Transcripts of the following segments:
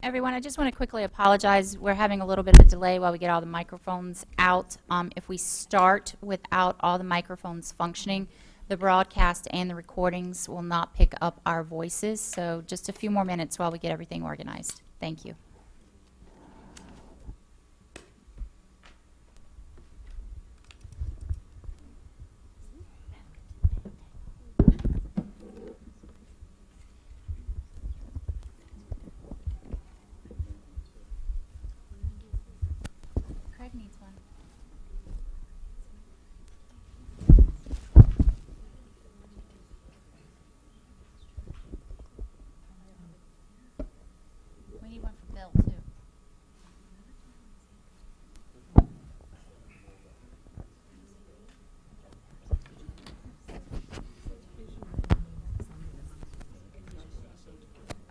Everyone, I just want to quickly apologize. We're having a little bit of a delay while we get all the microphones out. If we start without all the microphones functioning, the broadcast and the recordings will not pick up our voices. So just a few more minutes while we get everything organized. Thank you. Craig needs one. We need one for Bill, too.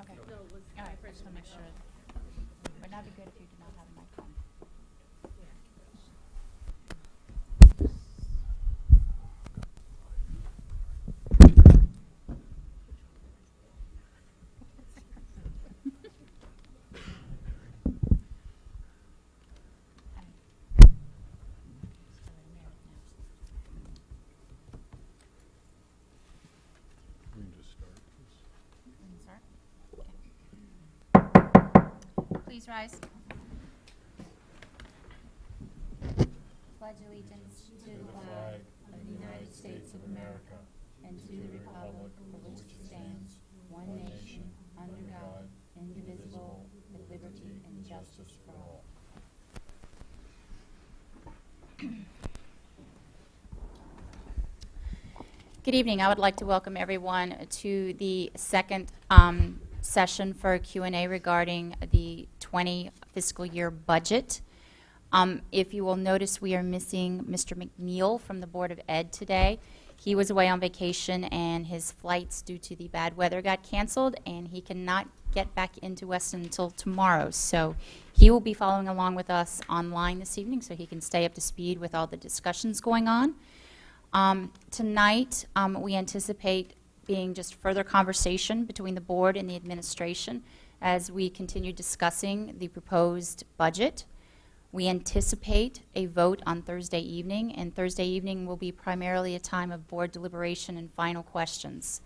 Okay. All right, I just want to make sure. Would not be good if you did not have a microphone. We can just start. Please rise. Pledge allegiance to the flag of the United States of America and to the republic for which it stands, one nation, under God, indivisible, with liberty and justice for all. Good evening. I would like to welcome everyone to the second session for a Q&A regarding the 20 fiscal year budget. If you will notice, we are missing Mr. McNeil from the Board of Ed today. He was away on vacation, and his flights due to the bad weather got canceled, and he cannot get back into Weston until tomorrow. So he will be following along with us online this evening so he can stay up to speed with all the discussions going on. Tonight, we anticipate being just further conversation between the board and the administration as we continue discussing the proposed budget. We anticipate a vote on Thursday evening, and Thursday evening will be primarily a time of board deliberation and final questions.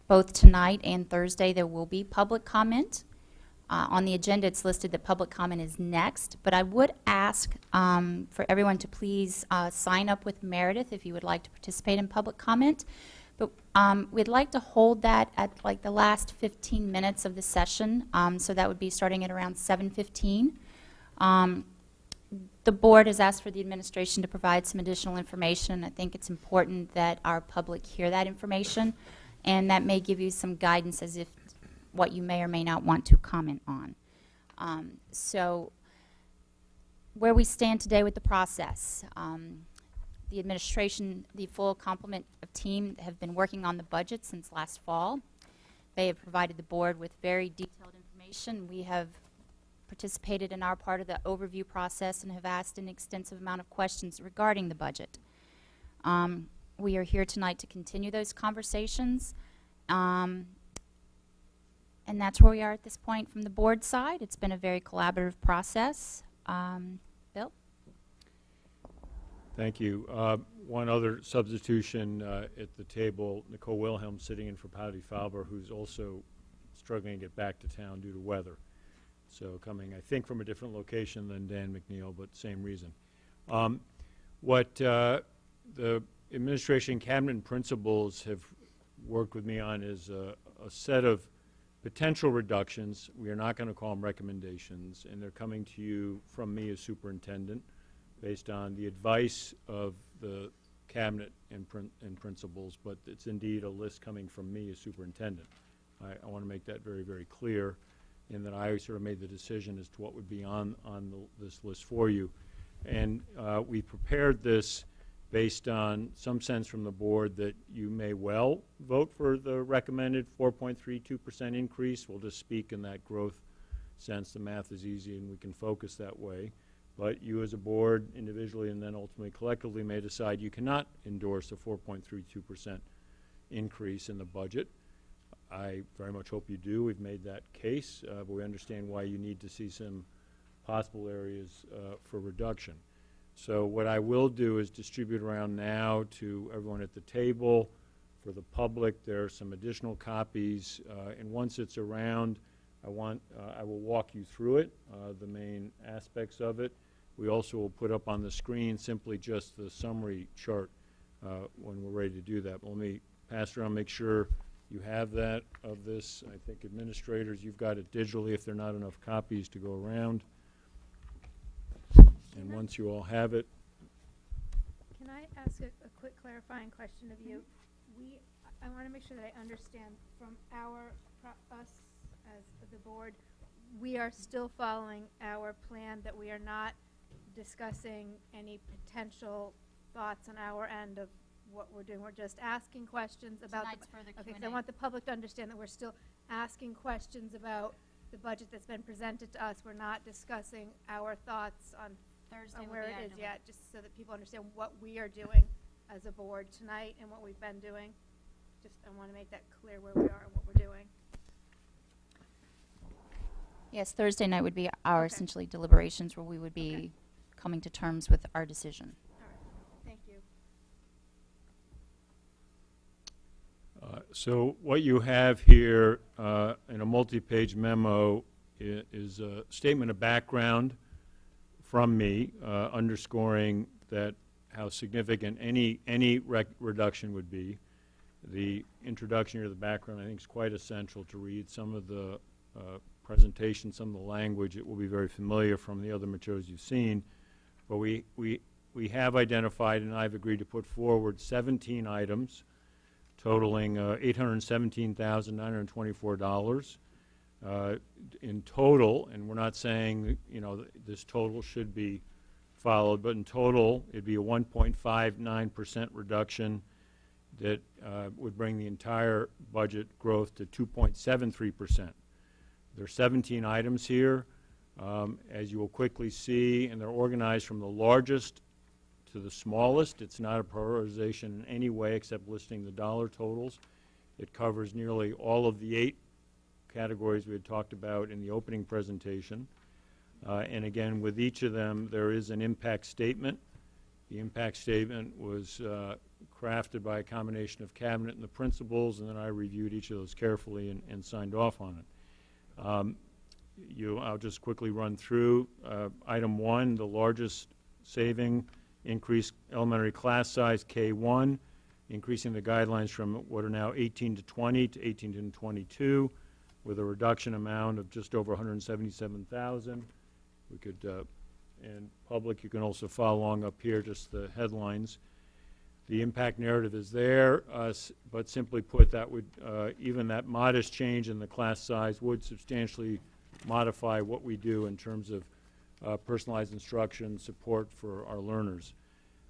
Both tonight and Thursday, there will be public comment. On the agenda, it's listed that public comment is next, but I would ask for everyone to please sign up with Meredith if you would like to participate in public comment. But we'd like to hold that at like the last 15 minutes of the session, so that would be starting at around 7:15. The board has asked for the administration to provide some additional information, and I think it's important that our public hear that information, and that may give you some guidance as if what you may or may not want to comment on. So where we stand today with the process, the administration, the full complement of team have been working on the budget since last fall. They have provided the board with very detailed information. We have participated in our part of the overview process and have asked an extensive amount of questions regarding the budget. We are here tonight to continue those conversations. And that's where we are at this point from the board side. It's been a very collaborative process. Bill? Thank you. One other substitution at the table, Nicole Wilhelm sitting in for Patty Falber, who's also struggling to get back to town due to weather. So coming, I think, from a different location than Dan McNeil, but same reason. What the administration cabinet and principals have worked with me on is a set of potential reductions. We are not going to call them recommendations, and they're coming to you from me as superintendent based on the advice of the cabinet and principals, but it's indeed a list coming from me as superintendent. I want to make that very, very clear, in that I sort of made the decision as to what would be on this list for you. And we prepared this based on some sense from the board that you may well vote for the recommended 4.32% increase. We'll just speak in that growth sense. The math is easy and we can focus that way. But you as a board, individually and then ultimately collectively, may decide you cannot endorse a 4.32% increase in the budget. I very much hope you do. We've made that case, but we understand why you need to see some possible areas for reduction. So what I will do is distribute around now to everyone at the table. For the public, there are some additional copies, and once it's around, I will walk you through it, the main aspects of it. We also will put up on the screen simply just the summary chart when we're ready to do that. But let me pass around, make sure you have that of this. I think administrators, you've got it digitally if there are not enough copies to go around. And once you all have it, Can I ask a quick clarifying question of you? I want to make sure that I understand from us as the board, we are still following our plan, that we are not discussing any potential thoughts on our end of what we're doing. We're just asking questions about Tonight's further okay, 'cause Q&A. I want the public to understand that we're still asking questions about the budget that's been presented to us. We're not discussing our thoughts on Thursday on will where be it our is deli- yet, just so that people understand what we are doing as a board tonight and what we've been doing. Just, I want to make that clear where we are and what we're doing. Yes, Thursday night would be our Okay. essentially deliberations where we would be Okay. coming to terms with our decision. All right, thank you. so what you have here in a multi-page memo is a statement of background from me underscoring that how significant any reduction would be. The introduction here to the background, I think, is quite essential to read. Some of the presentation, some of the language, it will be very familiar from the other materials you've seen. But we have identified, and I've agreed to put forward 17 items totaling $817,924 in total. And we're not saying, you know, this total should be followed, but in total, it'd be a 1.59% reduction that would bring the entire budget growth to 2.73%. There are 17 items here, as you will quickly see, and they're organized from the largest to the smallest. It's not a prioritization in any way except listing the dollar totals. It covers nearly all of the 8 categories we had talked about in the opening presentation. And again, with each of them, there is an impact statement. The impact statement was crafted by a combination of cabinet and the principals, and then I reviewed each of those carefully and signed off on it. I'll just quickly run through. Item 1, the largest saving, increase elementary class size K1, increasing the guidelines from what are now 18 to 20 to 18 to 22, with a reduction amount of just over 177,000. We could, in public, you can also follow along up here, just the headlines. The impact narrative is there, but simply put, that would even that modest change in the class size would substantially modify what we do in terms of personalized instruction support for our learners.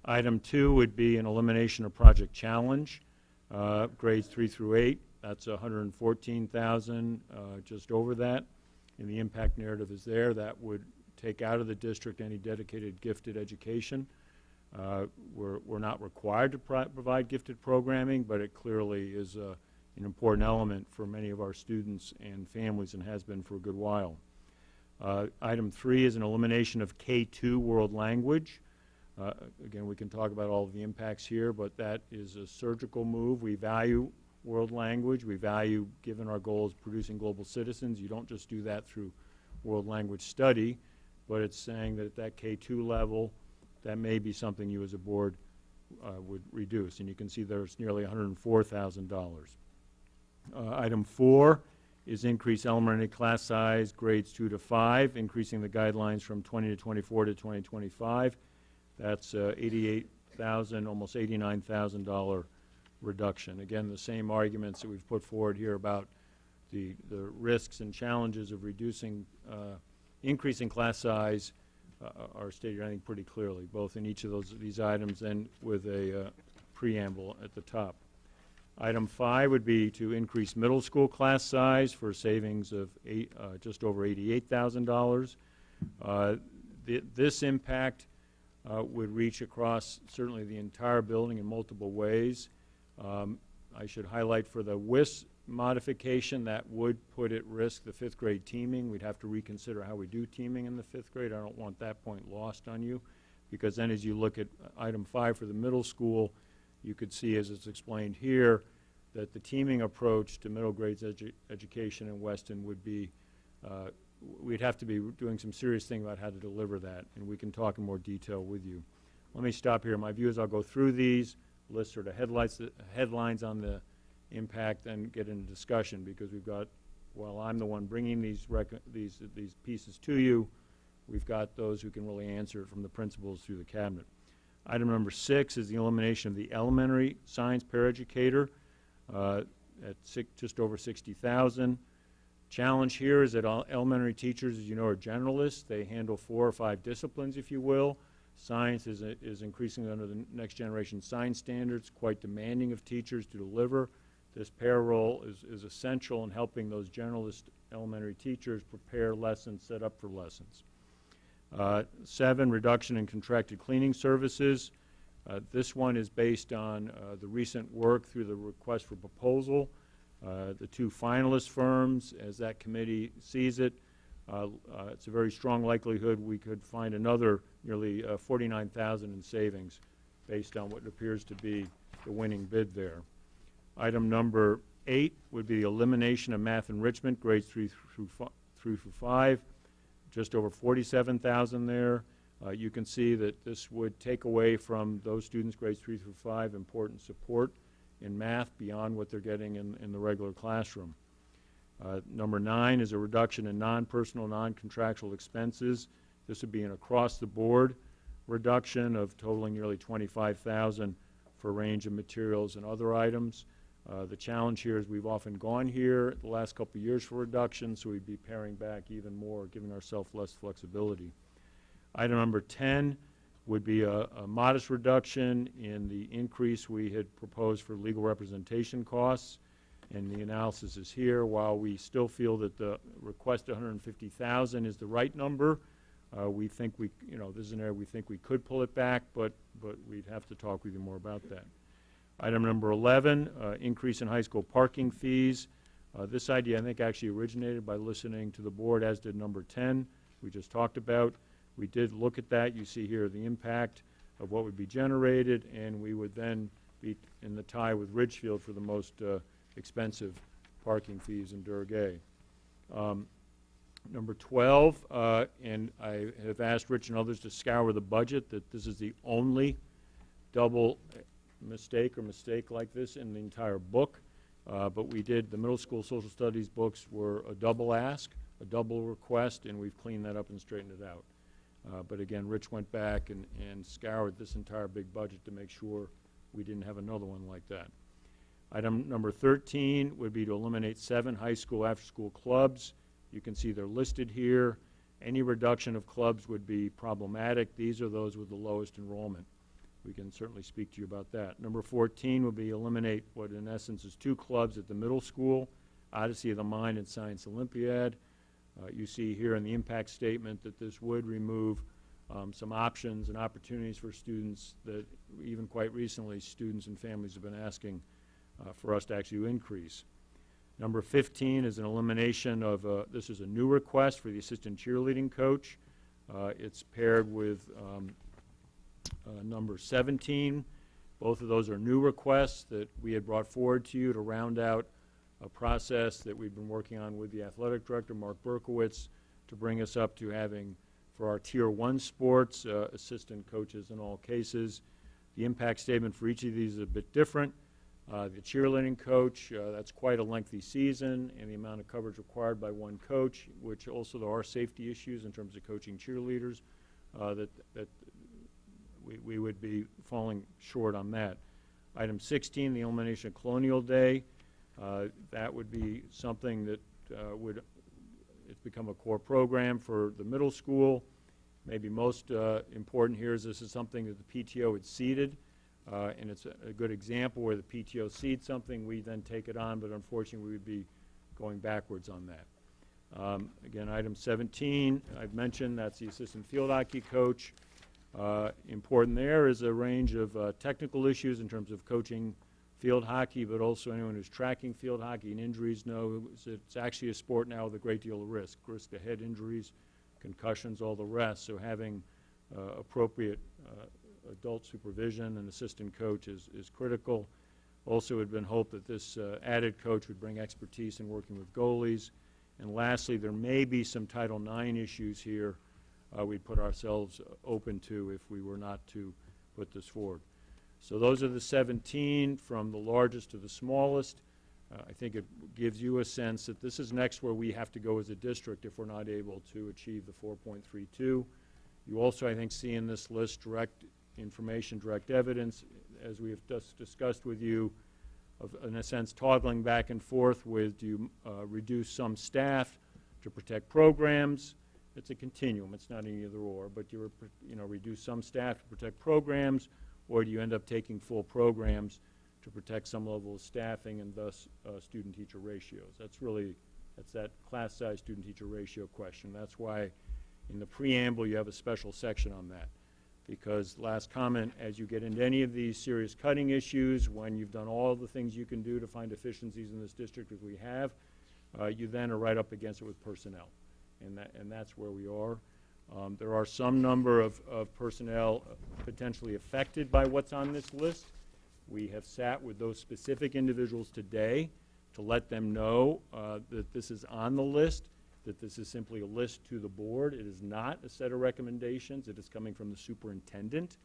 Item 2 would be an elimination of Project Challenge, grades 3 through 8. That's 114,000, just over that. And the impact narrative is there. That would take out of the district any dedicated gifted education. We're not required to provide gifted programming, but it clearly is an important element for many of our students and families, and has been for a good while. Item 3 is an elimination of K2 world language. Again, we can talk about all of the impacts here, but that is a surgical move. We value world language. We value, given our goal is producing global citizens, you don't just do that through world language study, but it's saying that at that K2 level, that may be something you as a board would reduce. And you can see there's nearly $104,000. Item 4 is increase elementary class size, grades 2 to 5, increasing the guidelines from 20 to 24 to 20 to 25. That's $88,000, almost $89,000 reduction. Again, the same arguments that we've put forward here about the risks and challenges of reducing, increasing class size are stated, I think, pretty clearly, both in each of these items and with a preamble at the top. Item 5 would be to increase middle school class size for savings of just over $88,000. This impact would reach across certainly the entire building in multiple ways. I should highlight for the WIS modification, that would put at risk the 5th grade teaming. We'd have to reconsider how we do teaming in the 5th grade. I don't want that point lost on you, because then as you look at item 5 for the middle school, you could see, as it's explained here, that the teaming approach to middle grades education in Weston would be, we'd have to be doing some serious thinking about how to deliver that, and we can talk in more detail with you. Let me stop here. My view is I'll go through these, list sort of headlines on the impact, and get into discussion, because we've got, while I'm the one bringing these pieces to you, we've got those who can really answer it from the principals through the cabinet. Item number 6 is the elimination of the elementary science paraeducator at just over 60,000. Challenge here is that all elementary teachers, as you know, are generalists. They handle 4 or 5 disciplines, if you will. Science is increasingly under the next generation science standards, quite demanding of teachers to deliver. This para role is essential in helping those generalist elementary teachers prepare lessons, set up for lessons. 7, reduction in contracted cleaning services. This one is based on the recent work through the request for proposal. The 2 finalist firms, as that committee sees it, it's a very strong likelihood we could find another nearly $49,000 in savings based on what appears to be the winning bid there. Item number 8 would be the elimination of math enrichment, grades 3 through 5, just over $47,000 there. You can see that this would take away from those students, grades 3 through 5, important support in math beyond what they're getting in the regular classroom. Number 9 is a reduction in non-personal, non-contractual expenses. This would be an across-the-board reduction of totaling nearly $25,000 for a range of materials and other items. The challenge here is we've often gone here the last couple of years for reduction, so we'd be paring back even more, giving ourselves less flexibility. Item number 10 would be a modest reduction in the increase we had proposed for legal representation costs, and the analysis is here. While we still feel that the request $150,000 is the right number, we think we, this is an area we think we could pull it back, but we'd have to talk with you more about that. Item number 11, increase in high school parking fees. This idea, I think, actually originated by listening to the board, as did number 10 we just talked about. We did look at that. You see here the impact of what would be generated, and we would then be in the tie with Ridgefield for the most expensive parking fees in Durgay. Number 12, and I have asked Rich and others to scour the budget, that this is the only double mistake like this in the entire book. But we did, the middle school social studies books were a double ask, a double request, and we've cleaned that up and straightened it out. But again, Rich went back and scoured this entire big budget to make sure we didn't have another one like that. Item number 13 would be to eliminate 7 high school after-school clubs. You can see they're listed here. Any reduction of clubs would be problematic. These are those with the lowest enrollment. We can certainly speak to you about that. Number 14 would be eliminate what in essence is 2 clubs at the middle school, Odyssey of the Mind and Science Olympiad. You see here in the impact statement that this would remove some options and opportunities for students that even quite recently students and families have been asking for us to actually increase. Number 15 is an elimination of, this is a new request for the assistant cheerleading coach. It's paired with number 17. Both of those are new requests that we had brought forward to you to round out a process that we've been working on with the athletic director, Mark Berkowitz, to bring us up to having, for our Tier 1 sports, assistant coaches in all cases. The impact statement for each of these is a bit different. The cheerleading coach, that's quite a lengthy season, and the amount of coverage required by one coach, which also there are safety issues in terms of coaching cheerleaders, that we would be falling short on that. Item 16, the elimination of Colonial Day. That would be something that it's become a core program for the middle school. Maybe most important here is this is something that the PTO had seeded, and it's a good example where the PTO seeds something, we then take it on, but unfortunately we would be going backwards on that. Again, item 17, I've mentioned, that's the assistant field hockey coach. Important there is a range of technical issues in terms of coaching field hockey, but also anyone who's tracking field hockey and injuries know it's actually a sport now with a great deal of risk to head injuries, concussions, all the rest. So having appropriate adult supervision and assistant coach is critical. Also, it had been hoped that this added coach would bring expertise in working with goalies. And lastly, there may be some Title IX issues here we'd put ourselves open to if we were not to put this forward. So those are the 17, from the largest to the smallest. I think it gives you a sense that this is next where we have to go as a district if we're not able to achieve the 4.32. You also, I think, see in this list direct information, direct evidence, as we have just discussed with you, of, in a sense, toggling back and forth with, do you reduce some staff to protect programs? It's a continuum. It's not an either or, but you reduce some staff to protect programs, or do you end up taking full programs to protect some level of staffing and thus student-teacher ratios? That's that class size student-teacher ratio question. That's why in the preamble you have a special section on that. Because last comment, as you get into any of these serious cutting issues, when you've done all the things you can do to find efficiencies in this district as we have, you then are right up against it with personnel. And that's where we are. There are some number of personnel potentially affected by what's on this list. We have sat with those specific individuals today to let them know that this is on the list, that this is simply a list to the board. It is not a set of recommendations. It is coming from the superintendent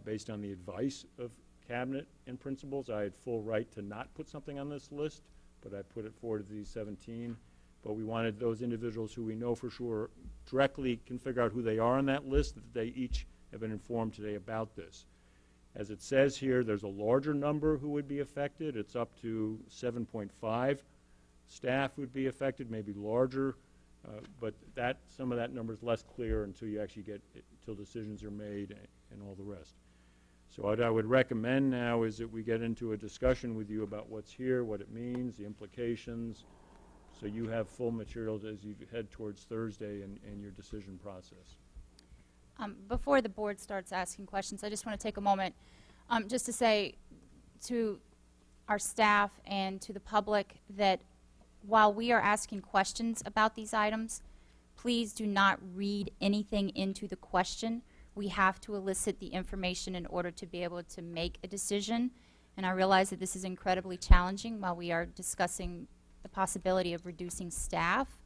based on the advice of cabinet and principals. I had full right to not put something on this list, but I put it forward to these 17. But we wanted those individuals who we know for sure directly can figure out who they are on that list, that they each have been informed today about this. As it says here, there's a larger number who would be affected. It's up to 7.5 staff would be affected, maybe larger, but some of that number is less clear until you actually until decisions are made and all the rest. So what I would recommend now is that we get into a discussion with you about what's here, what it means, the implications, so you have full materials as you head towards Thursday and your decision process. Before the board starts asking questions, I just want to take a moment just to say to our staff and to the public that while we are asking questions about these items, please do not read anything into the question. We have to elicit the information in order to be able to make a decision. And I realize that this is incredibly challenging while we are discussing the possibility of reducing staff.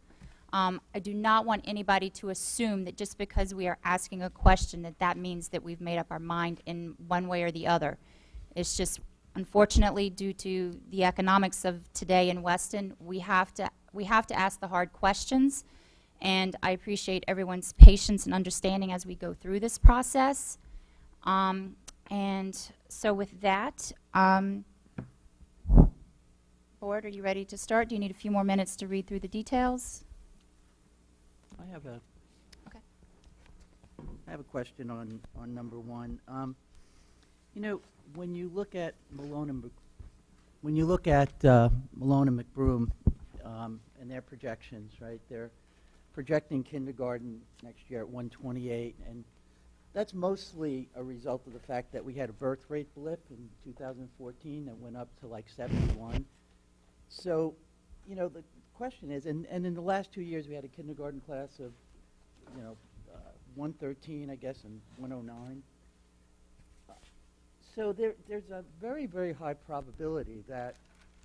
I do not want anybody to assume that just because we are asking a question that means that we've made up our mind in one way or the other. It's just, unfortunately, due to the economics of today in Weston, we have to ask the hard questions, and I appreciate everyone's patience and understanding as we go through this process. And so with that, board, are you ready to start? Do you need a few more minutes to read through the details? I have a Okay. I have a question on number one. You know, when you look at Malone and McBroom and their projections, right? They're projecting kindergarten next year at 128, and that's mostly a result of the fact that we had a birth rate blip in 2014 that went up to like 71. So, you know, the question is, and in the last 2 years we had a kindergarten class of, 113, I guess, and 109. So there's a very, very high probability that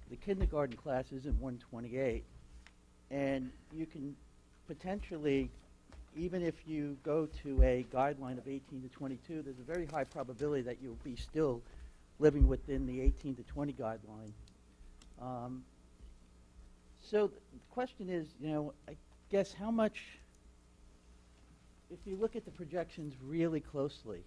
the kindergarten class isn't 128, and you can potentially, even if you go to a guideline of 18 to 22, there's a very high probability that you'll be still living within the 18 to 20 guideline. So the question is, I guess how much, if you look at the projections really closely,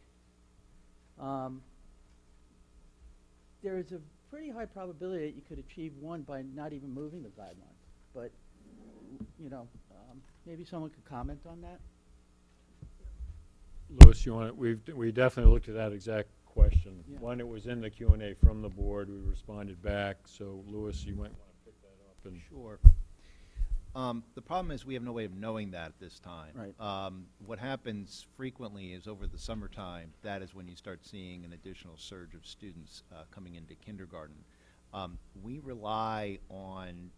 there is a pretty high probability that you could achieve one by not even moving the guidelines. But, maybe someone could comment on that. Louis, we definitely looked at that exact question. Yeah. When it was in the Q&A from the board, we responded back. So, Louis, you might want to pick that up. Sure. The problem is we have no way of knowing that at this time. Right. What happens frequently is over the summertime, that is when you start seeing an additional surge of students coming into kindergarten. We rely on,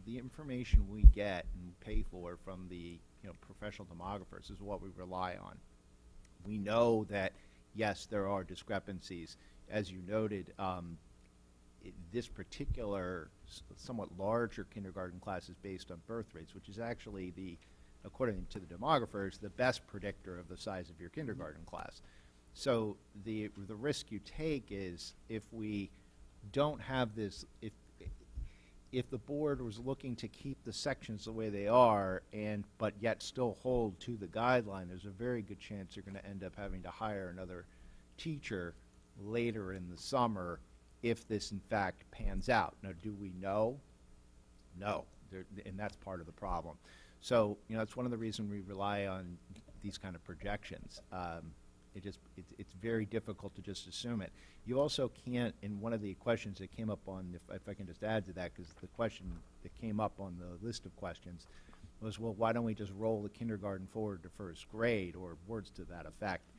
the information we get and pay for from the, professional demographers is what we rely on. We know that, yes, there are discrepancies. As you noted, this particular somewhat larger kindergarten class is based on birth rates, which is actually according to the demographers, the best predictor of the size of your kindergarten class. So the risk you take is if we don't have this, if the board was looking to keep the sections the way they are but yet still hold to the guideline, there's a very good chance you're going to end up having to hire another teacher later in the summer if this in fact pans out. Now, do we know? No, and that's part of the problem. So, it's one of the reasons we rely on these kind of projections. It's very difficult to just assume it. You also can't, in one of the questions that came up on, if I can just add to that, because the question that came up on the list of questions was, well, why don't we just roll the kindergarten forward to first grade, or words to that effect.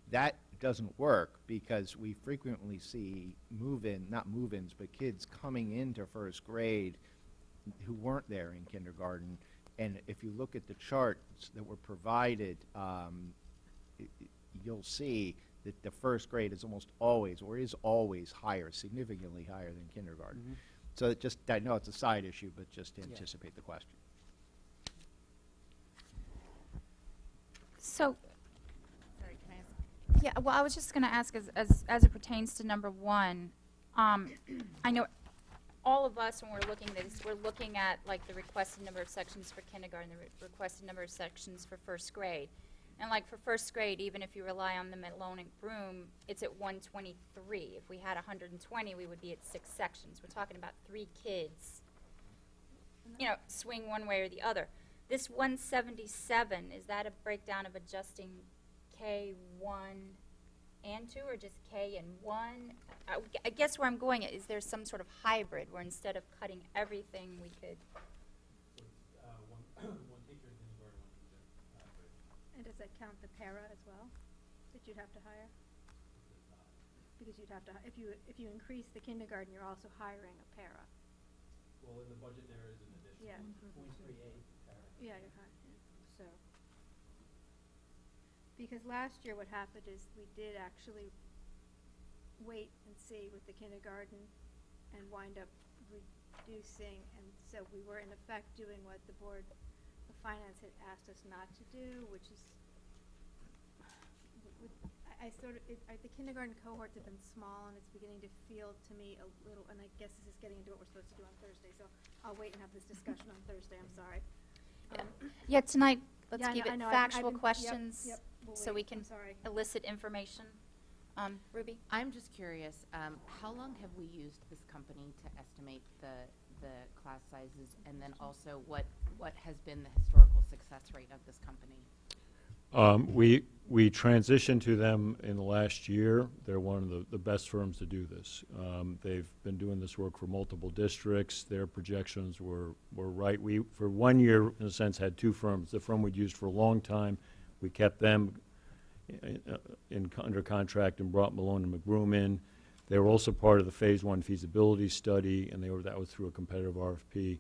That doesn't work because we frequently see not move-ins, but kids coming into first grade who weren't there in kindergarten. And if you look at the charts that were provided, you'll see that the first grade is almost always, or is always higher, significantly higher than kindergarten. Mhm. So I know it's a side issue, but just to Yeah. anticipate the question. So, Sorry, can I ask? yeah, well, I was just going to ask, as it pertains to number one, I know all of us, when we're looking at this, we're looking at like the requested number of sections for kindergarten, the requested number of sections for first grade. And like for first grade, even if you rely on them at Loan Broom, it's at 123. If we had 120, we would be at 6 sections. We're talking about 3 kids, swing one way or the other. This 177, is that a breakdown of adjusting K1 and 2, or just K and 1? I guess where I'm going is there some sort of hybrid where instead of cutting everything, we could. One teacher in kindergarten, one teacher grade. And does that count the para as well, that you'd have to hire? Because you'd have to, if you increase the kindergarten, you're also hiring a para. Well, in the budget there is an additional. Yeah. 0.38 Yeah, you're hiring, so. Because last year what happened is we did actually wait and see with the kindergarten and wind up reducing, and so we were in effect doing what the Board of Finance had asked us not to do, which is, the kindergarten cohorts have been small, and it's beginning to feel to me a little, and I guess this is getting into what we're supposed to do on Thursday, so I'll wait and have this discussion on Thursday, I'm sorry. Yeah, tonight, let's Yeah, give I it know, I've factual been- yep, questions yep, we'll so wait, we can I'm sorry. elicit information. Ruby? I'm just curious, how long have we used this company to estimate the class sizes? And then also, what has been the historical success rate of this company? We transitioned to them in the last year. They're one of the best firms to do this. They've been doing this work for multiple districts. Their projections were right. We, for 1 year, in a sense, had 2 firms. The firm we'd used for a long time, we kept them under contract and brought Malone and McBroom in. They were also part of the Phase 1 feasibility study, and that was through a competitive RFP.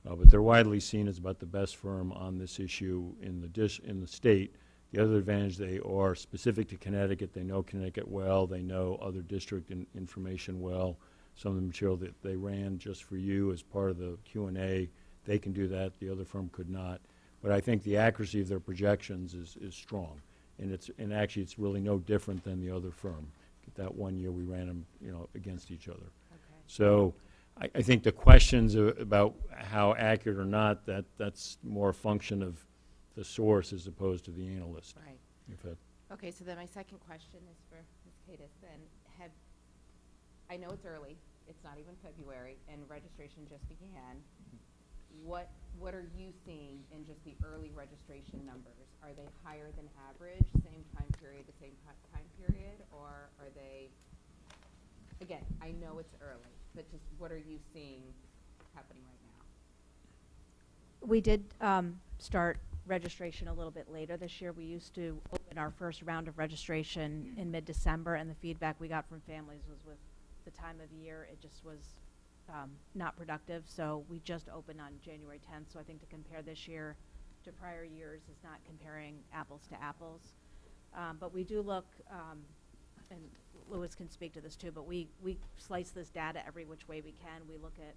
But they're widely seen as about the best firm on this issue in the state. The other advantage, they are specific to Connecticut. They know Connecticut well. They know other district information well. Some of the material that they ran just for you as part of the Q&A, they can do that. The other firm could not. But I think the accuracy of their projections is strong. And actually, it's really no different than the other firm. That 1 year we ran them, against each other. Okay. So I think the questions about how accurate or not, that's more a function of the source as opposed to the analyst. Right. Okay, so then my second question is for Ms. Cadis then. I know it's early, it's not even February, and registration just began. What are you seeing in just the early registration numbers? Are they higher than average, same time period to same time period, or are they, again, I know it's early, but just what are you seeing happening right now? We did start registration a little bit later this year. We used to open our first round of registration in mid-December, and the feedback we got from families was with the time of year, it just was not productive. So we just opened on January 10th. So I think to compare this year to prior years is not comparing apples to apples. But we do look, and Louis can speak to this too, but we slice this data every which way we can. We look at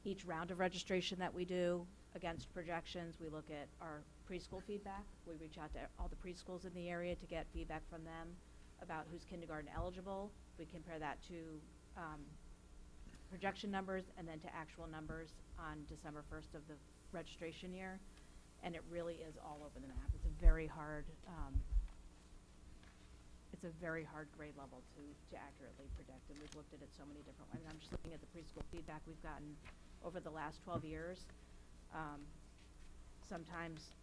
each round of registration that we do against projections. We look at our preschool feedback. We reach out to all the preschools in the area to get feedback from them about who's kindergarten eligible. We compare that to projection numbers and then to actual numbers on December 1st of the registration year. And it really is all over the map. It's a very hard grade level to accurately predict, and we've looked at it so many different ways. I'm just looking at the preschool feedback we've gotten over the last 12 years. Sometimes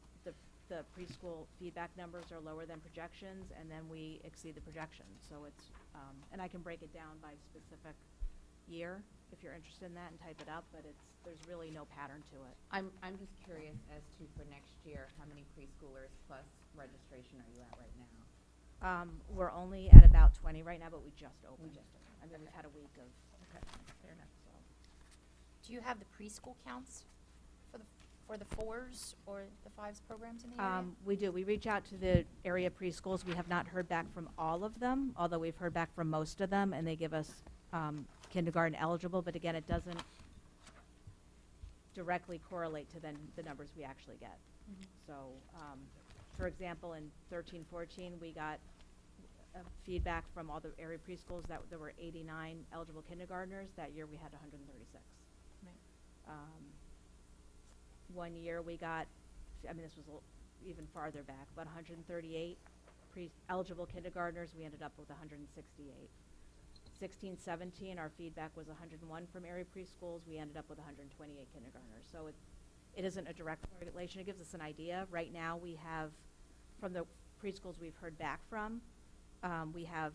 the preschool feedback numbers are lower than projections, and then we exceed the projections. So it's, and I can break it down by specific year if you're interested in that and type it up, but there's really no pattern to it. I'm just curious as to for next year, how many preschoolers plus registration are you at right now? We're only at about 20 right now, but we just opened. I mean, we've had a week of. Okay, fair enough. So. Do you have the preschool counts for the fours or the fives programs in the area? We do. We reach out to the area preschools. We have not heard back from all of them, although we've heard back from most of them, and they give us kindergarten eligible. But again, it doesn't directly correlate to then the numbers we actually get. Mm-hmm. So, for example, in 13-14, we got feedback from all the area preschools that there were 89 eligible kindergartners. That year we had 136. Right. One year we got, I mean, this was even farther back, about 138 eligible kindergartners. We ended up with 168. 16-17, our feedback was 101 from area preschools. We ended up with 128 kindergartners. So it isn't a direct correlation. It gives us an idea. Right now we have, from the preschools we've heard back from, we have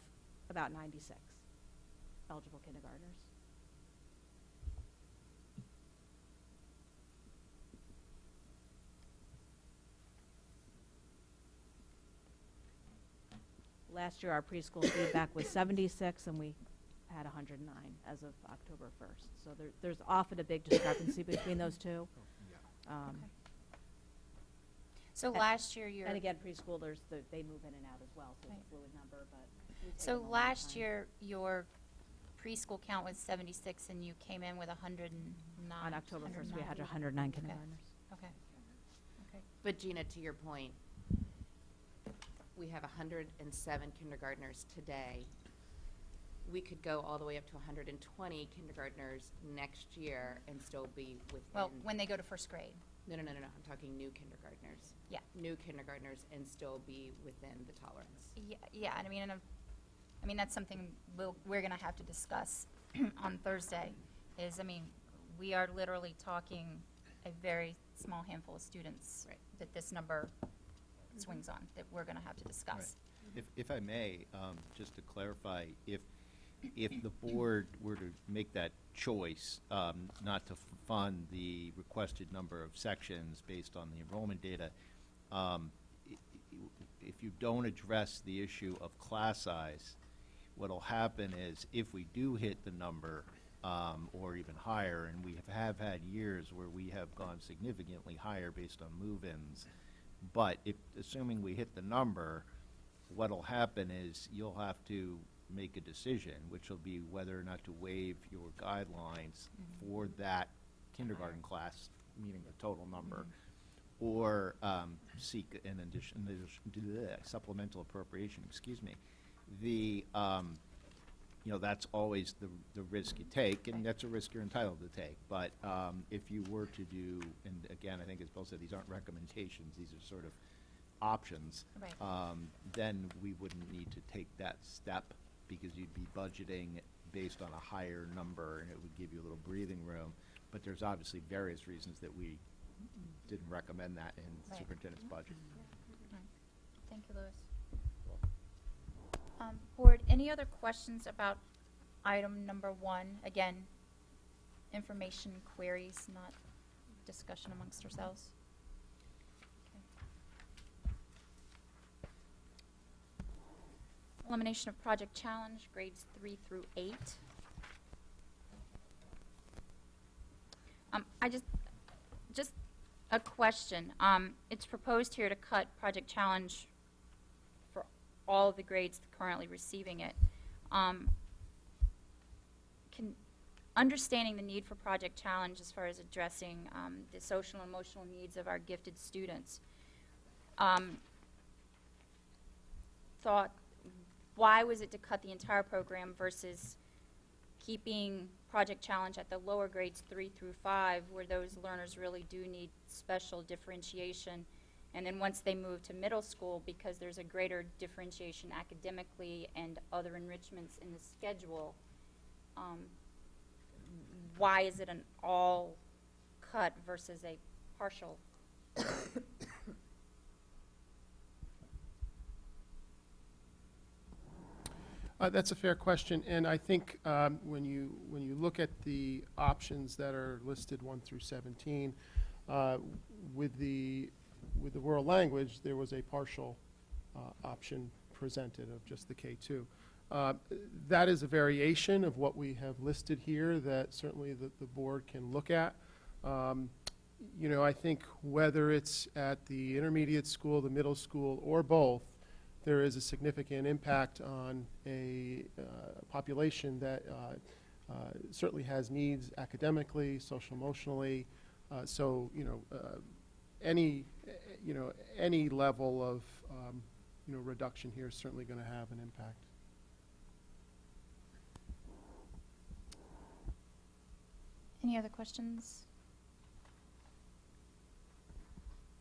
about 96 eligible kindergartners. Last year, our preschool feedback was 76, and we had 109 as of October 1st. So there's often a big discrepancy between those two. Okay. So last year, And again, preschoolers, they move in and out as well, so Right. it's a fluid number. But we take So them all the last time. year, your preschool count was 76, and you came in with 109. On October 1st, we had 109. 109 Okay. kindergartners. Okay. Okay. But Gina, to your point, we have 107 kindergartners today. We could go all the way up to 120 kindergartners next year and still be within. Well, when they go to first grade. No. I'm talking new kindergartners. Yeah. New kindergartners and still be within the tolerance. Yeah, and I mean, that's something we're going to have to discuss on Thursday. We are literally talking a very small handful of students Right. that this number swings on, that we're going to have to discuss. If I may, just to clarify, if the board were to make that choice not to fund the requested number of sections based on the enrollment data, if you don't address the issue of class size, what'll happen is if we do hit the number or even higher, and we have had years where we have gone significantly higher based on move-ins, but assuming we hit the number, what'll happen is you'll have to make a decision, which will be whether or not to waive your guidelines for that kindergarten class, meaning the total number, or seek an addition, supplemental appropriation, excuse me. That's always the risk you take, and that's a risk you're entitled to take. But if you were to do, and again, I think as Bill said, these aren't recommendations, these are sort of options, Right. then we wouldn't need to take that step because you'd be budgeting based on a higher number, and it would give you a little breathing room. But there's obviously various reasons that we didn't recommend that in the Right. superintendent's budget. Right. Thank you, Louis. Board, any other questions about item number 1? Again, information queries, not discussion amongst ourselves? Elimination of project challenge, grades 3 through 8. Just a question. It's proposed here to cut project challenge for all of the grades currently receiving it. Understanding the need for project challenge as far as addressing the social and emotional needs of our gifted students, thought, why was it to cut the entire program versus keeping project challenge at the lower grades 3 through 5, where those learners really do need special differentiation, and then once they move to middle school, because there's a greater differentiation academically and other enrichments in the schedule, why is it an all cut versus a partial? That's a fair question, and I think when you look at the options that are listed 1 through 17, with the world language, there was a partial option presented of just the K2. That is a variation of what we have listed here that certainly the board can look at. You know, I think whether it's at the intermediate school, the middle school, or both, there is a significant impact on a population that certainly has needs academically, social emotionally. So any level of reduction here is certainly going to have an impact. Any other questions?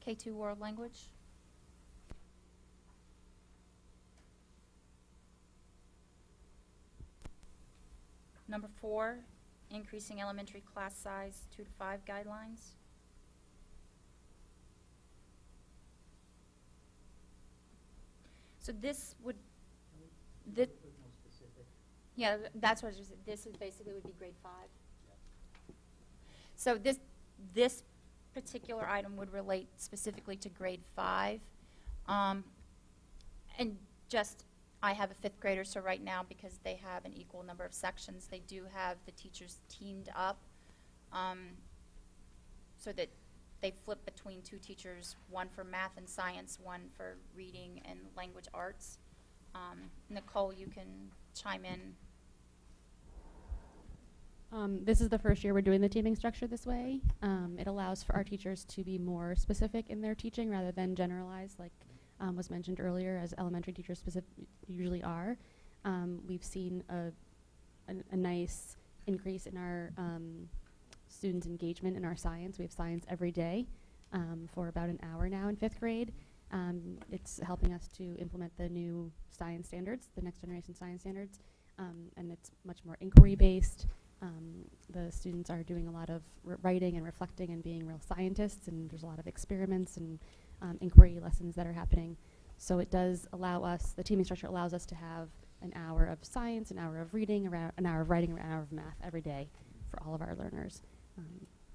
K2 world language. Number 4, increasing elementary class size 2 to 5 guidelines. So this would, yeah, that's what I was just, this is basically would be grade 5. So this particular item would relate specifically to grade 5. And just, I have a 5th grader, so right now, because they have an equal number of sections, they do have the teachers teamed up so that they flip between 2 teachers, one for math and science, one for reading and language arts. Nicole, you can chime in. This is the first year we're doing the teaming structure this way. It allows for our teachers to be more specific in their teaching rather than generalized, like was mentioned earlier, as elementary teachers usually are. We've seen a nice increase in our students' engagement in our science. We have science every day for about an hour now in 5th grade. It's helping us to implement the new science standards, the next generation science standards, and it's much more inquiry-based. The students are doing a lot of writing and reflecting and being real scientists, and there's a lot of experiments and inquiry lessons that are happening. So it does allow us, the teaming structure allows us to have an hour of science, an hour of reading, an hour of writing, an hour of math every day for all of our learners.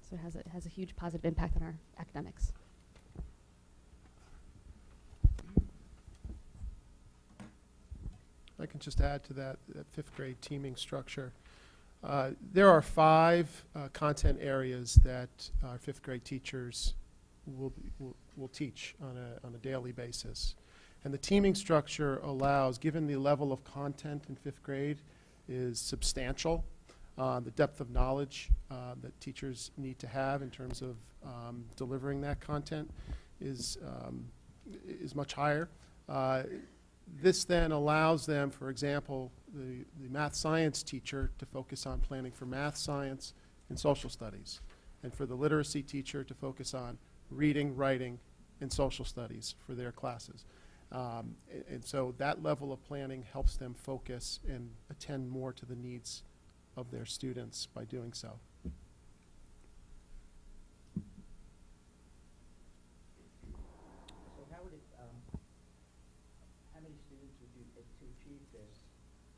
So it has a huge positive impact on our academics. I can just add to that 5th grade teaming structure. There are 5 content areas that our 5th grade teachers will teach on a daily basis. And the teaming structure allows, given the level of content in 5th grade is substantial, the depth of knowledge that teachers need to have in terms of delivering that content is much higher. This then allows them, for example, the math science teacher to focus on planning for math, science, and social studies, and for the literacy teacher to focus on reading, writing, and social studies for their classes. And so that level of planning helps them focus and attend more to the needs of their students by doing so. So how would it, how many students would you, to achieve this,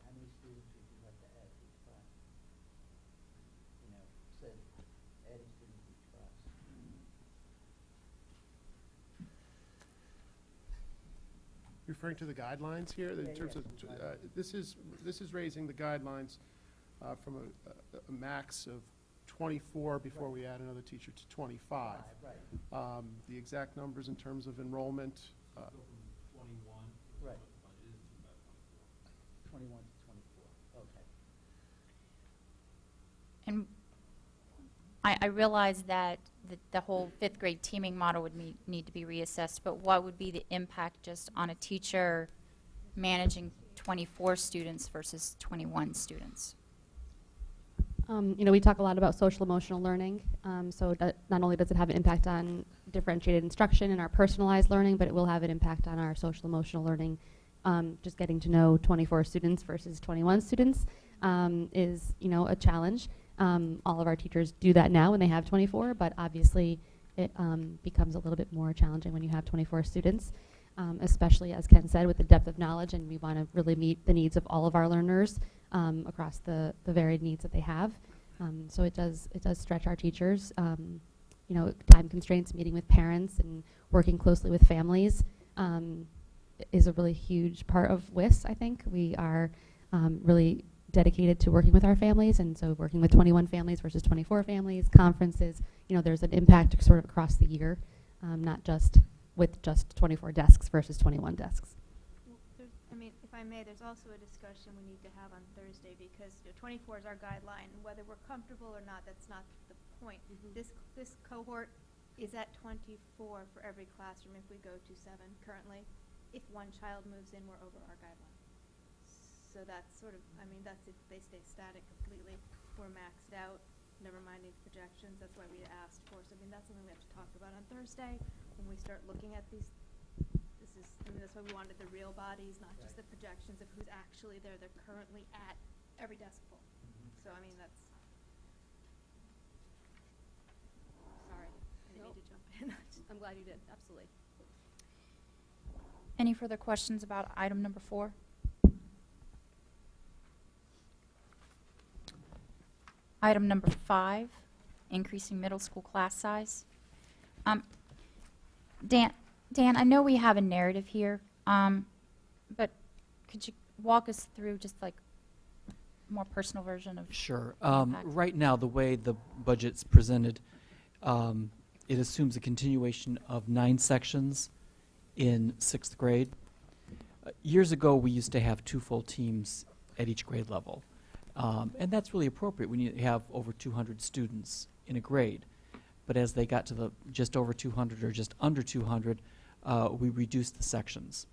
how many students would you have to add to each class? Said adding students to each class. referring to the guidelines here? In terms of, this is raising the guidelines from a max of 24 before we add another teacher to 25. Right. The exact numbers in terms of enrollment, Right. 21 to 24, okay. And I realize that the whole fifth grade teaming model would need to be reassessed, but what would be the impact just on a teacher managing 24 students versus 21 students? We talk a lot about social emotional learning. So not only does it have an impact on differentiated instruction and our personalized learning, but it will have an impact on our social emotional learning. Just getting to know 24 students versus 21 students is, a challenge. All of our teachers do that now when they have 24, but obviously it becomes a little bit more challenging when you have 24 students, especially, as Ken said, with the depth of knowledge, and we want to really meet the needs of all of our learners across the varied needs that they have. So it does stretch our teachers. Time constraints, meeting with parents, and working closely with families is a really huge part of WIS, I think. We are really dedicated to working with our families, and so working with 21 families versus 24 families, conferences, there's an impact sort of across the year, not just with just 24 desks versus 21 desks. If I may, there's also a discussion we need to have on Thursday, because 24 is our guideline, and whether we're comfortable or not, that's not the point. This cohort is at 24 for every classroom if we go to 7 currently. If one child moves in, we're over our guideline. So that's sort of, that's if they stay static completely. We're maxed out, never mind any projections. That's why we asked for. So that's something we have to talk about on Thursday when we start looking at these. That's why we wanted the real bodies, not just the projections of who's actually there. They're currently at every decibel. So that's. Sorry, I didn't mean to jump in. I'm glad you did, absolutely. Any further questions about item number 4? Item number 5, increasing middle school class size. Dan, I know we have a narrative here, but could you walk us through just like more personal version of Sure. the impact? Right now, the way the budget's presented, it assumes a continuation of 9 sections in 6th grade. Years ago, we used to have 2 full teams at each grade level. And that's really appropriate when you have over 200 students in a grade. But as they got to the just over 200 or just under 200, we reduced the sections.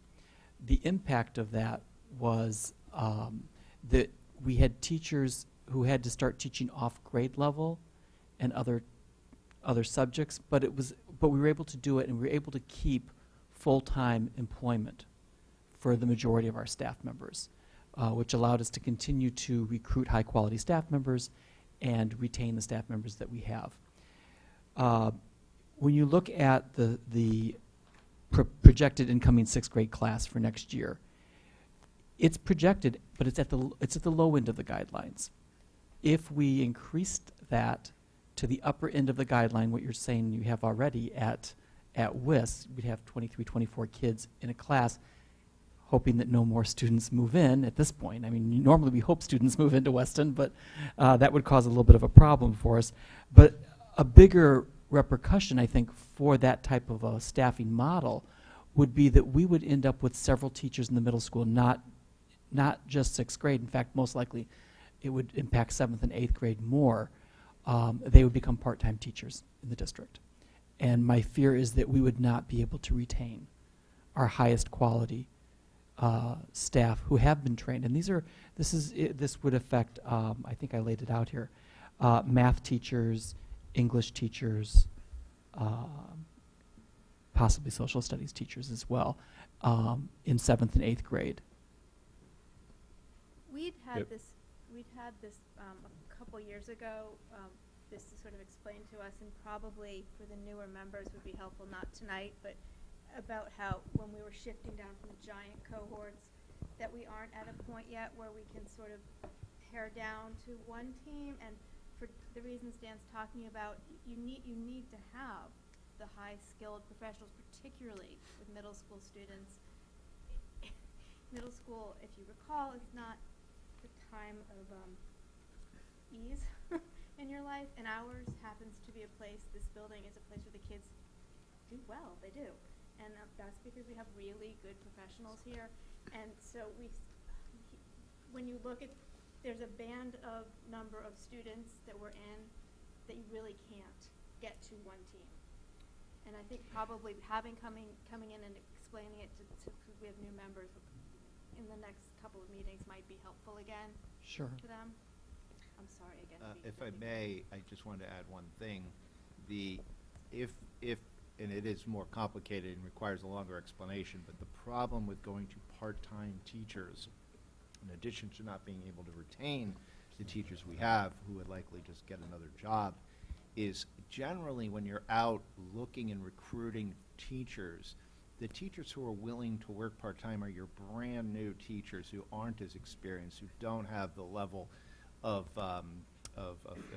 The impact of that was that we had teachers who had to start teaching off grade level and other subjects, but we were able to do it, and we were able to keep full-time employment for the majority of our staff members, which allowed us to continue to recruit high-quality staff members and retain the staff members that we have. When you look at the projected incoming 6th grade class for next year, it's projected, but it's at the low end of the guidelines. If we increased that to the upper end of the guideline, what you're saying you have already at WIS, we'd have 23, 24 kids in a class, hoping that no more students move in at this point. Normally we hope students move into Weston, but that would cause a little bit of a problem for us. But a bigger repercussion, I think, for that type of a staffing model would be that we would end up with several teachers in the middle school, not just 6th grade. In fact, most likely it would impact 7th and 8th grade more. They would become part-time teachers in the district. And my fear is that we would not be able to retain our highest quality staff who have been trained. And this would affect, I think I laid it out here, math teachers, English teachers, possibly social studies teachers as well, in 7th and 8th grade. We'd had Yep. this a couple years ago. This is sort of explained to us, and probably for the newer members would be helpful, not tonight, but about how when we were shifting down from the giant cohorts, that we aren't at a point yet where we can sort of pare down to one team. And for the reasons Dan's talking about, you need to have the high-skilled professionals, particularly with middle school students, middle school, if you recall, is not the time of ease in your life, and ours happens to be a place, this building is a place where the kids do well, they do. And that's because we have really good professionals here. And so when you look at, there's a band of number of students that we're in that you really can't get to one team. And I think probably coming in and explaining it to we have new members in the next couple of meetings might be helpful again Sure. to them. I'm sorry again. If I may, I just wanted to add one thing. And it is more complicated and requires a longer explanation, but the problem with going to part-time teachers, in addition to not being able to retain the teachers we have, who would likely just get another job, is generally when you're out looking and recruiting teachers, the teachers who are willing to work part-time are your brand new teachers who aren't as experienced, who don't have the level of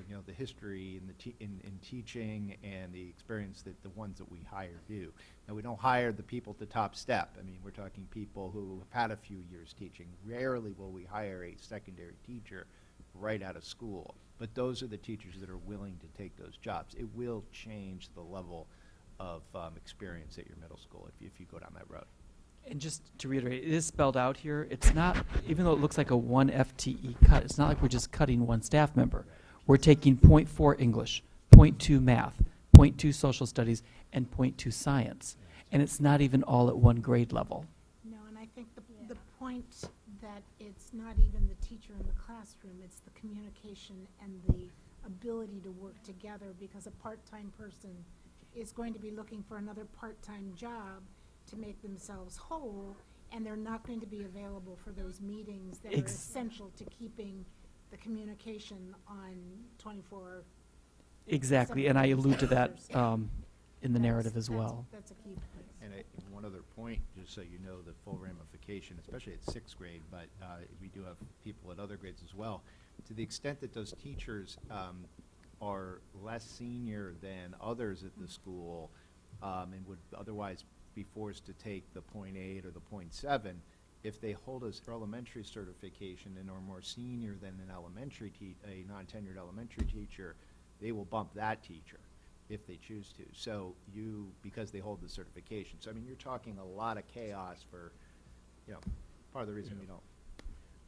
you know, the history in teaching and the experience that the ones that we hire do. Now, we don't hire the people at the top step. I mean, we're talking people who have had a few years teaching. Rarely will we hire a secondary teacher right out of school. But those are the teachers that are willing to take those jobs. It will change the level of experience at your middle school if you go down that road. And just to reiterate, it is spelled out here. It's not, even though it looks like a 1 FTE cut, it's not like we're just cutting one staff member. We're taking 0.4 English, 0.2 math, 0.2 social studies, and 0.2 science. And it's not even all at one grade level. No, and I think the point that it's not even the teacher in the classroom, it's the communication and the ability to work together, because a part-time person is going to be looking for another part-time job to make themselves whole, and they're not going to be available for those meetings that are essential to keeping the communication on 24. Exactly, and I allude to that in the narrative as That's- well. That's a key point. And one other point, just so you know the full ramification, especially at 6th grade, but we do have people at other grades as well. To the extent that those teachers are less senior than others at the school and would otherwise be forced to take the 0.8 or the 0.7, if they hold an elementary certification and are more senior than an elementary a non-tenured elementary teacher, they will bump that teacher if they choose to. So because they hold the certification. So I mean, you're talking a lot of chaos for, part of the reason we don't.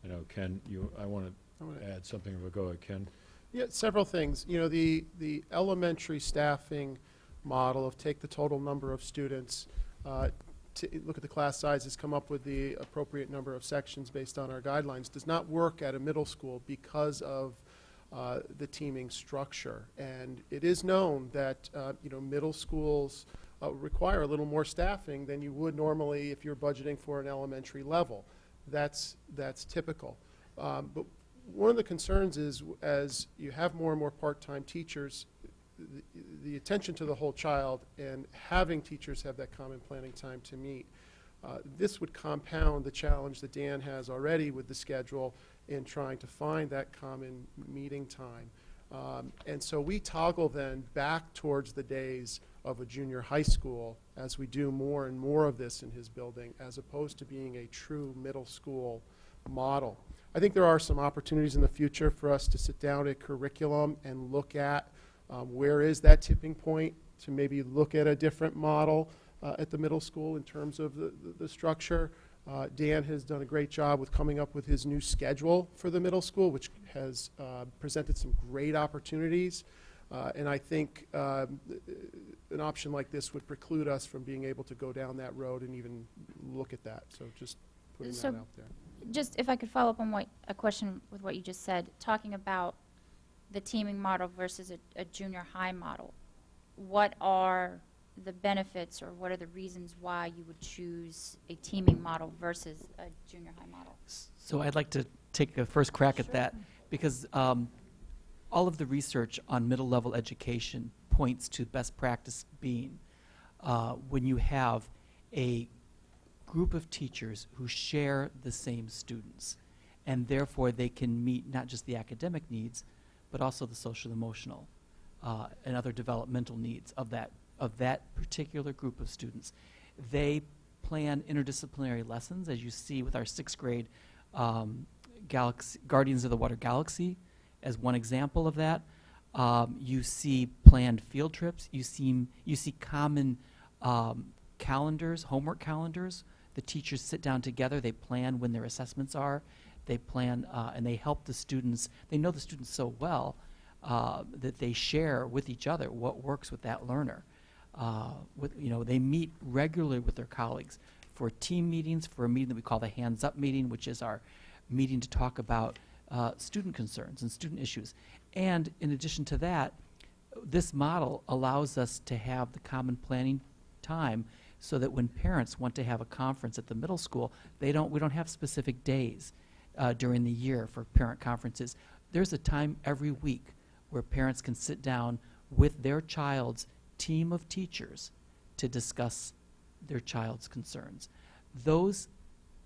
I know, Ken, I want to add something, but go ahead, Ken. Yeah, several things. The elementary staffing model of take the total number of students, to look at the class sizes, come up with the appropriate number of sections based on our guidelines, does not work at a middle school because of the teaming structure. And it is known that middle schools require a little more staffing than you would normally if you're budgeting for an elementary level. That's typical. But one of the concerns is, as you have more and more part-time teachers, the attention to the whole child and having teachers have that common planning time to meet. This would compound the challenge that Dan has already with the schedule in trying to find that common meeting time. And so we toggle then back towards the days of a junior high school as we do more and more of this in his building, as opposed to being a true middle school model. I think there are some opportunities in the future for us to sit down at curriculum and look at where is that tipping point to maybe look at a different model at the middle school in terms of the structure. Dan has done a great job with coming up with his new schedule for the middle school, which has presented some great opportunities. And I think an option like this would preclude us from being able to go down that road and even look at that. So just putting that out there. Just if I could follow up on a question with what you just said, talking about the teaming model versus a junior high model, what are the benefits or what are the reasons why you would choose a teaming model versus a junior high model? So I'd like to take a first crack at that, because all of the research on middle level education points to best practice being when you have a group of teachers who share the same students, and therefore they can meet not just the academic needs, but also the social, emotional, and other developmental needs of that particular group of students. They plan interdisciplinary lessons, as you see with our 6th grade Guardians of the Water Galaxy as one example of that. You see planned field trips. You see common calendars, homework calendars. The teachers sit down together. They plan when their assessments are. They plan and they help the students. They know the students so well that they share with each other what works with that learner. They meet regularly with their colleagues for team meetings, for a meeting that we call the Hands Up meeting, which is our meeting to talk about student concerns and student issues. And in addition to that, this model allows us to have the common planning time so that when parents want to have a conference at the middle school, we don't have specific days during the year for parent conferences. There's a time every week where parents can sit down with their child's team of teachers to discuss their child's concerns.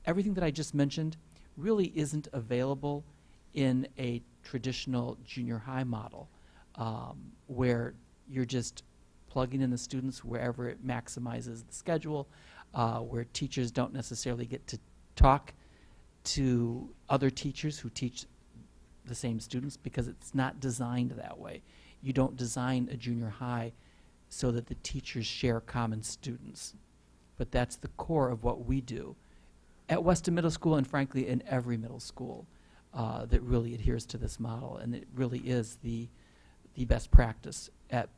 Everything that I just mentioned really isn't available in a traditional junior high model where you're just plugging in the students wherever it maximizes the schedule, where teachers don't necessarily get to talk to other teachers who teach the same students because it's not designed that way. You don't design a junior high so that the teachers share common students. But that's the core of what we do at Weston Middle School and frankly in every middle school that really adheres to this model, and it really is the best practice at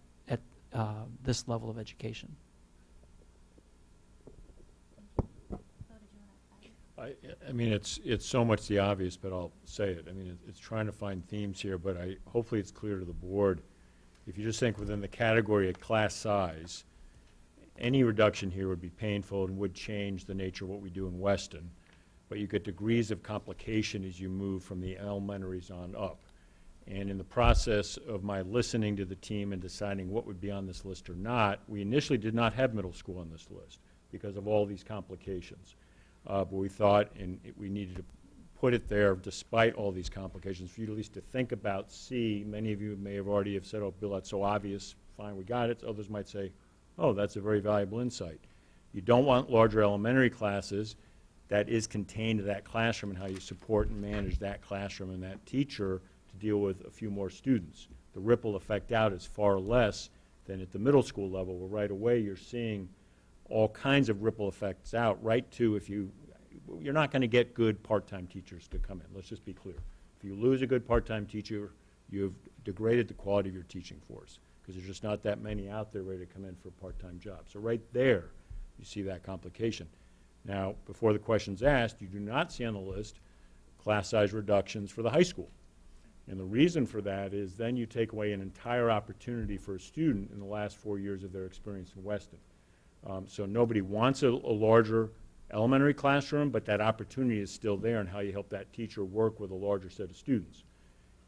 this level of education. I mean, it's so much the obvious, but I'll say it. I mean, it's trying to find themes here, but hopefully it's clear to the board. If you just think within the category of class size, any reduction here would be painful and would change the nature of what we do in Weston. But you get degrees of complication as you move from the elementaries on up. And in the process of my listening to the team and deciding what would be on this list or not, we initially did not have middle school on this list because of all these complications. But we thought we needed to put it there despite all these complications for you at least to think about, see. Many of you may have already have said, oh, Bill, that's so obvious. Fine, we got it. Others might say, oh, that's a very valuable insight. You don't want larger elementary classes. That is contained to that classroom and how you support and manage that classroom and that teacher to deal with a few more students. The ripple effect out is far less than at the middle school level, where right away you're seeing all kinds of ripple effects out, right to you're not going to get good part-time teachers to come in. Let's just be clear. If you lose a good part-time teacher, you've degraded the quality of your teaching force because there's just not that many out there ready to come in for a part-time job. So right there, you see that complication. Now, before the question's asked, you do not see on the list class size reductions for the high school. And the reason for that is then you take away an entire opportunity for a student in the last 4 years of their experience in Weston. So nobody wants a larger elementary classroom, but that opportunity is still there in how you help that teacher work with a larger set of students.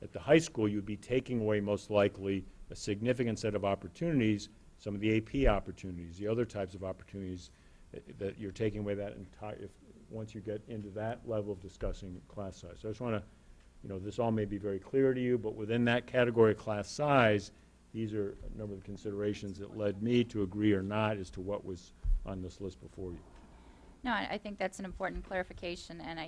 At the high school, you'd be taking away most likely a significant set of opportunities, some of the AP opportunities, the other types of opportunities that you're taking away that once you get into that level of discussing class size. So I just want to, this all may be very clear to you, but within that category of class size, these are a number of the considerations that led me to agree or not as to what was on this list before you. No, I think that's an important clarification, and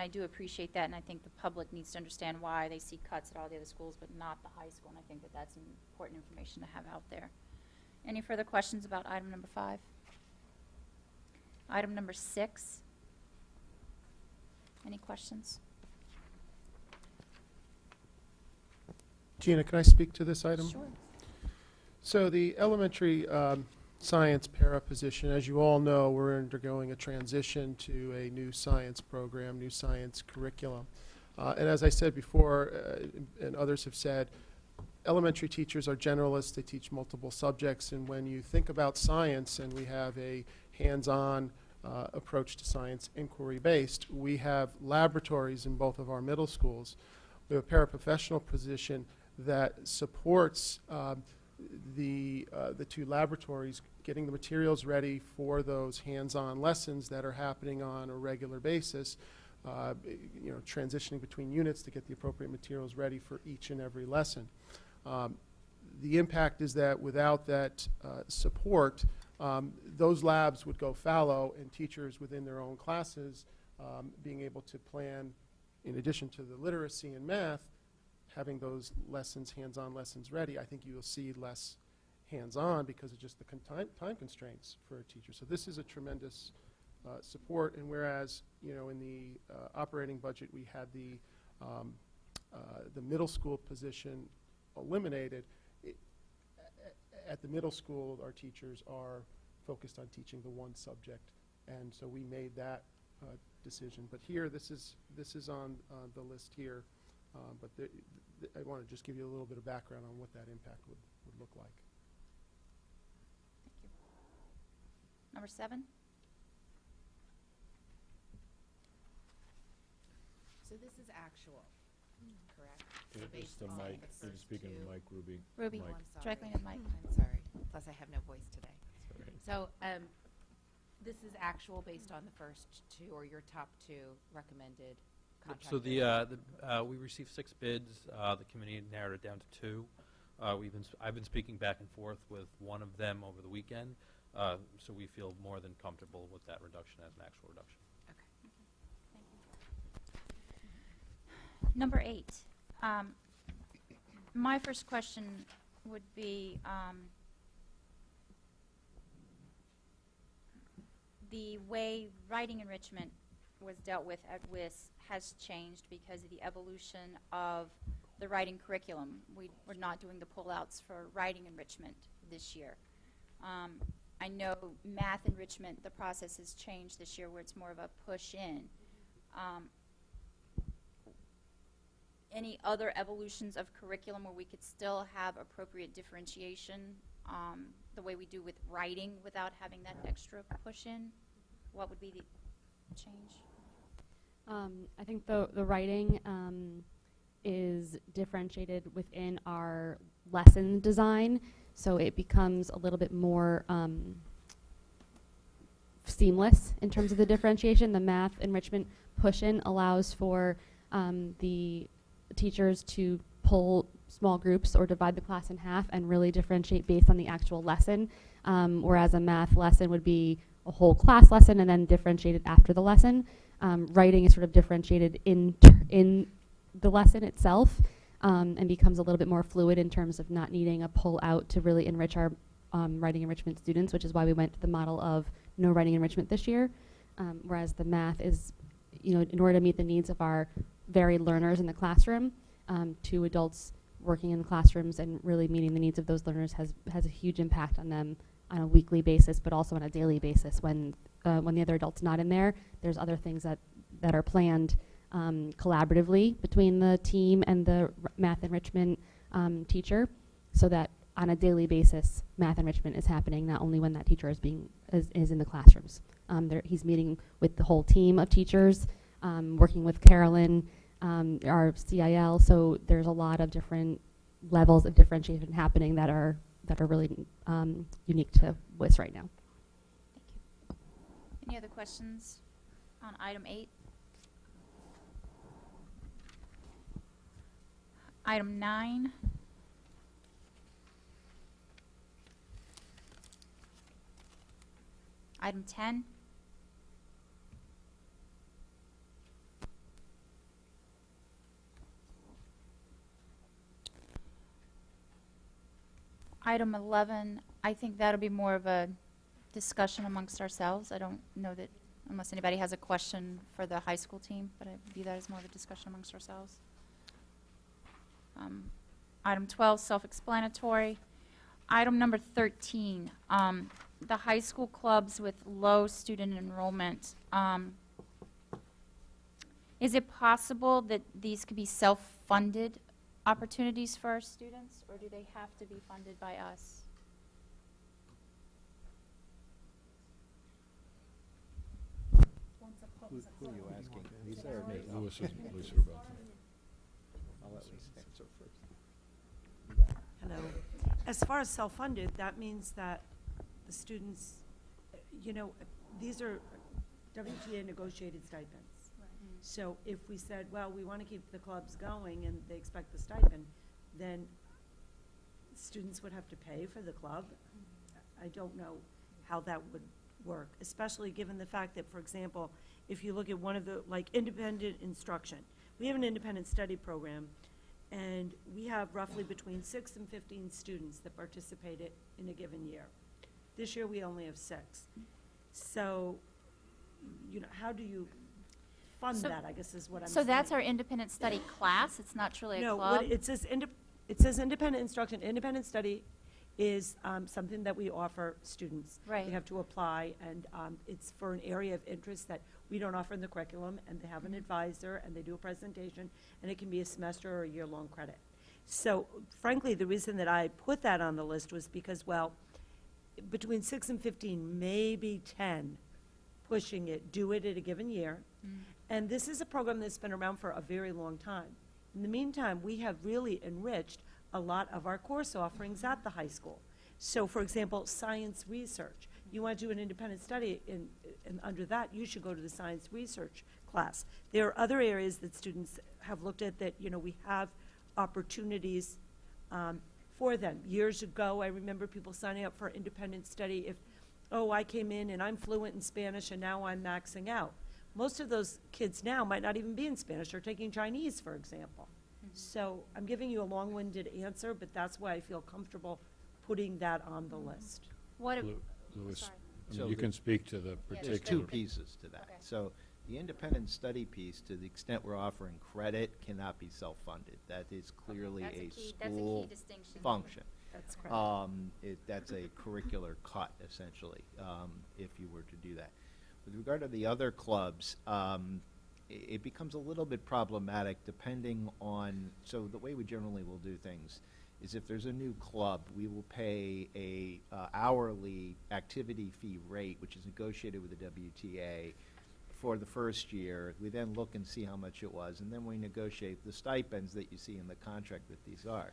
I do appreciate that, and I think the public needs to understand why they see cuts at all the other schools, but not the high school, and I think that that's important information to have out there. Any further questions about item number 5? Item number 6. Any questions? Gina, can I speak to this item? Sure. So the elementary science para position, as you all know, we're undergoing a transition to a new science program, new science curriculum. And as I said before, and others have said, elementary teachers are generalists. They teach multiple subjects. And when you think about science, and we have a hands-on approach to science, inquiry-based, we have laboratories in both of our middle schools. We have a paraprofessional position that supports the two laboratories, getting the materials ready for those hands-on lessons that are happening on a regular basis, transitioning between units to get the appropriate materials ready for each and every lesson. The impact is that without that support, those labs would go fallow, and teachers within their own classes being able to plan, in addition to the literacy and math, having those lessons, hands-on lessons ready. I think you'll see less hands-on because of just the time constraints for a teacher. So this is a tremendous support, and whereas, in the operating budget we had the middle school position eliminated, at the middle school our teachers are focused on teaching the one subject, and so we made that decision. But here, this is on the list here, but I want to just give you a little bit of background on what that impact would look like. Thank you. Number 7. So this is actual, correct? So It's based the on mic. the You're first speaking to two- Mike Ruby. Ruby, Oh, Mike. I'm sorry. directly into the mic. I'm sorry. Plus, I have no voice today. Sorry. So, this is actual based on the first 2 or your top 2 recommended contractors? So we received 6 bids. The committee narrowed it down to 2. I've been speaking back and forth with one of them over the weekend, so we feel more than comfortable with that reduction as an actual reduction. Okay. Number 8. My first question would be, the way writing enrichment was dealt with at WIS has changed because of the evolution of the writing curriculum. We're not doing the pullouts for writing enrichment this year. I know math enrichment, the process has changed this year where it's more of a push-in. Any other evolutions of curriculum where we could still have appropriate differentiation the way we do with writing without having that extra push-in? What would be the change? I think the writing is differentiated within our lesson design, so it becomes a little bit more seamless in terms of the differentiation. The math enrichment push-in allows for the teachers to pull small groups or divide the class in half and really differentiate based on the actual lesson, whereas a math lesson would be a whole class lesson and then differentiated after the lesson. Writing is sort of differentiated in the lesson itself, and becomes a little bit more fluid in terms of not needing a pull out to really enrich our writing enrichment students, which is why we went to the model of no writing enrichment this year, whereas the math is, in order to meet the needs of our varied learners in the classroom, 2 adults working in the classrooms and really meeting the needs of those learners has a huge impact on them on a weekly basis, but also on a daily basis. When the other adult's not in there, there's other things that are planned collaboratively between the team and the math enrichment teacher, so that on a daily basis, math enrichment is happening not only when that teacher is in the classrooms. He's meeting with the whole team of teachers, working with Carolyn, our CIL. So there's a lot of different levels of differentiation happening that are really unique to WIS right now. Thank you. Any other questions on item 8? Item 9. Item 10. Item 11, I think that'll be more of a discussion amongst ourselves. I don't know that, unless anybody has a question for the high school team, but I view that as more of a discussion amongst ourselves. Item 12, self-explanatory. Item number 13, the high school clubs with low student enrollment. Is it possible that these could be self-funded opportunities for our students, or do they have to be funded by us? Who are you asking? Lisa or me? Lisa about that. I'll let Lisa answer first. Hello. As far as self-funded, that means that the students, these are WTA negotiated stipends. So if we said, well, we want to keep the clubs going and they expect the stipend, then students would have to pay for the club. I don't know how that would work, especially given the fact that, for example, if you look at one of the, like, independent instruction, we have an independent study program, and we have roughly between 6 and 15 students that participated in a given year. This year, we only have 6. So, you know, how do you fund So- that, I guess is what I'm So saying. that's our independent study class? It's not truly a No, club? what it says, it says independent instruction. Independent study is something that we offer students. Right. They have to apply, and it's for an area of interest that we don't offer in the curriculum, and they have an advisor, and they do a presentation, and it can be a semester or a year-long credit. So frankly, the reason that I put that on the list was because, well, between 6 and 15, maybe 10, pushing it, do it at a given year. And this is a program that's been around for a very long time. In the meantime, we have really enriched a lot of our course offerings at the high school. So, for example, science research. You want to do an independent study, and under that, you should go to the science research class. There are other areas that students have looked at that, you know, we have opportunities for them. Years ago, I remember people signing up for independent study if, oh, I came in and I'm fluent in Spanish and now I'm maxing out. Most of those kids now might not even be in Spanish or taking Chinese, for example. So I'm giving you a long-winded answer, but that's why I feel comfortable putting that on the list. What, Louis, sorry. I mean, So you the- can speak to the There's particular. two pieces to that. Okay. So the independent study piece, to the extent we're offering credit, cannot be self-funded. That is clearly That's a that's a school key distinction. function. That's correct. That's a curricular cut, essentially, if you were to do that. With regard to the other clubs, it becomes a little bit problematic depending on, so the way we generally will do things is if there's a new club, we will pay a hourly activity fee rate, which is negotiated with the WTA for the first year. We then look and see how much it was, and then we negotiate the stipends that you see in the contract that these are.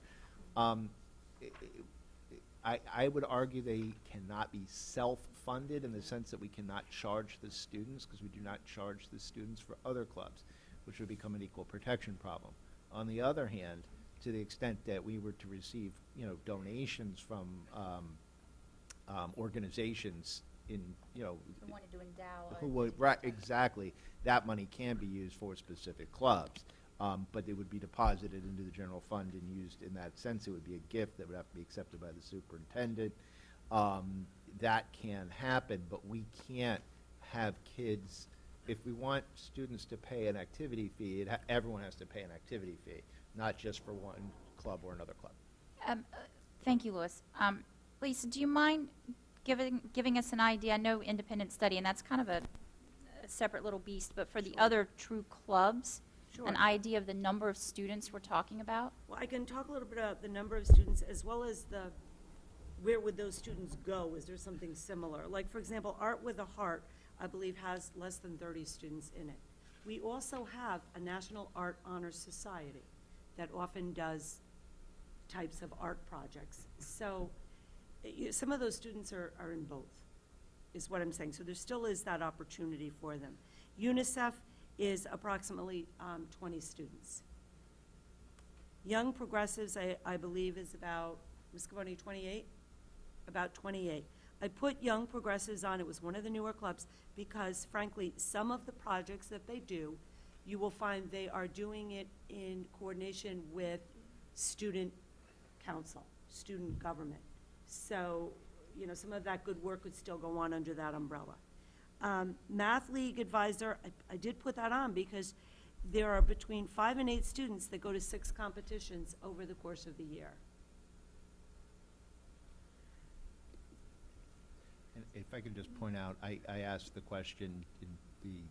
I would argue they cannot be self-funded in the sense that we cannot charge the students, because we do not charge the students for other clubs, which would become an equal protection problem. On the other hand, to the extent that we were to receive, you know, donations from organizations in, you know, We wanted to endow. who would, right, exactly, that money can be used for specific clubs. But it would be deposited into the general fund and used in that sense. It would be a gift that would have to be accepted by the superintendent. That can happen, but we can't have kids, if we want students to pay an activity fee, everyone has to pay an activity fee, not just for one club or another club. Thank you, Louis. Lisa, do you mind giving us an idea? I know independent study, and that's kind of a separate little beast, but for the other true clubs, Sure. an idea of the number of students we're talking about? Well, I can talk a little bit about the number of students as well as where would those students go? Is there something similar? Like, for example, Art with a Heart, I believe, has less than 30 students in it. We also have a National Art Honor Society that often does types of art projects. So some of those students are in both, is what I'm saying. So there still is that opportunity for them. UNICEF is approximately 20 students. Young Progressives, I believe, is about, Ms. Cavoni, 28? About 28. I put Young Progressives on, it was one of the newer clubs, because frankly, some of the projects that they do, you will find they are doing it in coordination with student council, student government. So, you know, some of that good work would still go on under that umbrella. Math League Advisor, I did put that on because there are between 5 and 8 students that go to 6 competitions over the course of the year. And if I could just point out, I asked the question,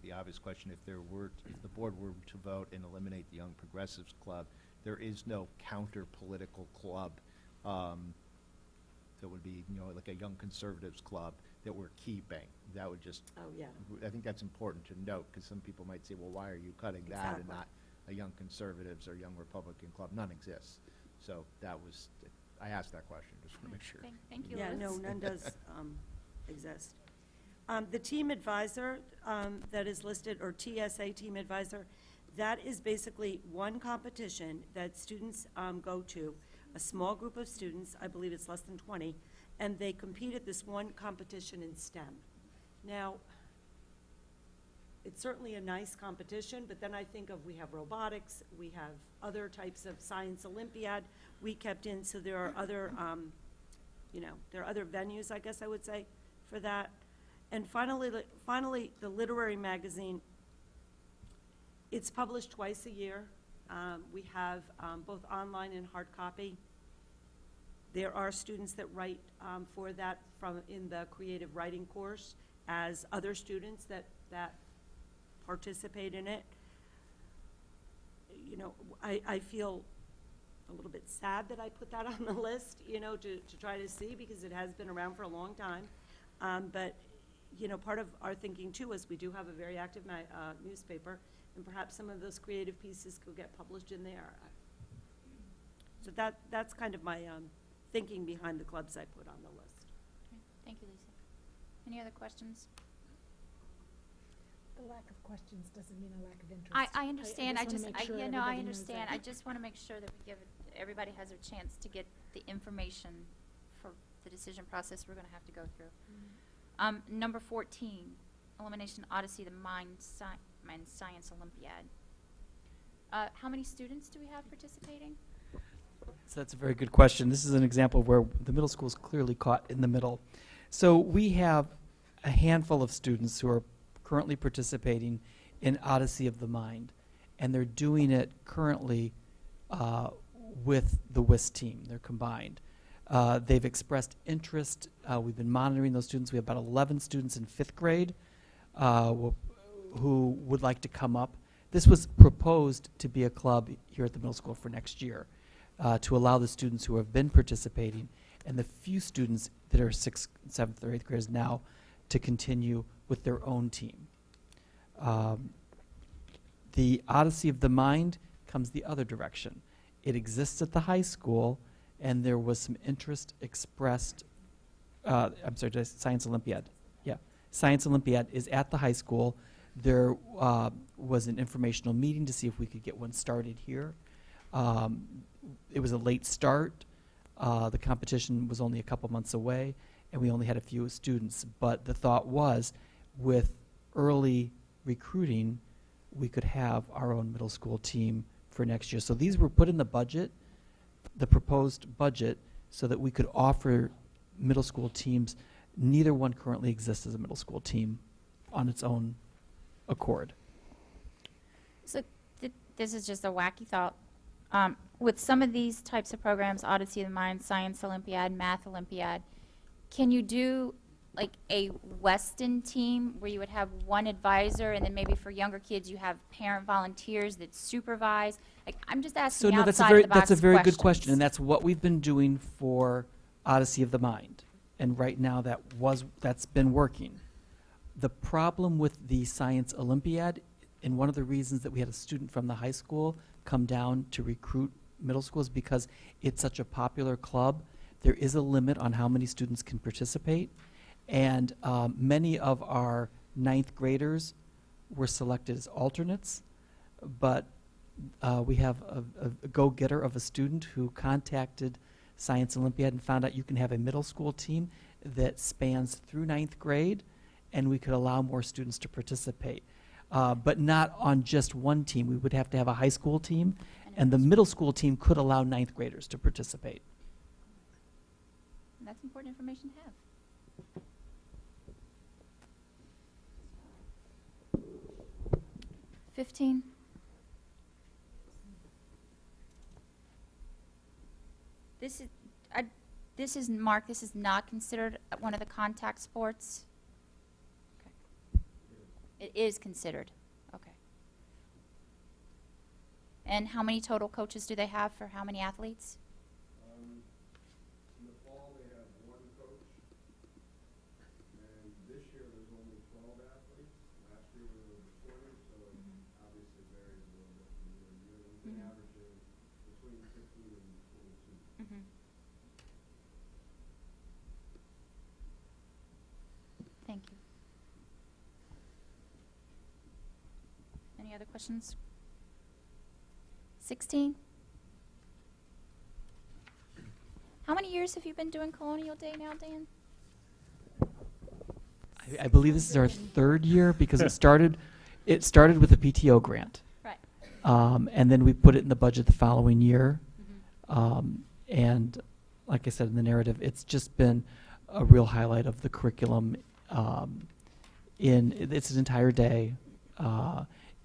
the obvious question, if the board were to vote and eliminate the Young Progressives Club, there is no counter-political club that would be, you know, like a Young Conservatives Club that we're keeping. That would just, Oh, yeah. I think that's important to note, because some people might say, well, why are you cutting that and Exactly. not a Young Conservatives or Young Republican Club? None exists. So that was, I asked that question, just want to make sure. Thank you, Yeah, Louis. no, none does exist. The team advisor that is listed, or TSA team advisor, that is basically one competition that students go to. a small group of students, I believe it's less than 20, and they compete at this one competition in STEM. Now, it's certainly a nice competition, but then I think of, we have robotics, we have other types of science Olympiad we kept in, so there are other, there are other venues, I guess I would say, for that. And finally, the literary magazine, it's published twice a year. We have both online and hard copy. There are students that write for that in the creative writing course as other students that participate in it. I feel a little bit sad that I put that on the list, to try to see, because it has been around for a long time. But, part of our thinking too is we do have a very active newspaper, and perhaps some of those creative pieces could get published in there. So that's kind of my thinking behind the clubs I put on the list. Okay. Thank you, Lisa. Any other questions? The lack of questions doesn't mean a lack of interest. I understand. I wanna make sure I everybody knows understand. that. I just want to make sure that everybody has a chance to get the information for the decision process we're going to have to go through. Number 14, elimination Odyssey, the Mind Science Olympiad. How many students do we have participating? So that's a very good question. This is an example of where the middle school is clearly caught in the middle. So we have a handful of students who are currently participating in Odyssey of the Mind, and they're doing it currently with the WIS team. They're combined. They've expressed interest. We've been monitoring those students. We have about 11 students in 5th grade who would like to come up. This was proposed to be a club here at the middle school for next year, to allow the students who have been participating and the few students that are 6th, 7th, or 8th graders now to continue with their own team. The Odyssey of the Mind comes the other direction. It exists at the high school, and there was some interest expressed. I'm sorry, did I say Science Olympiad? Yeah, Science Olympiad is at the high school. There was an informational meeting to see if we could get one started here. It was a late start. The competition was only a couple months away, and we only had a few students. But the thought was, with early recruiting, we could have our own middle school team for next year. So these were put in the budget, the proposed budget, so that we could offer middle school teams. Neither one currently exists as a middle school team on its own accord. So this is just a wacky thought. With some of these types of programs, Odyssey of the Mind, Science Olympiad, Math Olympiad, can you do like a Weston team where you would have one advisor, and then maybe for younger kids you have parent volunteers that supervise? Like, I'm just asking So no, outside that's a very good question, questions. and that's what we've been doing for Odyssey of the Mind. And right now that's been working. The problem with the Science Olympiad, and one of the reasons that we had a student from the high school come down to recruit middle schools, because it's such a popular club, there is a limit on how many students can participate. And many of our 9th graders were selected as alternates, but we have a go-getter of a student who contacted Science Olympiad and found out you can have a middle school team that spans through 9th grade, and we could allow more students to participate. But not on just one team. We would have to have a high school team, and the middle school team could allow 9th graders to participate. That's important information to have. $15. This is Mark. This is not considered one of the contact sports. Okay. It is considered. Okay. And how many total coaches do they have for how many athletes? In the fall, they have one coach, and this year there's only 12 athletes. Last year we were over 20, so it obviously varies a little bit from year to year. We've been averaging between 15 and 22. Mm-hmm. Thank you. Any other questions? 16? How many years have you been doing Colonial Day now, Dan? I believe this is our third year because it started with a PTO grant. Right. And then we put it in the budget the following year. Mm-hmm. And like I said in the narrative, it's just been a real highlight of the curriculum. It's an entire day.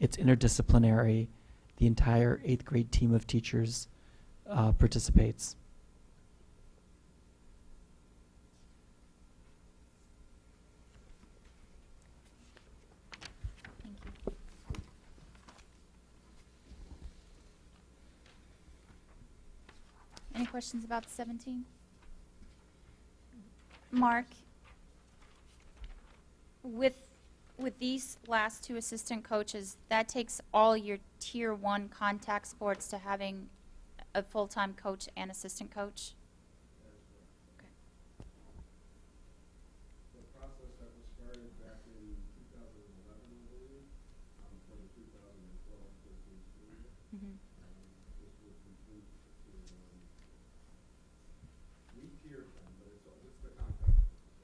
It's interdisciplinary. The entire 8th grade team of teachers participates. Thank you. Any questions about 17? Mark, with these last two assistant coaches, that takes all your tier 1 contact sports to having a full-time coach and assistant coach? Okay. The process that was started back in 2011, I believe, for the 2012-13 school year. Mm-hmm. This would complete we tiered them, but it's the contact.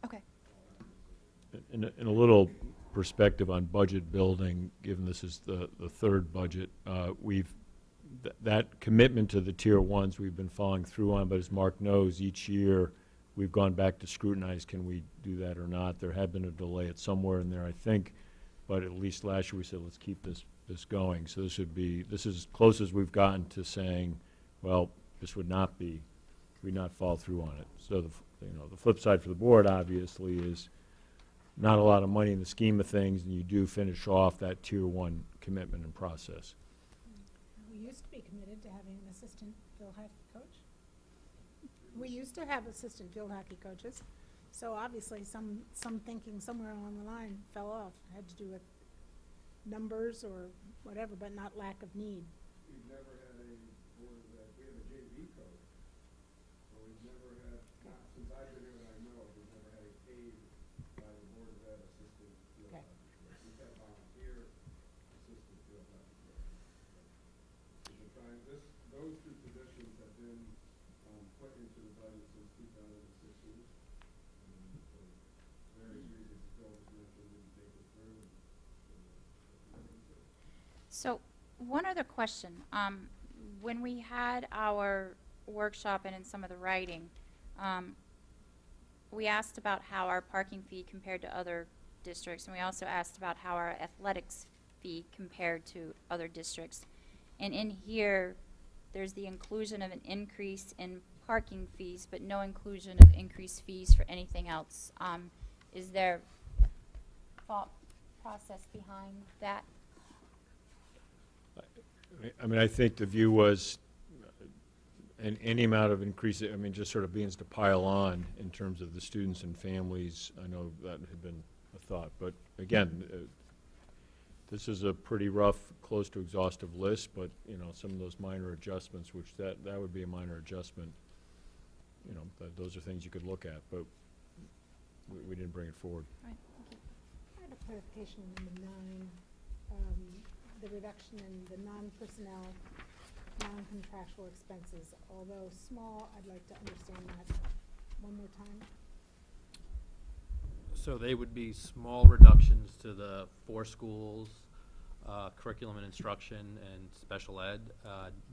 Okay. In a little perspective on budget building, given this is the third budget, that commitment to the tier 1s we've been following through on, but as Mark knows, each year we've gone back to scrutinize, can we do that or not? There had been a delay at somewhere in there, I think, but at least last year we said, let's keep this going. So this is as close as we've gotten to saying, well, this would not fall through on it. So the flip side for the board obviously is not a lot of money in the scheme of things, and you do finish off that tier 1 commitment and process. We used to be committed to having an assistant field hockey coach. We used to have assistant field hockey coaches, so obviously some thinking somewhere along the line fell off. It had to do with numbers or whatever, but not lack of need. We've never had we have a JV coach, but we've never had, since I've been here that I know of, we've never had a paid by the Board of Ed assistant field Okay. hockey coach. We've had volunteer assistant field hockey coaches. We've been trying those two positions have been put into the budget since 2016. For various reasons, Phil just mentioned, didn't take it through. So one other question. When we had our workshop and in some of the writing, we asked about how our parking fee compared to other districts, and we also asked about how our athletics fee compared to other districts. And in here, there's the inclusion of an increase in parking fees, but no inclusion of increased fees for anything else. Is there thought process behind that? I mean, I think the view was any amount of increase, I mean, just sort of begins to pile on in terms of the students and families. I know that had been a thought, but again, this is a pretty rough, close to exhaustive list, but, some of those minor adjustments, which that would be a minor adjustment, those are things you could look at, but we didn't bring it forward. Right, thank you. I have a clarification on number 9, the reduction in the non-personnel, non-contractual expenses. Although small, I'd like to understand that one more time. So they would be small reductions to the 4 schools, curriculum and instruction and special ed,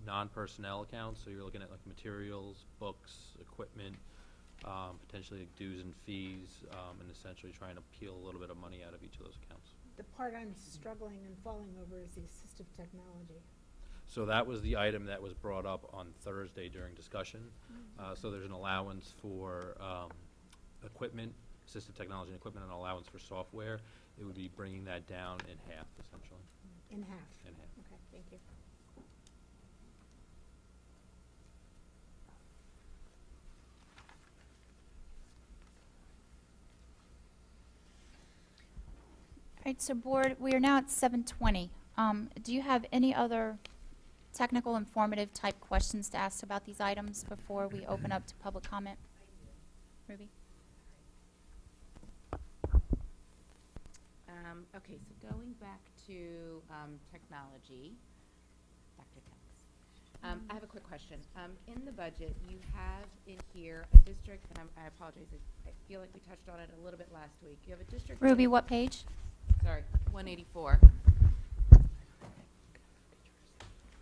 non-personnel accounts. So you're looking at like materials, books, equipment, potentially like dues and fees, and essentially trying to peel a little bit of money out of each of those accounts. The part I'm struggling and falling over is the assistive technology. So that was the item that was brought up on Thursday during discussion. So there's an allowance for equipment, assistive technology and equipment, and an allowance for software. It would be bringing that down in half, essentially. In half? In half. Okay, thank you. All right, so board, we are now at 7:20. Do you have any other technical, informative type questions to ask about these items before we open up to public comment? Ruby? Okay, so going back to technology, Dr. Tex. I have a quick question. In the budget, you have in here a district, and I apologize, I feel like we touched on it a little bit last week. You have a district. Ruby, what page? Sorry, 184.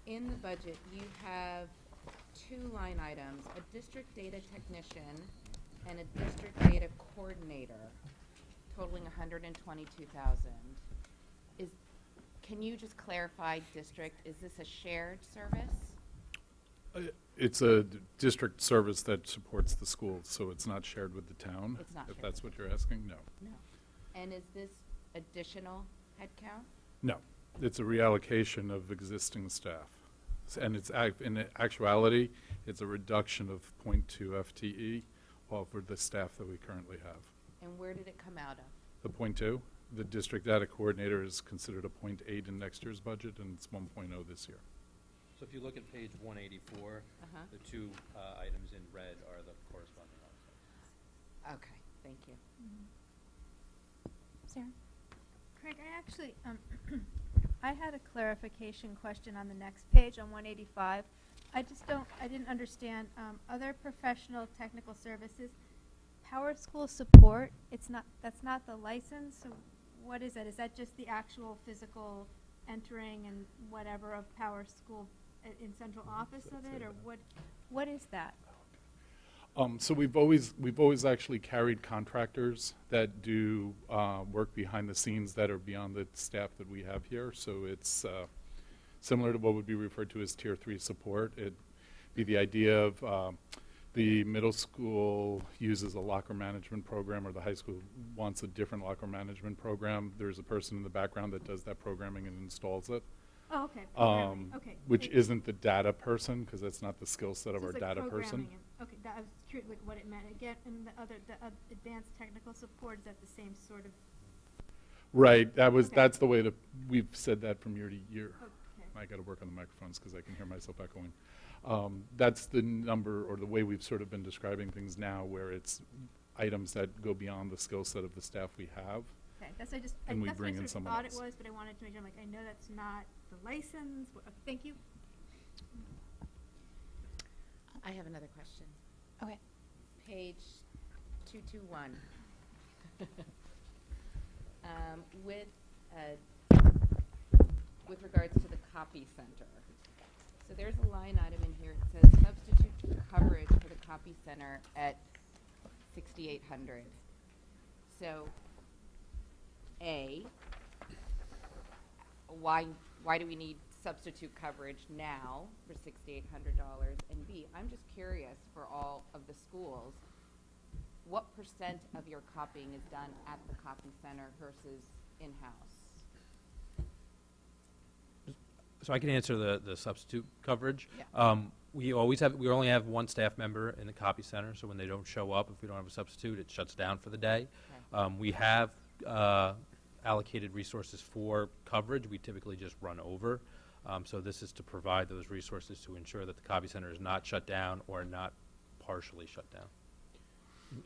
In the budget, you have two line items, a district data technician and a district data coordinator, totaling 122,000. Can you just clarify district? Is this a shared service? It's a district service that supports the schools, so it's not shared with the town. It's not If shared. that's what you're asking, no. No. And is this additional headcount? No, it's a reallocation of existing staff. And it's, in actuality, it's a reduction of 0.2 FTE over the staff that we currently have. And where did it come out of? The 0.2, the district data coordinator is considered a 0.8 in next year's budget, and it's 1.0 this year. So if you look at page 184, Uh-huh. the two items in red are the corresponding offsets. Okay, thank you. Sarah? Craig, I actually, I had a clarification question on the next page on 185. I didn't understand, other professional technical services, Power School support, that's not the license, so what is that? Is that just the actual physical entering and whatever of Power School in central office of it, or what is that? So we've always actually carried contractors that do work behind the scenes that are beyond the staff that we have here. So it's similar to what would be referred to as Tier 3 support. It'd be the idea of the middle school uses a locker management program, or the high school wants a different locker management program. There's a person in the background that does that programming and installs it. Oh, okay. Programming. Okay. Which Thank- isn't the data person, because that's not the skill set of so our it's like data person. programming and- Okay, I was curious like what it meant. Again, and the advanced technical support, is that the same sort of? Right, Okay. that's the way that we've said that from year to year. Okay. I gotta work on the microphones because I can hear myself echoing. That's the number, or the way we've sort of been describing things now, where it's items that go beyond the skill set of the staff we have. Okay, And we that's what bring I in sort of someone thought else. it was, but I wanted to make sure, I know that's not the license. Thank you. I have another question. Okay. Page 221. With regards to the copy center. So there's a line item in here. It says substitute coverage for the copy center at 6,800. So, A, why do we need substitute coverage now for $6,800? And B, I'm just curious, for all of the schools, what percent of your copying is done at the copy center versus in-house? So I can answer the substitute coverage. Yeah. We only have one staff member in the copy center, so when they don't show up, if we don't have a substitute, it shuts down for the day. Okay. We have allocated resources for coverage. We typically just run over. So this is to provide those resources to ensure that the copy center is not shut down or not partially shut down.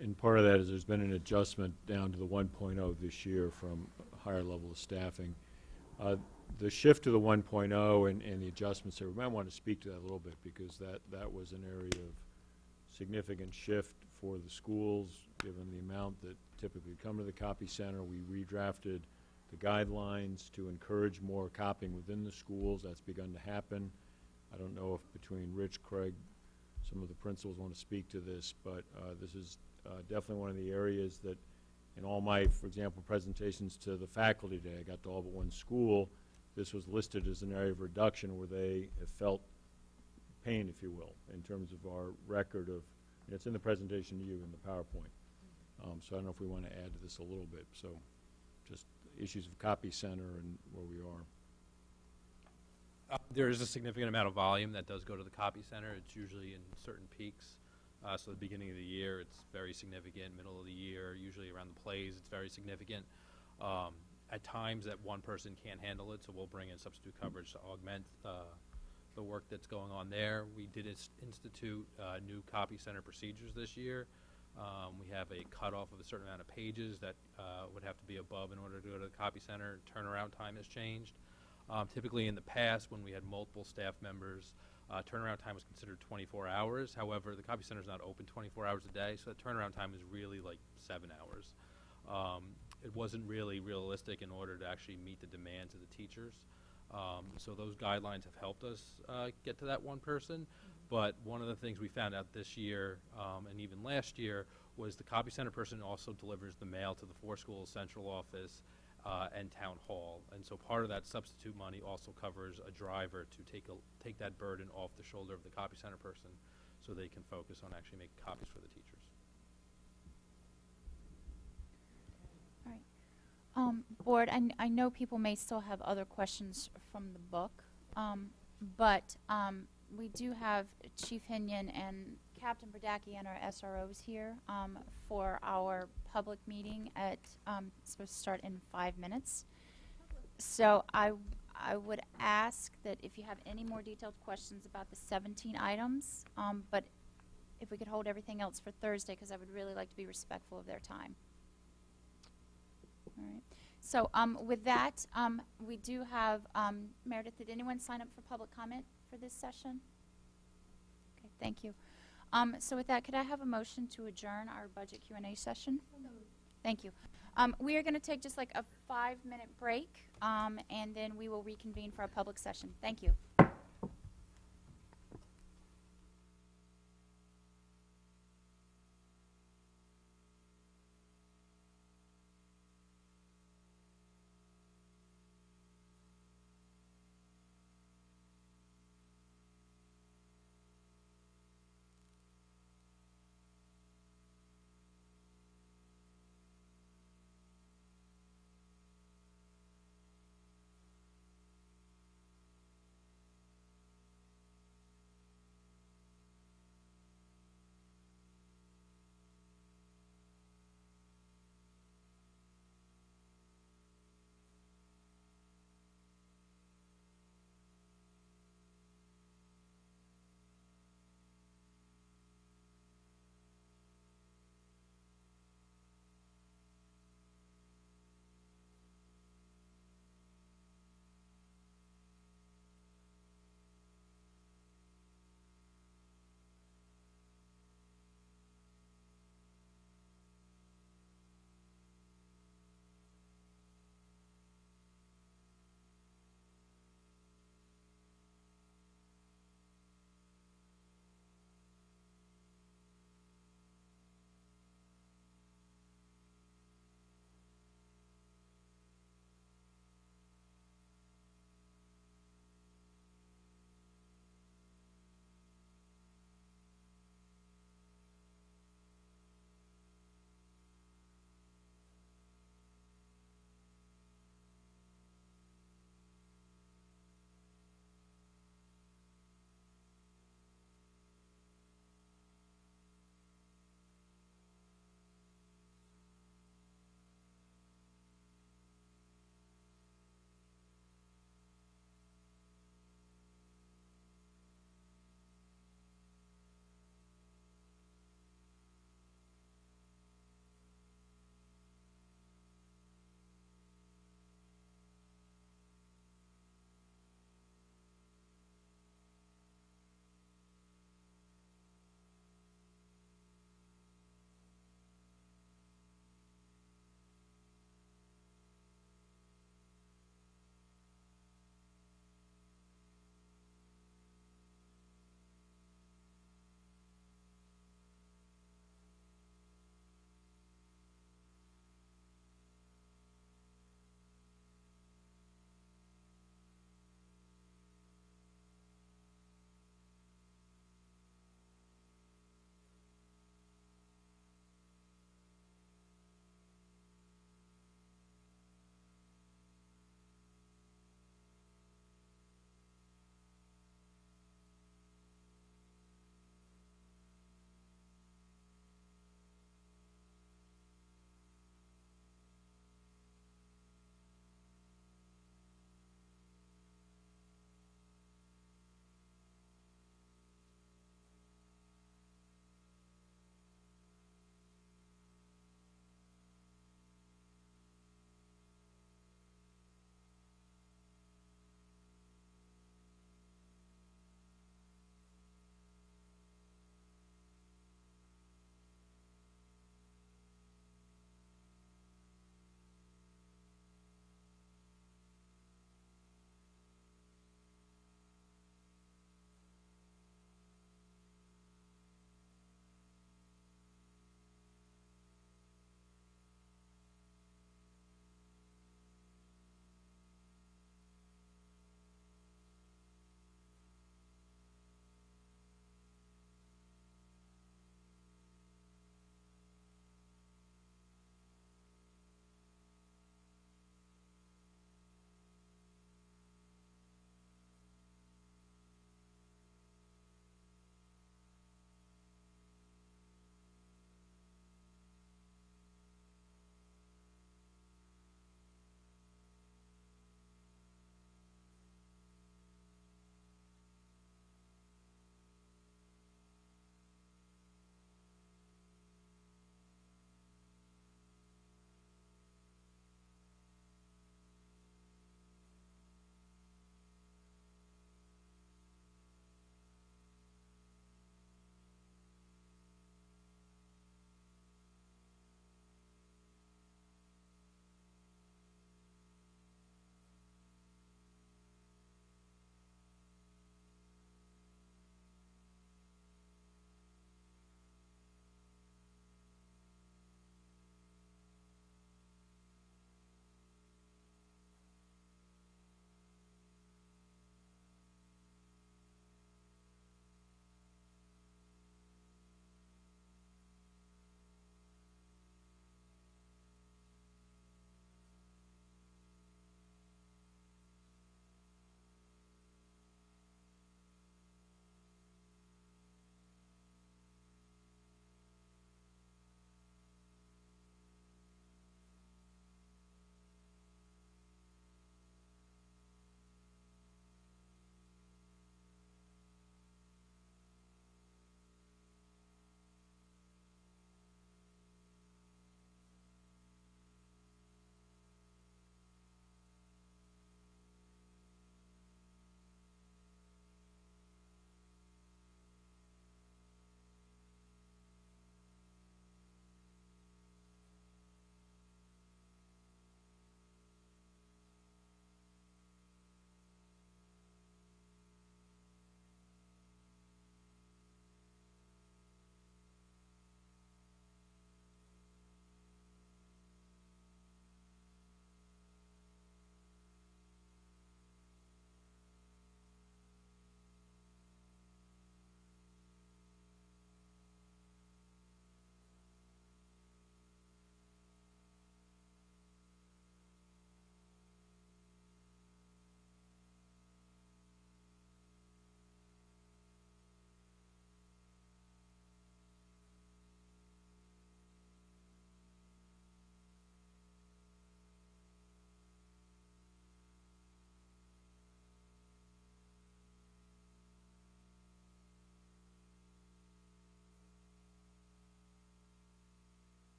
And part of that is there's been an adjustment down to the 1.0 this year from a higher level of staffing. The shift to the 1.0 and the adjustments there, we might want to speak to that a little bit, because that was an area of significant shift for the schools, given the amount that typically come to the copy center. We redrafted the guidelines to encourage more copying within the schools. That's begun to happen. I don't know if between Rich, Craig, some of the principals want to speak to this, but this is definitely one of the areas that in all my, for example, presentations to the faculty today, I got to all but one school, this was listed as an area of reduction where they have felt pain, if you will, in terms of our record of, and it's in the presentation to you in the PowerPoint. So I don't know if we want to add to this a little bit. So just issues of copy center and where we are. There is a significant amount of volume that does go to the copy center. It's usually in certain peaks. So the beginning of the year, it's very significant. Middle of the year, usually around the plays, it's very significant. At times that one person can't handle it, so we'll bring in substitute coverage to augment the work that's going on there. We did institute new copy center procedures this year. We have a cutoff of a certain amount of pages that would have to be above in order to go to the copy center. Turnaround time has changed. Typically in the past, when we had multiple staff members, Turnaround time was considered 24 hours. However, the copy center is not open 24 hours a day, so the turnaround time is really like 7 hours. It wasn't really realistic in order to actually meet the demands of the teachers. So those guidelines have helped us get to that one person. But one of the things we found out this year and even last year was the copy center person also delivers the mail to the 4 schools central office and town hall. And so part of that substitute money also covers a driver to take that burden off the shoulder of the copy center person so they can focus on actually making copies for the teachers. All right. Board, I know people may still have other questions from the book, but we do have Chief Hinion and Captain Bردacki and our SROs here for our public meeting at, it's supposed to start in 5 minutes. So I would ask that if you have any more detailed questions about the 17 items, but if we could hold everything else for Thursday, because I would really like to be respectful of their time. All right. So with that, we do have, Meredith, did anyone sign up for public comment for this session? Okay, thank you. So with that, could I have a motion to adjourn our budget Q&A session? Thank you. We are going to take just like a 5-minute break, and then we will reconvene for our public session. Thank you.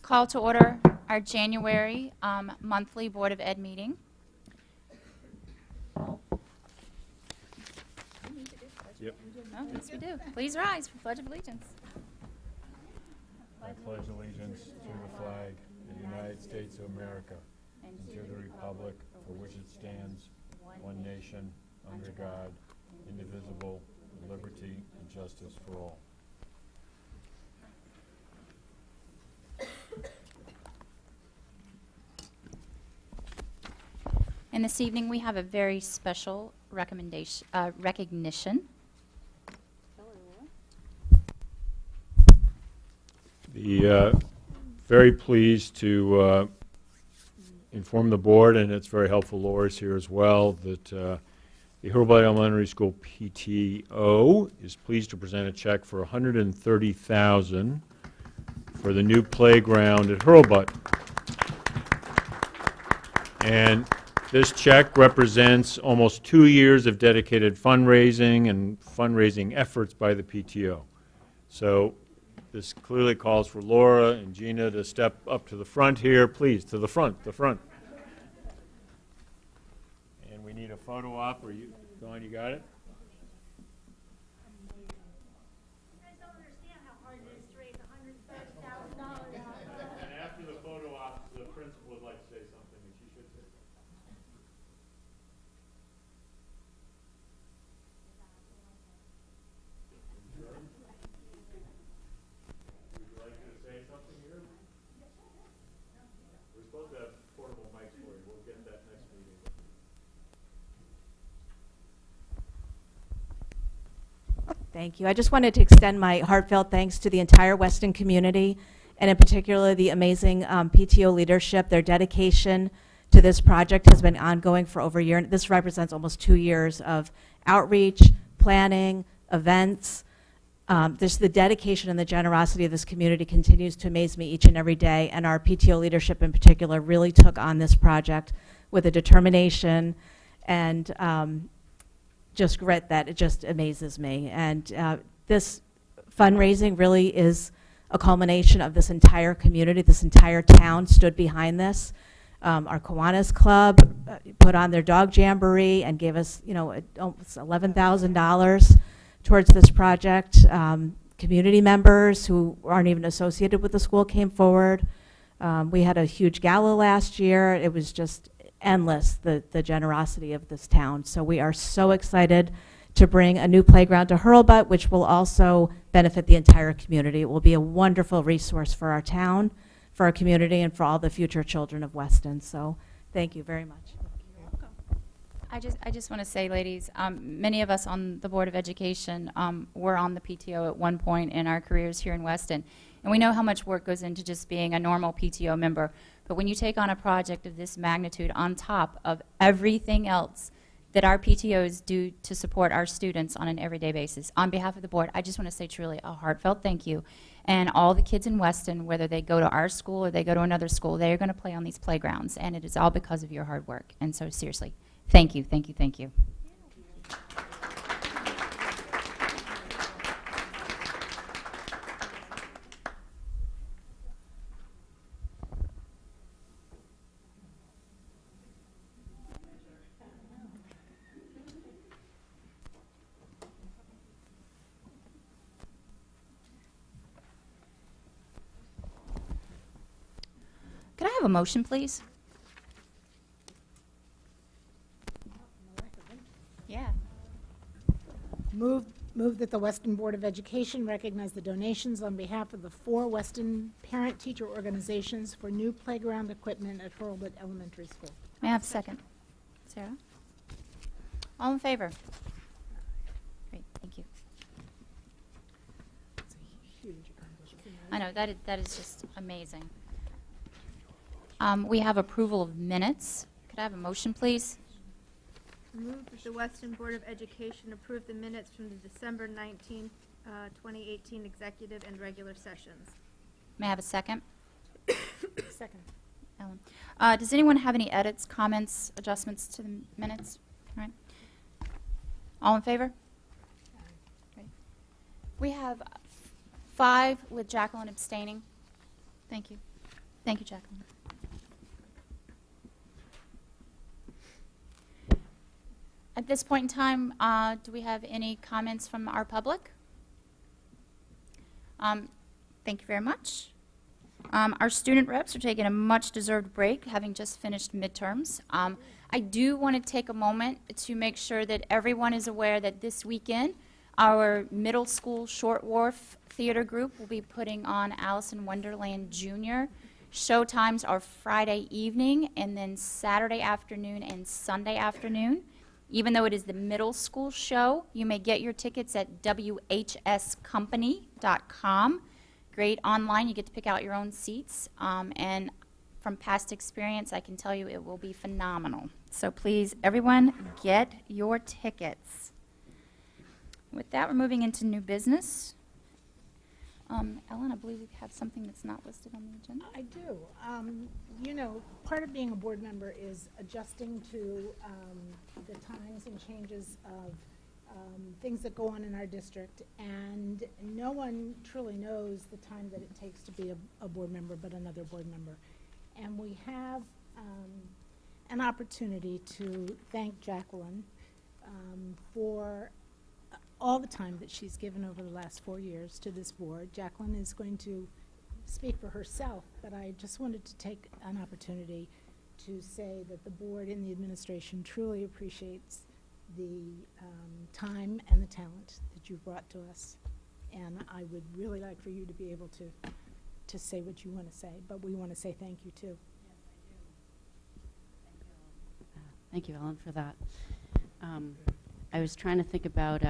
Call to order our January monthly Board of Ed meeting. Yep. Oh, yes, we do. Please rise for Pledge of Allegiance. I pledge allegiance to the flag of the United States of America and to the republic for which it stands, one nation, under God, indivisible, with liberty and justice for all. And this evening, we have a very special recognition. Very pleased to inform the board, and it's very helpful Laura's here as well, that the Hurlbut Elementary School PTO is pleased to present a check for $130,000 for the new playground at Hurlbut. And this check represents almost 2 years of dedicated fundraising and fundraising efforts by the PTO. So this clearly calls for Laura and Gina to step up to the front here. Please, to the front, the front. And we need a photo op. Are you, Dawn, you got it? You guys don't understand how hard it is to raise $130,000. And after the photo op, the principal would like to say something, and she should say something. Would you like to say something here? We're supposed to have portable mics for you. We'll get that next meeting. Thank you. I just wanted to extend my heartfelt thanks to the entire Weston community, and in particular the amazing PTO leadership. Their dedication to this project has been ongoing for over a year. This represents almost 2 years of outreach, planning, events. Just the dedication and the generosity of this community continues to amaze me each and every day, and our PTO leadership in particular really took on this project with a determination and just grit that it just amazes me. And this fundraising really is a culmination of this entire community. This entire town stood behind this. Our Kiwanis Club put on their dog jamboree and gave us, almost $11,000 towards this project. Community members who aren't even associated with the school came forward. We had a huge gala last year. It was just endless, the generosity of this town. So we are so excited to bring a new playground to Hurlbut, which will also benefit the entire community. It will be a wonderful resource for our town, for our community, and for all the future children of Weston. So thank you very much. I just want to say, ladies, many of us on the Board of Education were on the PTO at one point in our careers here in Weston, and we know how much work goes into just being a normal PTO member. But when you take on a project of this magnitude on top of everything else that our PTOs do to support our students on an everyday basis, on behalf of the board, I just want to say truly a heartfelt thank you. And all the kids in Weston, whether they go to our school or they go to another school, they are going to play on these playgrounds, and it is all because of your hard work. And so seriously, thank you, thank you, thank you. Could I have a motion, please? Yeah. Move that the Weston Board of Education recognize the donations on behalf of the 4 Weston parent-teacher organizations for new playground equipment at Hurlbut Elementary School. May I have a second? Sarah? All in favor? Great, thank you. It's a huge accomplishment. I know, that is just amazing. We have approval of minutes. Could I have a motion, please? Move that the Weston Board of Education approve the minutes from the December 19, 2018 executive and regular sessions. May I have a second? Second. Ellen. Does anyone have any edits, comments, adjustments to the minutes? All right. All in favor? Great. We have 5 with Jacqueline abstaining. Thank you. Thank you, Jacqueline. At this point in time, do we have any comments from our public? Thank you very much. Our student reps are taking a much-deserved break, having just finished midterms. I do want to take a moment to make sure that everyone is aware that this weekend, our middle school Short Wharf Theater Group will be putting on Alice in Wonderland Jr. Showtimes are Friday evening and then Saturday afternoon and Sunday afternoon. Even though it is the middle school show, you may get your tickets at WHScompany.com. Great online, you get to pick out your own seats, and from past experience, I can tell you it will be phenomenal. So please, everyone, get your tickets. With that, we're moving into new business. Ellen, I believe we have something that's not listed on the agenda. I do. You know, part of being a board member is adjusting to the times and changes of things that go on in our district, and no one truly knows the time that it takes to be a board member but another board member. And we have an opportunity to thank Jacqueline for all the time that she's given over the last 4 years to this board. Jacqueline is going to speak for herself, but I just wanted to take an opportunity to say that the board and the administration truly appreciates the time and the talent that you've brought to us. And I would really like for you to be able to say what you want to say, but we want to say thank you too. Thank you, Ellen, for that. I was trying to think about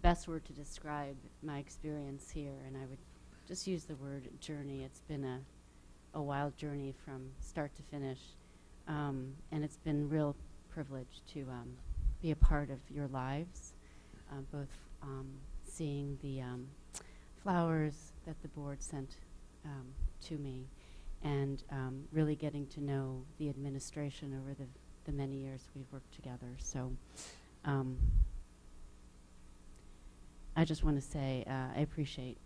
best word to describe my experience here, and I would just use the word journey. It's been a wild journey from start to finish, and it's been real privilege to be a part of your lives, both seeing the flowers that the board sent to me, and really getting to know the administration over the many years we've worked together. So I just want to say I appreciate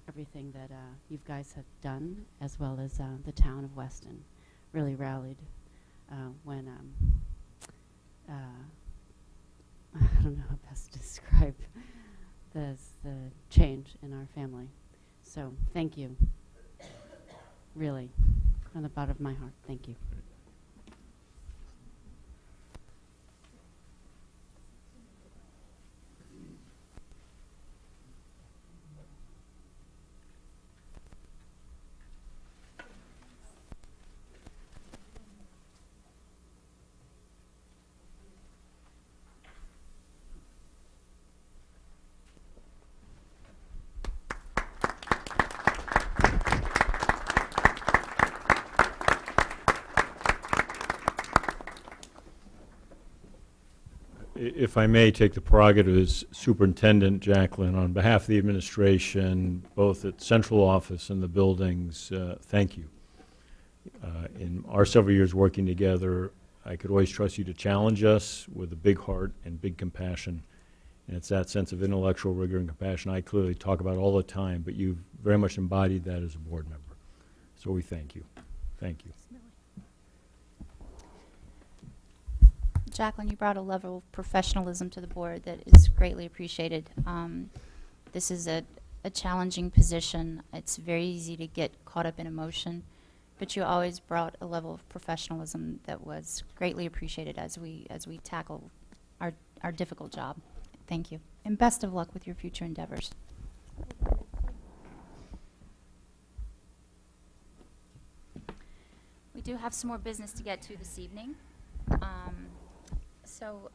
everything that you guys have done, as well as the town of Weston really rallied when I don't know how best to describe the change in our family. So thank you, really, from the bottom of my heart. Thank you. If I may take the prerogative as Superintendent Jacqueline, on behalf of the administration, both at central office and the buildings, thank you. In our several years working together, I could always trust you to challenge us with a big heart and big compassion. And it's that sense of intellectual rigor and compassion I clearly talk about all the time, but you've very much embodied that as a board member. So we thank you. Thank you. Jacqueline, you brought a level of professionalism to the board that is greatly appreciated. This is a challenging position. It's very easy to get caught up in emotion, but you always brought a level of professionalism that was greatly appreciated as we tackle our difficult job. Thank you, and best of luck with your future endeavors. We do have some more business to get to this evening. So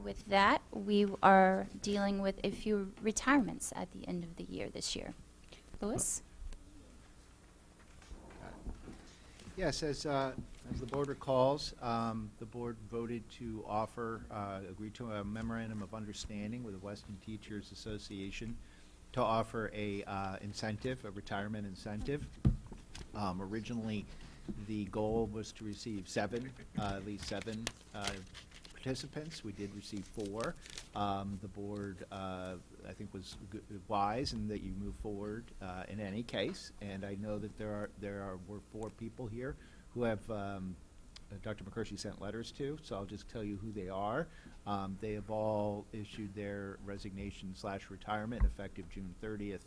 with that, we are dealing with a few retirements at the end of the year this year. Louis? Yes, as the board recalls, the board voted to offer, agree to a memorandum of understanding with the Weston Teachers Association to offer a incentive, a retirement incentive. Originally, the goal was to receive at least seven participants. We did receive 4. The board, I think, was wise in that you move forward in any case. And I know that were 4 people here who have Dr. McCurshey sent letters to, so I'll just tell you who they are. They have all issued their resignation/retirement effective June 30th,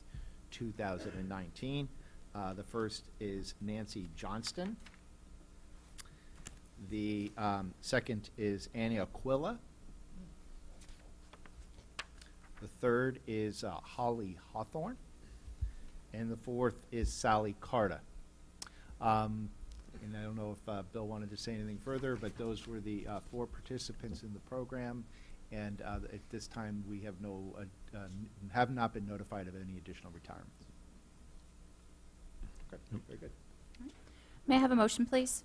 2019. The first is Nancy Johnston. The second is Annie Aquila. The third is Holly Hawthorne. And the fourth is Sally Carta. And I don't know if Bill wanted to say anything further, but those were the 4 participants in the program. And at this time, we have have not been notified of any additional retirements. Okay, very good. May I have a motion, please?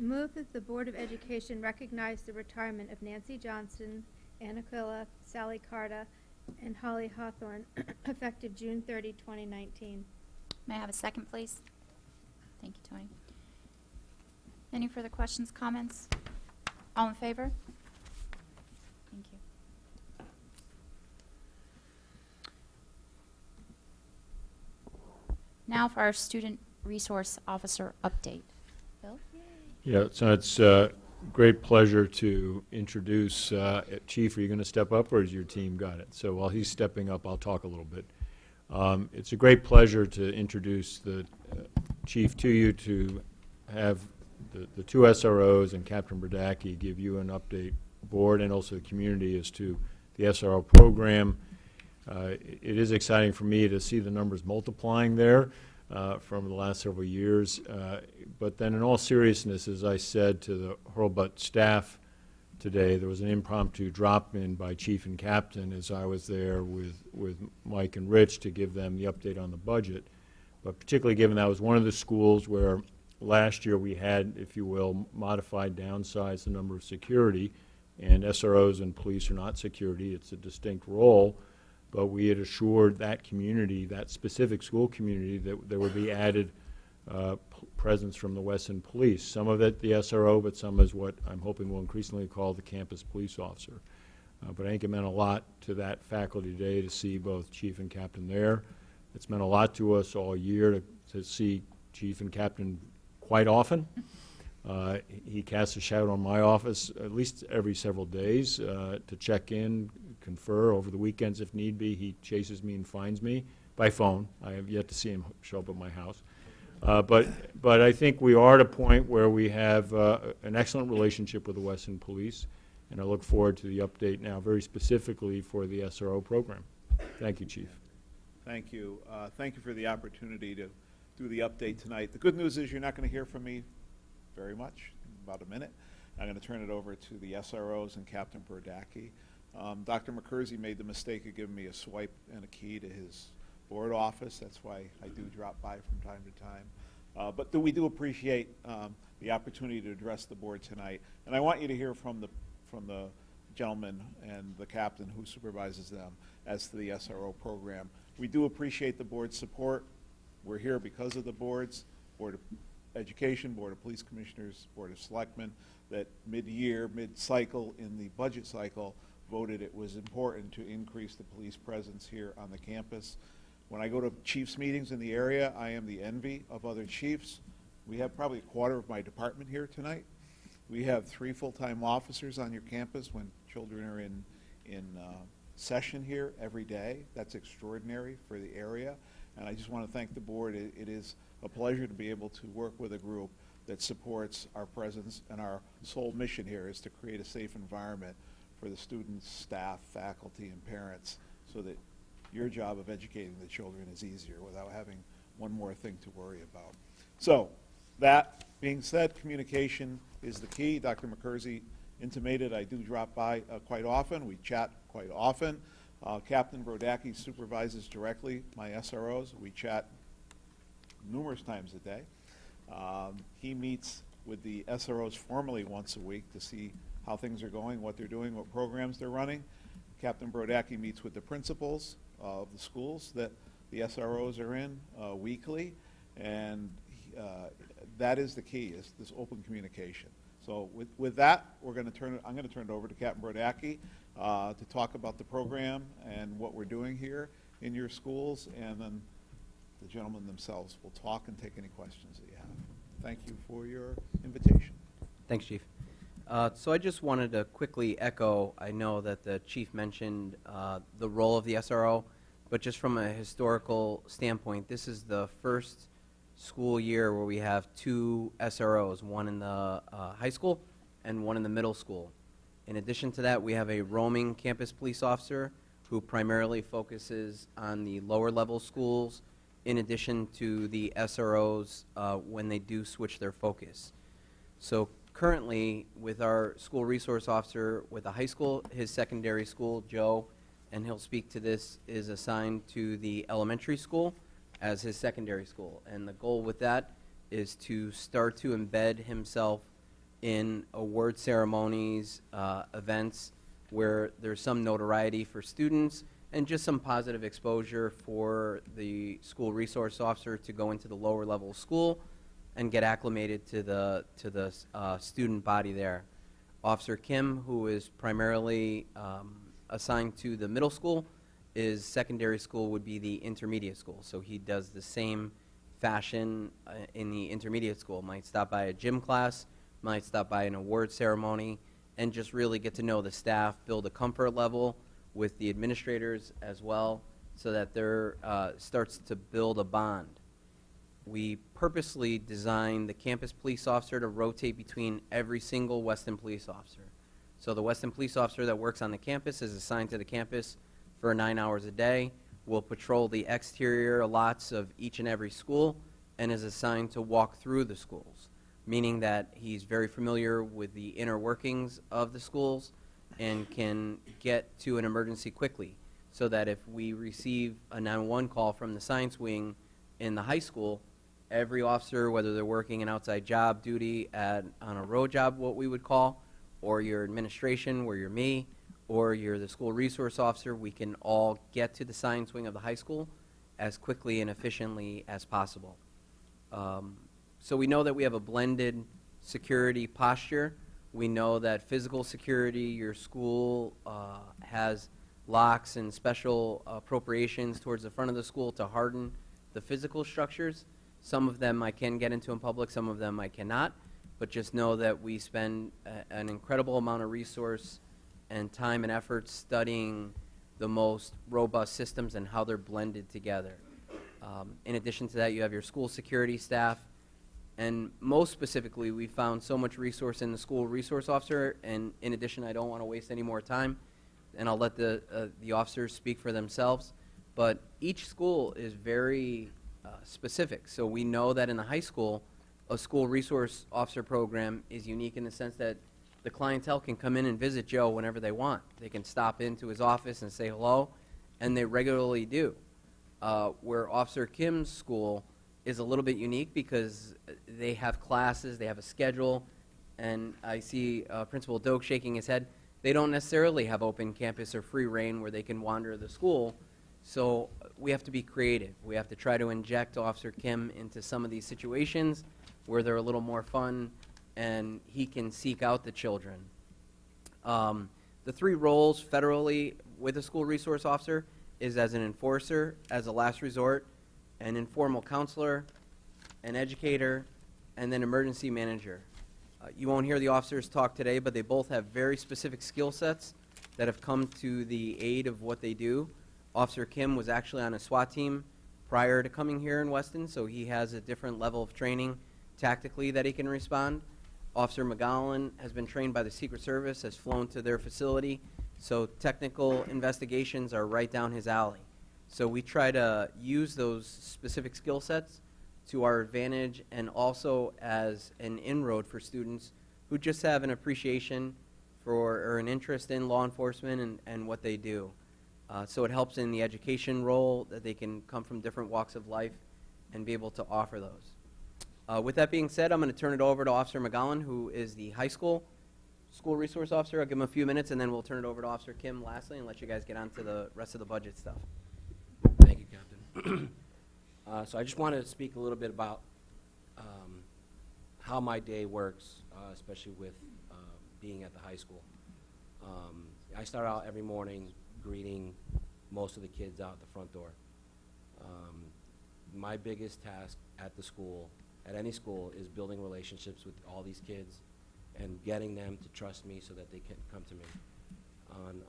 Move that the Board of Education recognize the retirement of Nancy Johnston, Ann Aquila, Sally Carta, and Holly Hawthorne effective June 30, 2019. May I have a second, please? Thank you, Tony. Any further questions, comments? All in favor? Thank you. Now for our student resource officer update. Bill? Yeah, so it's a great pleasure to introduce, Chief, are you going to step up or has your team got it? So while he's stepping up, I'll talk a little bit. It's a great pleasure to introduce the Chief to you, to have the 2 SROs and Captain Brodacki give you an update, board and also the community, as to the SRO program. It is exciting for me to see the numbers multiplying there from the last several years. But then in all seriousness, as I said to the Hurlbut staff today, there was an impromptu drop-in by Chief and Captain as I was there with Mike and Rich to give them the update on the budget. But particularly given that was one of the schools where last year we had, if you will, modified, downsized the number of security, and SROs and police are not security, it's a distinct role. But we had assured that community, that specific school community, that there would be added presence from the Weston Police. Some of it the SRO, but some is what I'm hoping will increasingly call the campus police officer. But I think it meant a lot to that faculty today to see both Chief and Captain there. It's meant a lot to us all year to see Chief and Captain quite often. He casts a shadow on my office at least every several days to check in, confer over the weekends if need be. He chases me and finds me by phone. I have yet to see him show up at my house. But I think we are at a point where we have an excellent relationship with the Weston Police, and I look forward to the update now very specifically for the SRO program. Thank you, Chief. Thank you. Thank you for the opportunity to do the update tonight. The good news is you're not going to hear from me very much, about a minute. I'm going to turn it over to the SROs and Captain Brodacki. Dr. McCurshey made the mistake of giving me a swipe and a key to his board office. That's why I do drop by from time to time. But we do appreciate the opportunity to address the board tonight. And I want you to hear from the gentleman and the captain who supervises them as to the SRO program. We do appreciate the board's support. We're here because of the boards, Board of Education, Board of Police Commissioners, Board of Selectmen, that mid-year, mid-cycle in the budget cycle voted it was important to increase the police presence here on the campus. When I go to chiefs meetings in the area, I am the envy of other chiefs. We have probably a quarter of my department here tonight. We have 3 full-time officers on your campus when children are in session here every day. That's extraordinary for the area. And I just want to thank the board. It is a pleasure to be able to work with a group that supports our presence, and our sole mission here is to create a safe environment for the students, staff, faculty, and parents, so that your job of educating the children is easier without having one more thing to worry about. So, that being said, communication is the key. Dr. McCurshey intimated I do drop by quite often. We chat quite often. Captain Brodacki supervises directly my SROs. We chat numerous times a day. He meets with the SROs formally once a week to see how things are going, what they're doing, what programs they're running. Captain Brodacki meets with the principals of the schools that the SROs are in weekly, and that is the key, is this open communication. So with that, I'm going to turn it over to Captain Brodacki to talk about the program and what we're doing here in your schools, and then the gentlemen themselves will talk and take any questions that you have. Thank you for your invitation. Thanks, Chief. So I just wanted to quickly echo, I know that the Chief mentioned the role of the SRO, but just from a historical standpoint, this is the first school year where we have 2 SROs, one in the high school and one in the middle school. In addition to that, we have a roaming campus police officer who primarily focuses on the lower level schools, in addition to the SROs when they do switch their focus. So currently, with our school resource officer with the high school, his secondary school, Joe, and he'll speak to this, is assigned to the elementary school as his secondary school. And the goal with that is to start to embed himself in award ceremonies, events where there's some notoriety for students and just some positive exposure for the school resource officer to go into the lower level school and get acclimated to the student body there. Officer Kim, who is primarily assigned to the middle school, his secondary school would be the intermediate school. So he does the same fashion in the intermediate school. Might stop by a gym class, might stop by an award ceremony, and just really get to know the staff, build a comfort level with the administrators as well, so that there starts to build a bond. We purposely designed the campus police officer to rotate between every single Weston police officer. So the Weston police officer that works on the campus is assigned to the campus for 9 hours a day, will patrol the exterior lots of each and every school, and is assigned to walk through the schools, meaning that he's very familiar with the inner workings of the schools and can get to an emergency quickly, so that if we receive a 911 call from the science wing in the high school, every officer, whether they're working an outside job duty on a road job, what we would call, or your administration, where you're me, or you're the school resource officer, we can all get to the science wing of the high school as quickly and efficiently as possible. So we know that we have a blended security posture. We know that physical security, your school has locks and special appropriations towards the front of the school to harden the physical structures. Some of them I can get into in public, some of them I cannot, but just know that we spend an incredible amount of resource and time and effort studying the most robust systems and how they're blended together. In addition to that, you have your school security staff, and most specifically, we found so much resource in the school resource officer, and in addition, I don't want to waste any more time, and I'll let the officers speak for themselves, but each school is very specific. So we know that in the high school, a school resource officer program is unique in the sense that the clientele can come in and visit Joe whenever they want. They can stop into his office and say hello, and they regularly do. Where Officer Kim's school is a little bit unique because they have classes, they have a schedule, and I see Principal Doak shaking his head. They don't necessarily have open campus or free reign where they can wander the school, so we have to be creative. We have to try to inject Officer Kim into some of these situations where they're a little more fun and he can seek out the children. The 3 roles federally with a school resource officer is as an enforcer, as a last resort, an informal counselor, an educator, and then emergency manager. You won't hear the officers talk today, but they both have very specific skill sets that have come to the aid of what they do. Officer Kim was actually on a SWAT team prior to coming here in Weston, so he has a different level of training tactically that he can respond. Officer McGowan has been trained by the Secret Service, has flown to their facility, so technical investigations are right down his alley. So we try to use those specific skill sets to our advantage, and also as an inroad for students who just have an appreciation for or an interest in law enforcement and what they do. So it helps in the education role that they can come from different walks of life and be able to offer those. With that being said, I'm going to turn it over to Officer McGowan, who is the high school resource officer. I'll give him a few minutes, and then we'll turn it over to Officer Kim lastly and let you guys get on to the rest of the budget stuff. Thank you, Captain. So I just wanted to speak a little bit about how my day works, especially with being at the high school. I start out every morning greeting most of the kids out the front door. My biggest task at the school, at any school, is building relationships with all these kids and getting them to trust me so that they can come to me.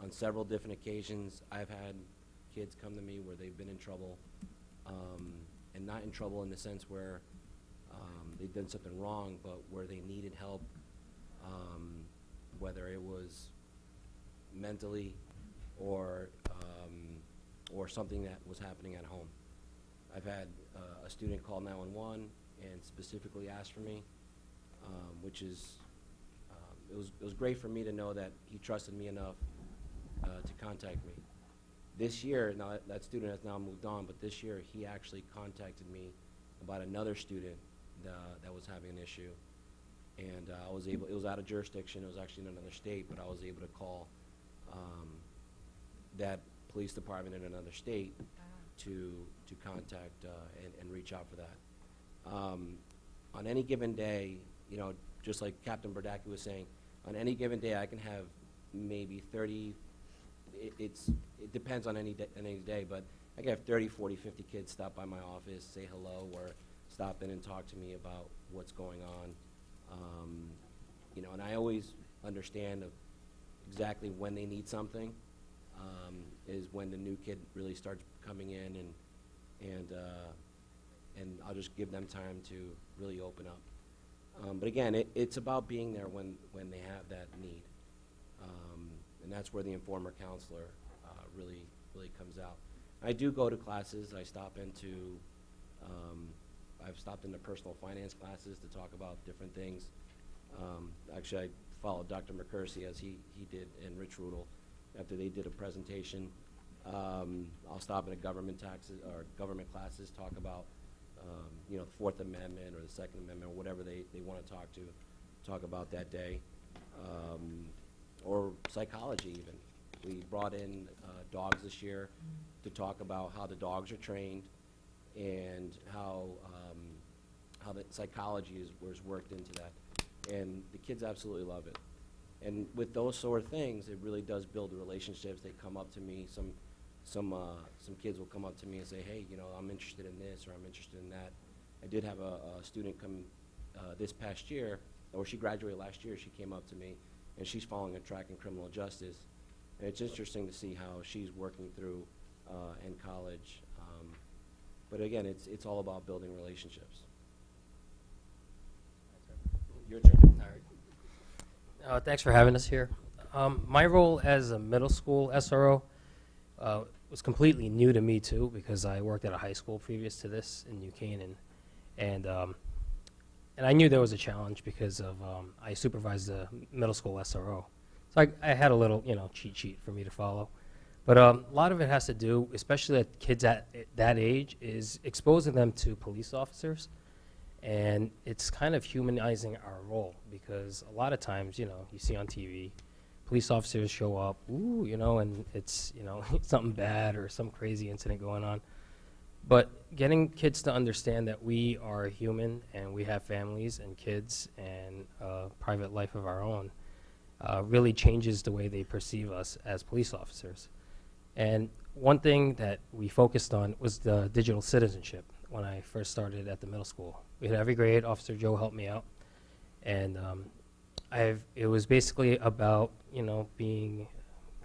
On several different occasions, I've had kids come to me where they've been in trouble, and not in trouble in the sense where they've done something wrong, but where they needed help, whether it was mentally or something that was happening at home. I've had a student call 911 and specifically ask for me, which is, it was great for me to know that he trusted me enough to contact me. This year, now that student has now moved on, but this year he actually contacted me about another student that was having an issue. And I was able, it was out of jurisdiction, it was actually in another state, but I was able to call that police department in another state to contact and reach out for that. On any given day, you know, just like Captain Berdacki was saying, on any given day I can have maybe 30, it depends on any day, but I can have 30, 40, 50 kids stop by my office, say hello, or stop in and talk to me about what's going on. You know, and I always understand exactly when they need something, is when the new kid really starts coming in, and I'll just give them time to really open up. But again, it's about being there when they have that need. And that's where the informer counselor really comes out. I do go to classes. I stop into, I've stopped into personal finance classes to talk about different things. Actually, I followed Dr. McCursey as he did, and Rich Rudel after they did a presentation. I'll stop into government taxes or government classes, talk about you know, the Fourth Amendment or the Second Amendment or whatever they want to talk about that day. Or psychology even. We brought in dogs this year to talk about how the dogs are trained and how the psychology was worked into that. And the kids absolutely love it. And with those sort of things, it really does build the relationships. They come up to me. Some kids will come up to me and say, hey, you know, I'm interested in this or I'm interested in that. I did have a student come this past year, or she graduated last year. She came up to me, and she's following a track in criminal justice. And it's interesting to see how she's working through in college. But again, it's all about building relationships. Your turn. All right. Thanks for having us here. My role as a middle school SRO was completely new to me too, because I worked at a high school previous to this in New Canaan, and I knew there was a challenge because of I supervised the middle school SRO, so I had a little, you know, cheat sheet for me to follow. But a lot of it has to do, especially at kids at that age, is exposing them to police officers. And it's kind of humanizing our role, because a lot of times, you know, you see on TV, police officers show up, ooh, you know, and it's, you know, something bad or some crazy incident going on. But getting kids to understand that we are human and we have families and kids and a private life of our own really changes the way they perceive us as police officers. And one thing that we focused on was the digital citizenship when I first started at the middle school. We had every grade. Officer Joe helped me out. And it was basically about, you know, being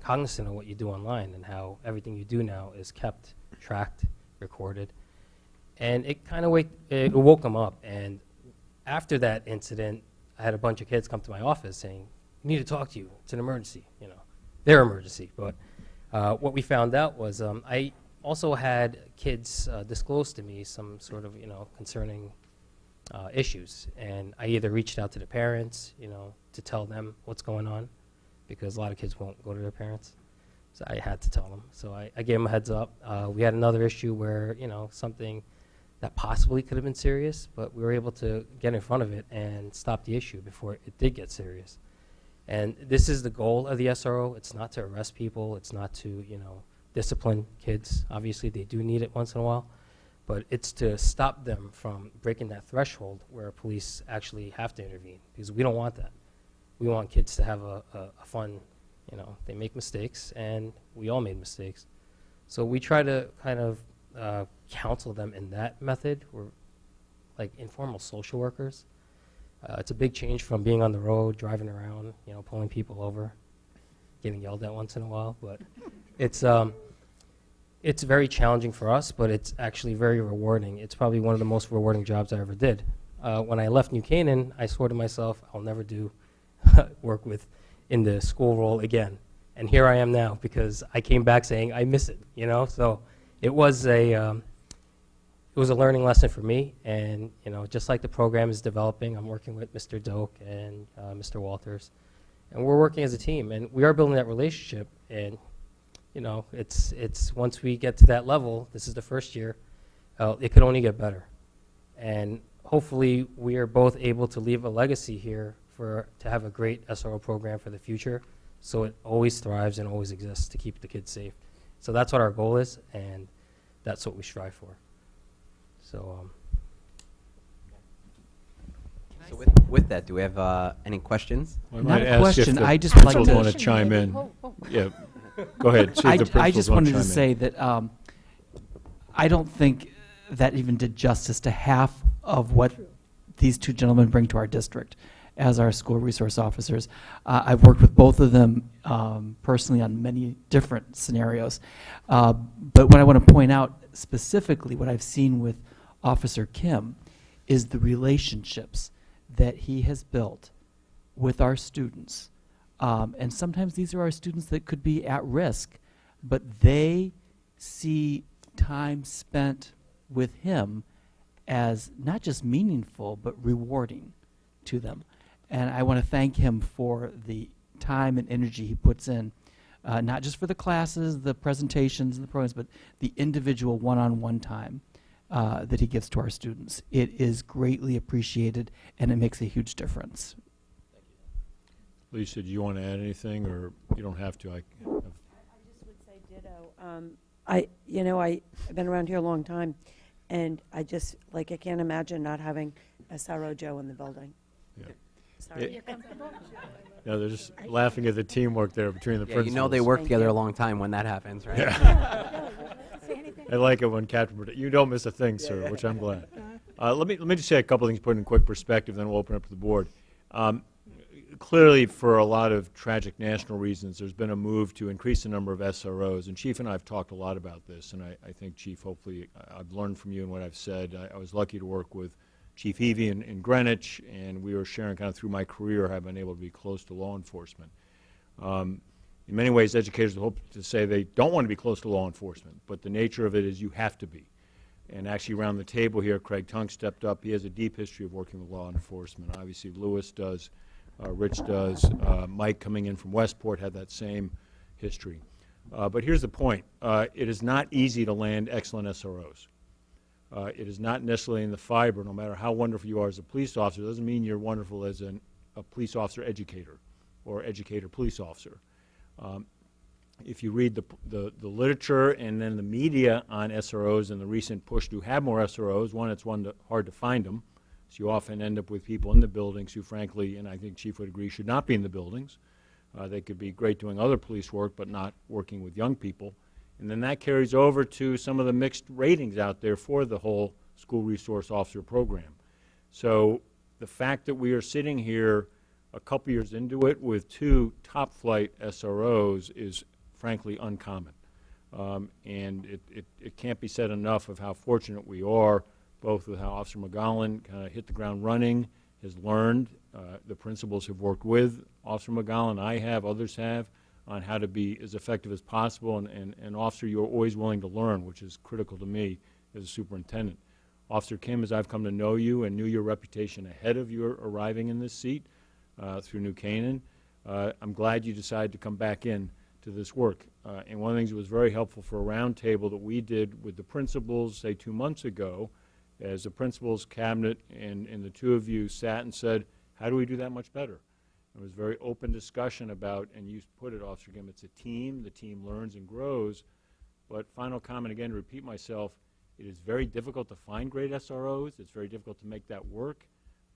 cognizant of what you do online and how everything you do now is kept, tracked, recorded. And it kind of it woke them up. And after that incident, I had a bunch of kids come to my office saying, "We need to talk to you. It's an emergency," you know, their emergency. But what we found out was I also had kids disclose to me some sort of, you know, concerning issues. And I either reached out to the parents, you know, to tell them what's going on, because a lot of kids won't go to their parents. So I had to tell them. So I gave them a heads up. We had another issue where, you know, something that possibly could have been serious, but we were able to get in front of it and stop the issue before it did get serious. And this is the goal of the SRO. It's not to arrest people. It's not to, you know, discipline kids. Obviously, they do need it once in a while. but it's to stop them from breaking that threshold where police actually have to intervene, because we don't want that. We want kids to have a fun, they make mistakes, and we all made mistakes. So we try to kind of counsel them in that method. We're like informal social workers. It's a big change from being on the road, driving around, pulling people over, getting yelled at once in a while. But it's very challenging for us, but it's actually very rewarding. It's probably one of the most rewarding jobs I ever did. When I left New Canaan, I swore to myself, I'll never do work in the school role again. And here I am now, because I came back saying I miss it, So it was a learning lesson for me. And, just like the program is developing, I'm working with Mr. Doak and Mr. Walters. And we're working as a team, and we are building that relationship. And, it's once we get to that level, this is the first year, it can only get better. And hopefully we are both able to leave a legacy here to have a great SRO program for the future, so it always thrives and always exists to keep the kids safe. So that's what our goal is, and that's what we strive for. So, So with that, do we have any questions? I Not might a ask question, if the I just would like principals to- want to chime in. Yeah, go ahead. See if the I principals just want wanted to chime in. say that I don't think that even did justice to half of what these two gentlemen bring to our district as our school resource officers. I've worked with both of them personally on many different scenarios. But what I want to point out specifically, what I've seen with Officer Kim, is the relationships that he has built with our students. And sometimes these are our students that could be at risk, but they see time spent with him as not just meaningful, but rewarding to them. And I want to thank him for the time and energy he puts in, not just for the classes, the presentations, and the programs, but the individual one-on-one time that he gives to our students. It is greatly appreciated, and it makes a huge difference. Lisa, do you want to add anything, or you don't have to? I just would say ditto. I've been around here a long time, and I can't imagine not having SRO Joe in the building. Yeah. Sorry. No, they're just laughing at the teamwork there between the Yeah, principals. they work Thank together you. a long time when that happens, right? Yeah. I like it when Captain you don't miss a thing, sir, which I'm glad. Let me just say a couple things, put in quick perspective, then we'll open up to the board. Clearly, for a lot of tragic national reasons, there's been a move to increase the number of SROs, and Chief and I have talked a lot about this, and I think, Chief, hopefully I've learned from you and what I've said. I was lucky to work with Chief Evie in Greenwich, and we were sharing kind of through my career how I've been able to be close to law enforcement. In many ways, educators hope to say they don't want to be close to law enforcement, but the nature of it is you have to be. And actually around the table here, Craig Tunk stepped up. He has a deep history of working with law enforcement. Obviously, Lewis does. Rich does. Mike, coming in from Westport, had that same history. But here's the point. It is not easy to land excellent SROs. It is not necessarily in the fiber. No matter how wonderful you are as a police officer, it doesn't mean you're wonderful as a police officer educator or educator police officer. If you read the literature and then the media on SROs and the recent push to have more SROs, one, it's hard to find them. So you often end up with people in the buildings who, frankly, and I think Chief would agree, should not be in the buildings. They could be great doing other police work, but not working with young people. And then that carries over to some of the mixed ratings out there for the whole school resource officer program. So the fact that we are sitting here a couple years into it with two top-flight SROs is, frankly, uncommon. And it can't be said enough of how fortunate we are, both with how Officer McGowan kind of hit the ground running, has learned. The principals have worked with Officer McGowan, I have, others have, on how to be as effective as possible. And Officer, you're always willing to learn, which is critical to me as a superintendent. Officer Kim, as I've come to know you and knew your reputation ahead of your arriving in this seat through New Canaan, I'm glad you decided to come back in to this work. And one of the things that was very helpful for a roundtable that we did with the principals, say 2 months ago, as the principals cabinet and the two of you sat and said, how do we do that much better? It was a very open discussion about, and you put it, Officer Kim, it's a team, the team learns and grows, but final comment again, to repeat myself, It is very difficult to find great SROs. It's very difficult to make that work.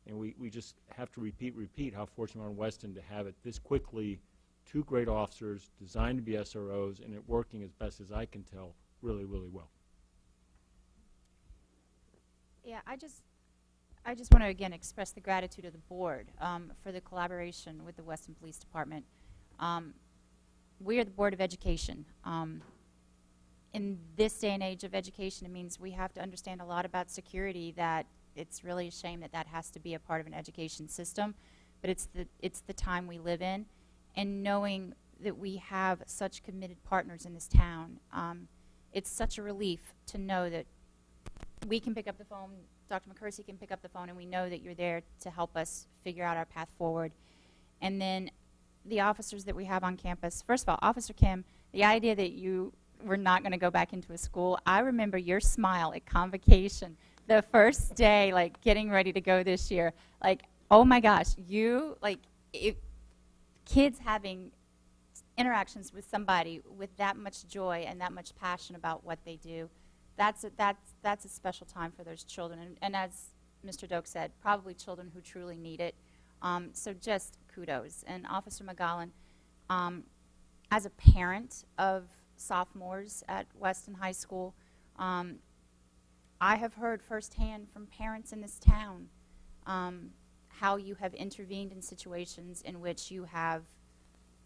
And we just have to repeat how fortunate we are in Weston to have it this quickly. 2 great officers designed to be SROs, and it working as best as I can tell really, really well. Yeah, I just want to again express the gratitude of the board for the collaboration with the Weston Police Department. We are the Board of Education. In this day and age of education, it means we have to understand a lot about security. That it's really a shame that that has to be a part of an education system, but it's the time we live in, and knowing that we have such committed partners in this town, it's such a relief to know that we can pick up the phone, Dr. McCursey can pick up the phone, and we know that you're there to help us figure out our path forward. And then the officers that we have on campus, first of all, Officer Kim, the idea that you were not going to go back into a school, I remember your smile at convocation the first day, like getting ready to go this year. Like, oh my gosh, kids having interactions with somebody with that much joy and that much passion about what they do, that's a special time for those children. And as Mr. Doak said, probably children who truly need it. So just kudos. And Officer McGowan, as a parent of sophomores at Weston High School, I have heard firsthand from parents in this town how you have intervened in situations in which you have,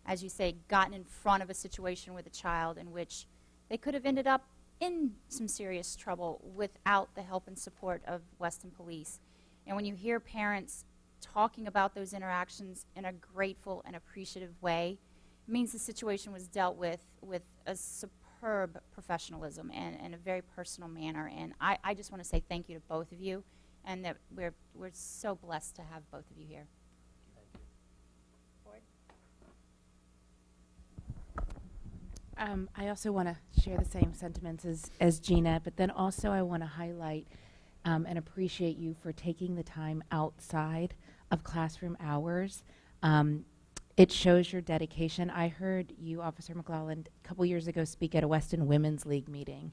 as you say, gotten in front of a situation with a child in which they could have ended up in some serious trouble without the help and support of Weston Police. And when you hear parents talking about those interactions in a grateful and appreciative way, it means the situation was dealt with a superb professionalism and a very personal manner. And I just want to say thank you to both of you, and that we're so blessed to have both of you here. I also want to share the same sentiments as Gina, but then also I want to highlight and appreciate you for taking the time outside of classroom hours. It shows your dedication. I heard you, Officer McClelland, a couple years ago speak at a Weston Women's League meeting,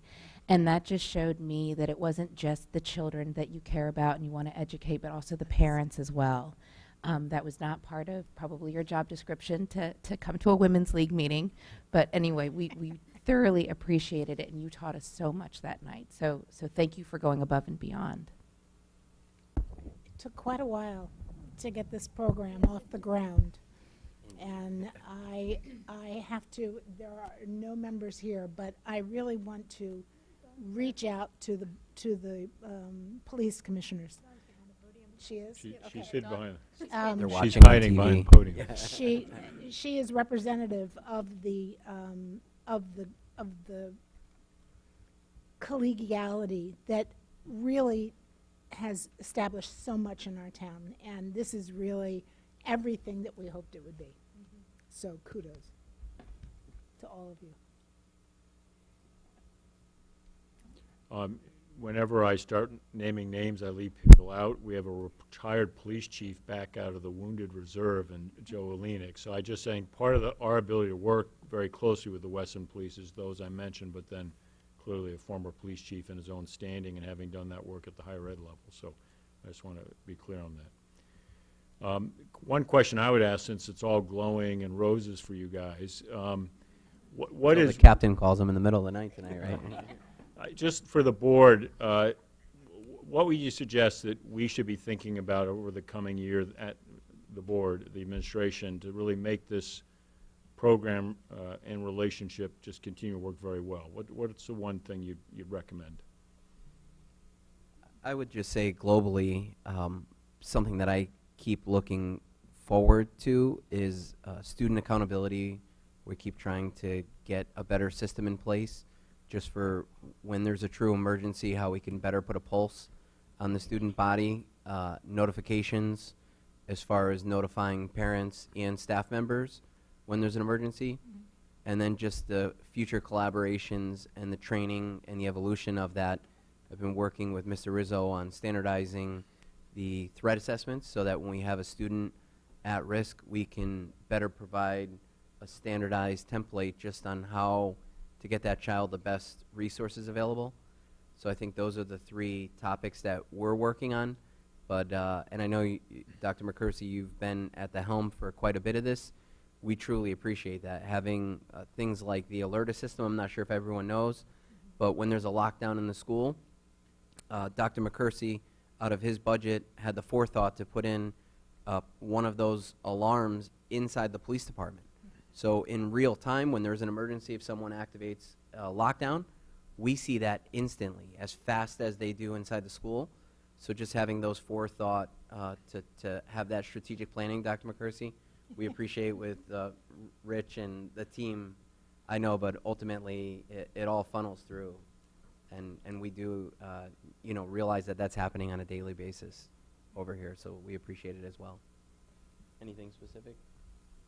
and that just showed me that it wasn't just the children that you care about and you want to educate, but also the parents as well. That was not part of probably your job description to come to a Women's League meeting, but anyway, we thoroughly appreciated it, and you taught us so much that night. So thank you for going above and beyond. It took quite a while to get this program off the ground. And I have to, there are no members here, but I really want to reach out to the police commissioners. She is? She's hid behind. They're She's watching on hiding TV. behind the podium. Yeah. She is representative of the collegiality that really has established so much in our town, and this is really everything that we hoped it would be. So kudos to all of you. Whenever I start naming names, I leave people out. We have a retired police chief back out of the Wounded Reserve, and Joe Olenek. So I just saying part of our ability to work very closely with the Weston Police is those I mentioned, but then clearly a former police chief in his own standing and having done that work at the higher ed level. So I just want to be clear on that. One question I would ask, since it's all glowing and roses for you guys, what So is... the captain calls them in the middle of the night tonight, right? Just for the board, what would you suggest that we should be thinking about over the coming year at the board, the administration, to really make this program and relationship just continue to work very well? What's the one thing you'd recommend? I would just say globally, something that I keep looking forward to is student accountability. We keep trying to get a better system in place just for when there's a true emergency, how we can better put a pulse on the student body, notifications as far as notifying parents and staff members when there's an emergency, and then just the future collaborations and the training and the evolution of that. I've been working with Mr. Rizzo on standardizing the threat assessments so that when we have a student at risk, we can better provide a standardized template just on how to get that child the best resources available. So I think those are the three topics that we're working on. But, and I know, Dr. McCursey, you've been at the helm for quite a bit of this. We truly appreciate that. Having things like the Alerta system, I'm not sure if everyone knows, but when there's a lockdown in the school, Dr. McCursey, out of his budget, had the forethought to put in one of those alarms inside the police department. So in real time, when there's an emergency, if someone activates lockdown, we see that instantly, as fast as they do inside the school. So just having those forethought to have that strategic planning, Dr. McCursey, we appreciate with Rich and the team, I know, but ultimately it all funnels through. And we do, realize that that's happening on a daily basis over here, so we appreciate it as well. Anything specific?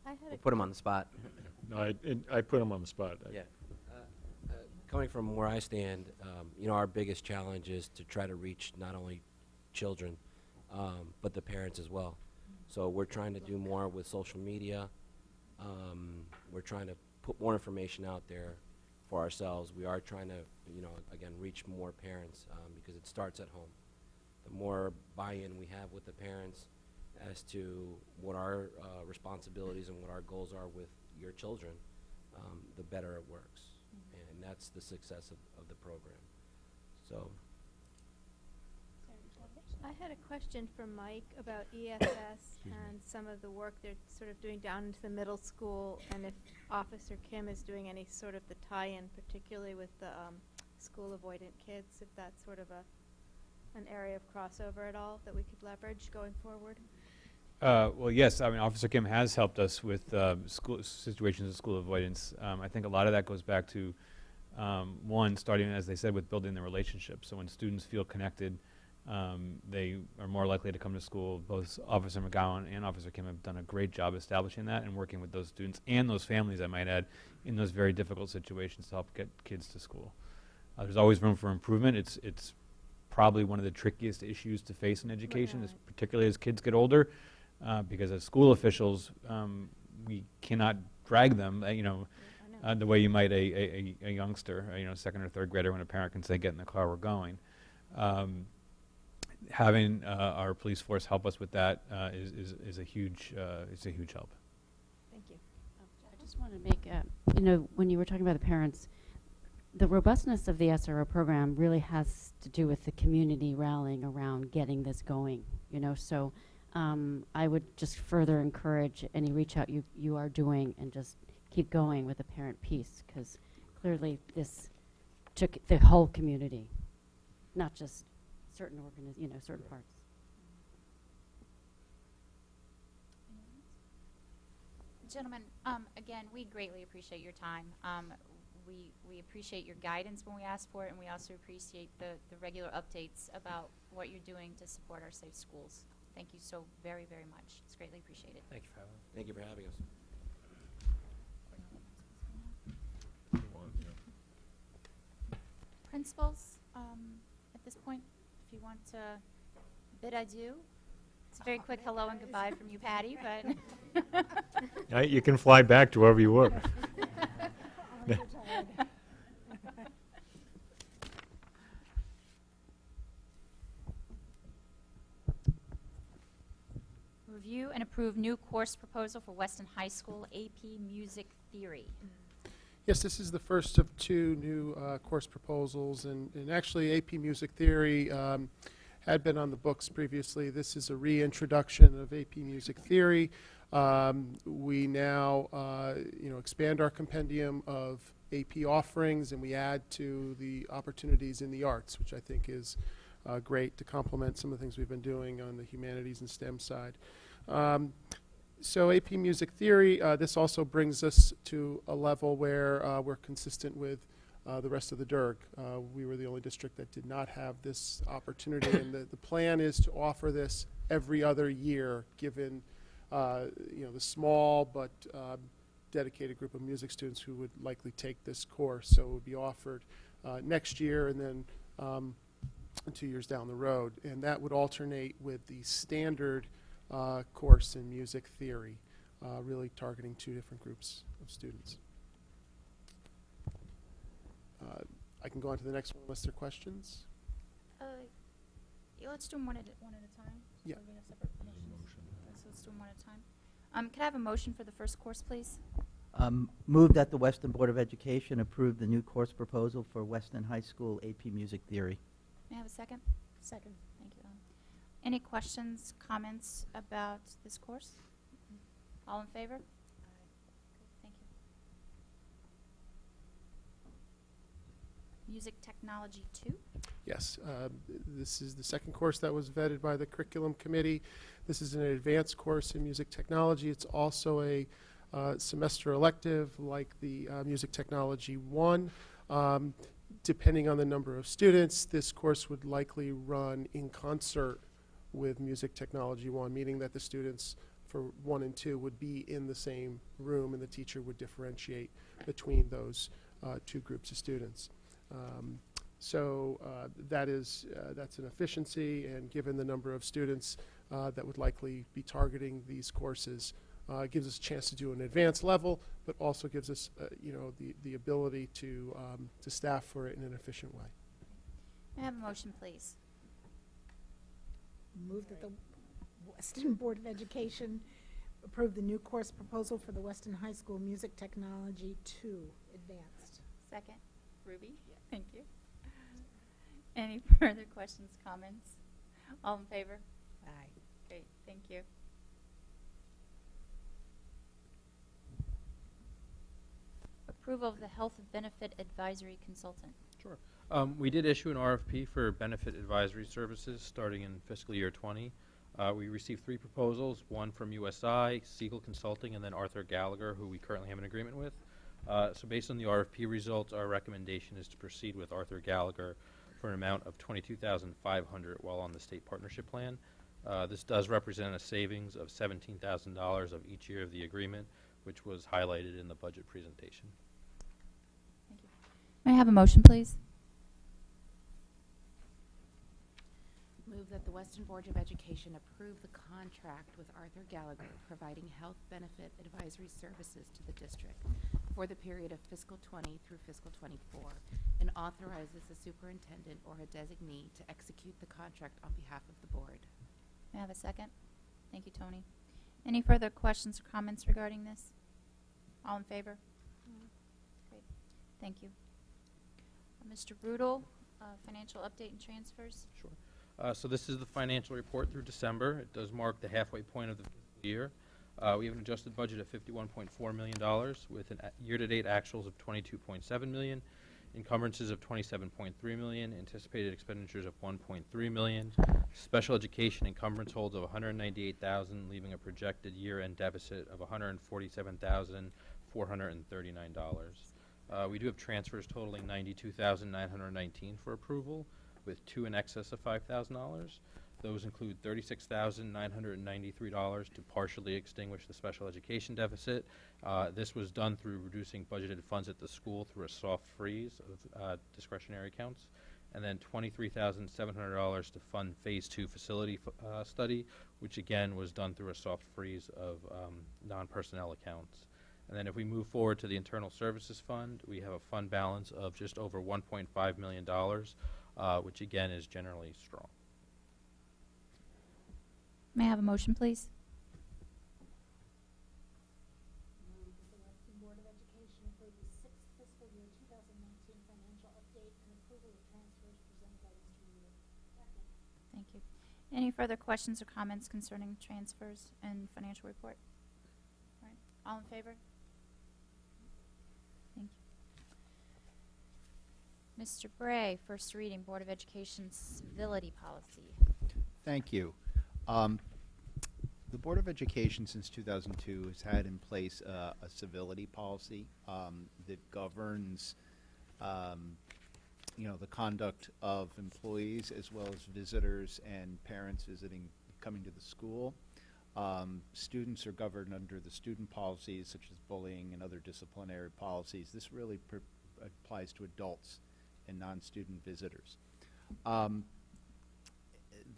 We'll put him on the spot. No, I put him on the spot. Yeah. Coming from where I stand, our biggest challenge is to try to reach not only children, but the parents as well. So we're trying to do more with social media. We're trying to put more information out there for ourselves. We are trying to, again, reach more parents because it starts at home. The more buy-in we have with the parents as to what our responsibilities and what our goals are with your children, the better it works. And that's the success of the program. So. I had a question for Mike about ESS and some of the work they're sort of doing down into the middle school, and if Officer Kim is doing any sort of the tie-in, particularly with the school avoidant kids, if that's sort of an area of crossover at all that we could leverage going forward. Well, yes. I mean, Officer Kim has helped us with school situations of school avoidance. I think a lot of that goes back to one, starting, as they said, with building the relationship. So when students feel connected, they are more likely to come to school. Both Officer McGowan and Officer Kim have done a great job establishing that and working with those students and those families, I might add, in those very difficult situations to help get kids to school. There's always room for improvement. It's probably one of the trickiest issues to face in education, is particularly as kids get older, because as school officials, we cannot drag them, the way you might a youngster, second or third grader, when a parent can say, "Get in the car, we're going." Having our police force help us with that is a huge help. Thank you. I just want to make, when you were talking about the parents, the robustness of the SRO program really has to do with the community rallying around getting this going, so I would just further encourage any reach out you are doing and just keep going with the parent piece, because clearly this took the whole community, not just certain certain parts. Gentlemen, again, we greatly appreciate your time. We appreciate your guidance when we ask for it, and we also appreciate the regular updates about what you're doing to support our safe schools. Thank you so very, very much. It's greatly appreciated. Thank you for having us. Thank you for having us. Principals, at this point, if you want to bid adieu. It's a very quick hello and goodbye from you, Patty, but. You can fly back to wherever you were. Review and approve new course proposal for Weston High School AP Music Theory. Yes, this is the first of two new course proposals, and actually AP Music Theory had been on the books previously. This is a reintroduction of AP Music Theory. We now expand our compendium of AP offerings, and we add to the opportunities in the arts, which I think is great to complement some of the things we've been doing on the humanities and STEM side. So AP Music Theory, this also brings us to a level where we're consistent with the rest of the DIRG. We were the only district that did not have this opportunity, and the plan is to offer this every other year, given the small but dedicated group of music students who would likely take this course. So it would be offered next year and then 2 years down the road, and that would alternate with the standard course in music theory, really targeting two different groups of students. I can go on to the next one unless there are questions. Yeah, let's do them one at a time. Yeah. So we have separate motions. Let's do them one at a time. Could I have a motion for the first course, please? Move that the Weston Board of Education approve the new course proposal for Weston High School AP Music Theory. May I have a second? Second. Thank you, Ellen. Any questions, comments about this course? All in favor? Aye. Thank you. Music Technology 2? Yes, this is the second course that was vetted by the curriculum committee. This is an advanced course in music technology. It's also a semester elective like the Music Technology 1. Depending on the number of students, this course would likely run in concert with Music Technology 1, meaning that the students for 1 and 2 would be in the same room and the teacher would differentiate between those two groups of students. That's an efficiency, and given the number of students that would likely be targeting these courses, it gives us a chance to do an advanced level, but also gives us, the ability to staff for it in an efficient way. May I have a motion, please? Move that the Weston Board of Education approve the new course proposal for the Weston High School Music Technology 2 Advanced. Second. Ruby? Thank you. Any further questions, comments? All in favor? Aye. Great, thank you. Approval of the Health Benefit Advisory Consultant. Sure. We did issue an RFP for benefit advisory services starting in fiscal year 20. We received 3 proposals, one from USI, Siegel Consulting, and then Arthur Gallagher, who we currently have an agreement with. So based on the RFP results, our recommendation is to proceed with Arthur Gallagher for an amount of $22,500 while on the state partnership plan. This does represent a savings of $17,000 of each year of the agreement, which was highlighted in the budget presentation. Thank you. May I have a motion, please? Move that the Weston Board of Education approve the contract with Arthur Gallagher providing health benefit advisory services to the district for the period of fiscal 20 through fiscal 24 and authorizes the superintendent or a designee to execute the contract on behalf of the board. May I have a second? Thank you, Tony. Any further questions or comments regarding this? All in favor? Great. Thank you. Mr. Rudel, financial update and transfers. Sure. So this is the financial report through December. It does mark the halfway point of the fiscal year. We have an adjusted budget of $51.4 million with an year-to-date actuals of $22.7 million, encumbrances of $27.3 million, anticipated expenditures of $1.3 million, special education encumbrance holds of $198,000, leaving a projected year-end deficit of $147,439. We do have transfers totaling $92,919 for approval, with 2 in excess of $5,000. Those include $36,993 to partially extinguish the special education deficit. This was done through reducing budgeted funds at the school through a soft freeze of discretionary accounts. And then $23,700 to fund Phase 2 facility study, which again was done through a soft freeze of non-personnel accounts. And then if we move forward to the Internal Services Fund, we have a fund balance of just over $1.5 million, which again is generally strong. May I have a motion, please? Move that the Weston Board of Education approve the 6th fiscal year 2019 financial update and approval of transfers presented by Mr. Rudel. Second. Thank you. Any further questions or comments concerning transfers and financial report? All right. All in favor? Thank you. Mr. Bray, first reading, Board of Education civility policy. Thank you. The Board of Education since 2002 has had in place a civility policy that governs the conduct of employees as well as visitors and parents coming to the school. Students are governed under the student policies such as bullying and other disciplinary policies. This really applies to adults and non-student visitors.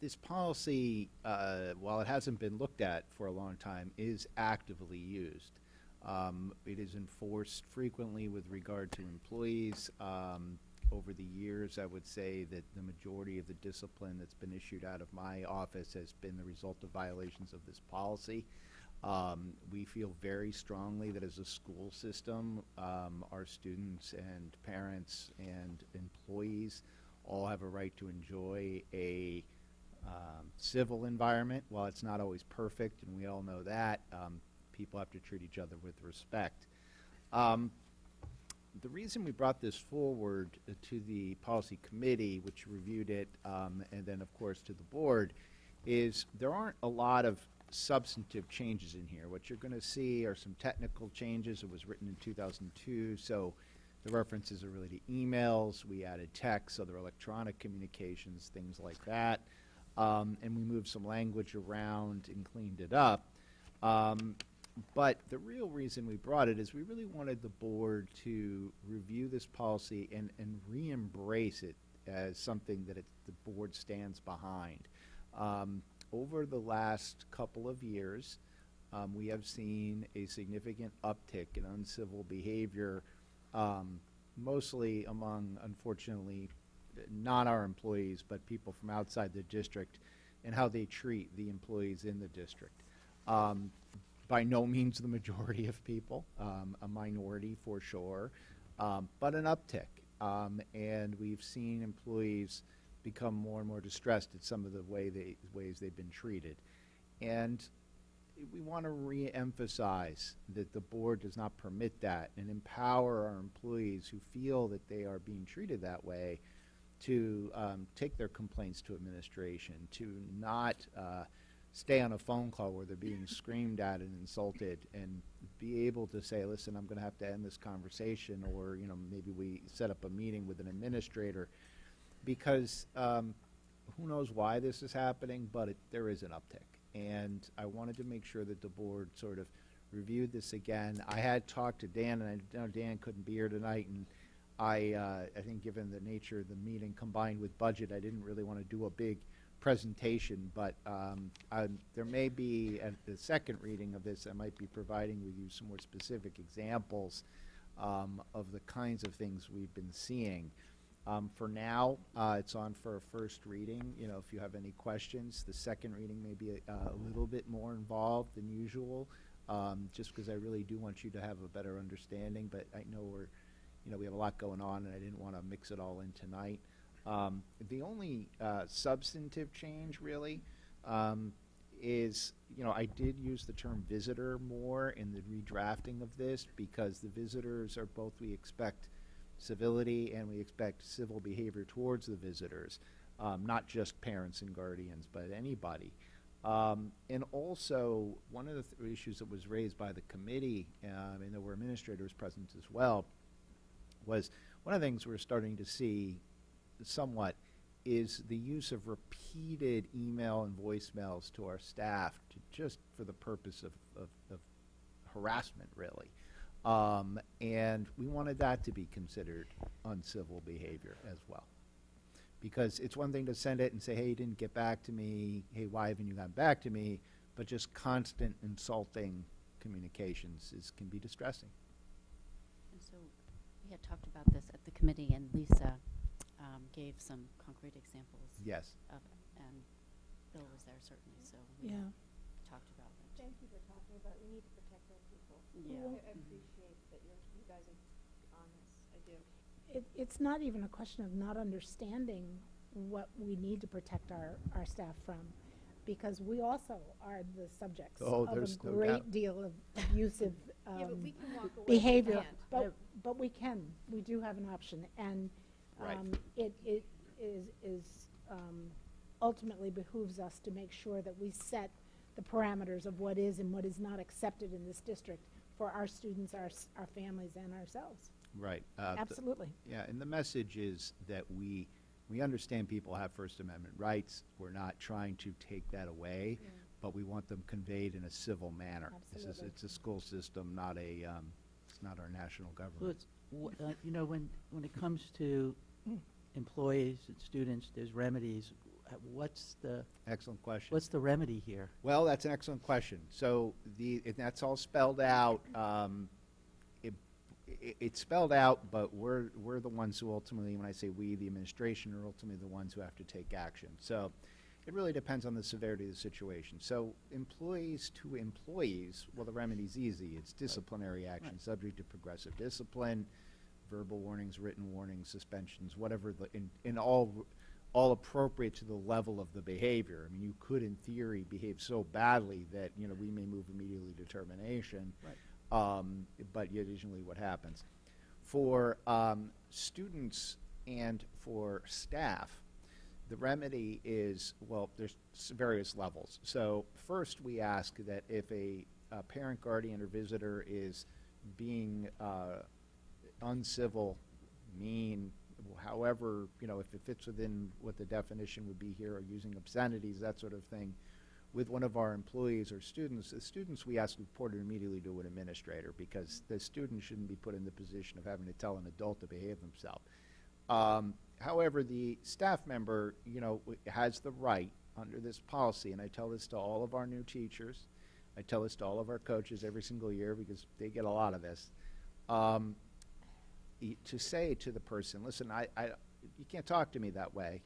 This policy, while it hasn't been looked at for a long time, is actively used. It is enforced frequently with regard to employees over the years, I would say that the majority of the discipline that's been issued out of my office has been the result of violations of this policy. We feel very strongly that as a school system, our students and parents and employees all have a right to enjoy a civil environment. While it's not always perfect, and we all know that, people have to treat each other with respect. The reason we brought this forward to the policy committee, which reviewed it, and then of course to the board, is there aren't a lot of substantive changes in here. What you're going to see are some technical changes. It was written in 2002, so the references are really to emails. We added text, other electronic communications, things like that. And we moved some language around and cleaned it up. But the real reason we brought it is we really wanted the board to review this policy and re-embrace it as something that the board stands behind. Over the last couple of years, we have seen a significant uptick in uncivil behavior, mostly among, unfortunately, not our employees, but people from outside the district, and how they treat the employees in the district. By no means the majority of people, a minority for sure, but an uptick. And we've seen employees become more and more distressed at some of the ways they've been treated. And we want to re-emphasize that the board does not permit that and empower our employees who feel that they are being treated that way to take their complaints to administration, to not stay on a phone call where they're being screamed at and insulted, and be able to say, listen, I'm going to have to end this conversation, or maybe we set up a meeting with an administrator, because who knows why this is happening, but there is an uptick. And I wanted to make sure that the board sort of reviewed this again. I had talked to Dan, and I know Dan couldn't be here tonight, and I think given the nature of the meeting combined with budget, I didn't really want to do a big presentation, but there may be, at the second reading of this, I might be providing with you some more specific examples of the kinds of things we've been seeing. For now, it's on for a first reading. If you have any questions, the second reading may be a little bit more involved than usual, just because I really do want you to have a better understanding, but I know we have a lot going on, and I didn't want to mix it all in tonight. The only substantive change, really, is, I did use the term visitor more in the redrafting of this, because the visitors are both, we expect civility and we expect civil behavior towards the visitors, not just parents and guardians, but anybody. And also, one of the issues that was raised by the committee, and there were administrators present as well, was one of the things we're starting to see somewhat is the use of repeated email and voicemails to our staff just for the purpose of harassment, really. And we wanted that to be considered uncivil behavior as well. Because it's one thing to send it and say, hey, you didn't get back to me, hey, why haven't you gotten back to me? But just constant insulting communications can be distressing. And so we had talked about this at the committee, and Lisa gave some concrete examples. Yes. Of it, and Bill was there certainly, so we talked about it. Thank you for talking about, we need to protect our people. Yeah. I appreciate that you guys are on this, I do. It's not even a question of not understanding what we need to protect our staff from, because we also are the subjects of a there's no doubt. great deal of abusive Yeah, but we can walk away. behavior. We can't. But we can. We do have an option, and Right. it is ultimately behooves us to make sure that we set the parameters of what is and what is not accepted in this district for our students, our families, and ourselves. Right. Absolutely. Yeah, and the message is that we understand people have First Amendment rights. We're not trying to take that away, but we want them conveyed in a civil manner. Absolutely. It's a school system, not it's not our national government. Well, when it comes to employees and students, there's remedies. What's the Excellent question. What's the remedy here? Well, that's an excellent question. So that's all spelled out. it's spelled out, but we're the ones who ultimately, when I say we, the administration, are ultimately the ones who have to take action. So it really depends on the severity of the situation. So employees to employees, well, the remedy's easy. It's disciplinary action, subject to progressive discipline, verbal warnings, written warnings, suspensions, whatever, in all appropriate to the level of the behavior. I mean, you could, in theory, behave so badly that, you know, we may move immediately to termination. But yet usually what happens. For students and for staff, the remedy is, well, there's various levels. So first we ask that if a parent, guardian, or visitor is being uncivil, mean, however, you know, if it fits within what the definition would be here, or using obscenities, that sort of thing, with one of our employees or students, the students we ask to report it immediately to an administrator, because the student shouldn't be put in the position of having to tell an adult to behave themselves. However, the staff member, you know, has the right under this policy, and I tell this to all of our new teachers, I tell this to all of our coaches every single year because they get a lot of this, to say to the person, listen, you can't talk to me that way.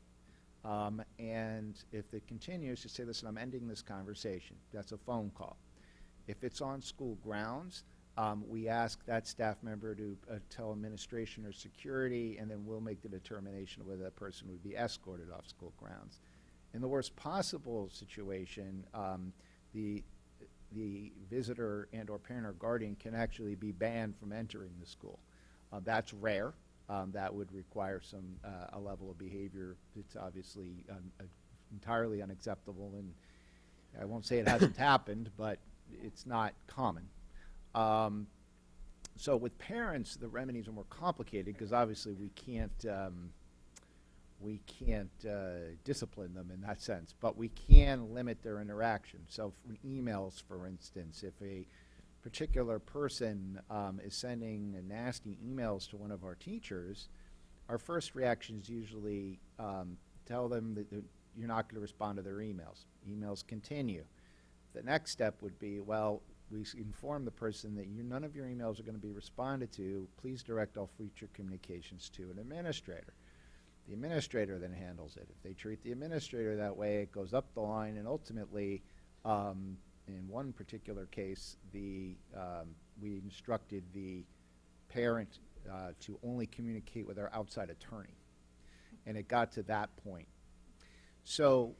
And if it continues, to say, listen, I'm ending this conversation. That's a phone call. If it's on school grounds, we ask that staff member to tell administration or security, and then we'll make the determination of whether that person would be escorted off school grounds. In the worst possible situation, the visitor and or parent or guardian can actually be banned from entering the school. That's rare. That would require a level of behavior that's obviously entirely unacceptable, and I won't say it hasn't happened, but it's not common. So with parents, the remedies are more complicated because obviously we can't discipline them in that sense, but we can limit their interaction. So for emails, for instance, if a particular person is sending nasty emails to one of our teachers, our first reaction is usually tell them that you're not going to respond to their emails. Emails continue. The next step would be, well, we inform the person that none of your emails are going to be responded to. Please direct all future communications to an administrator. The administrator then handles it. If they treat the administrator that way, it goes up the line, and ultimately, in one particular case, we instructed the parent to only communicate with our outside attorney, and it got to that point. So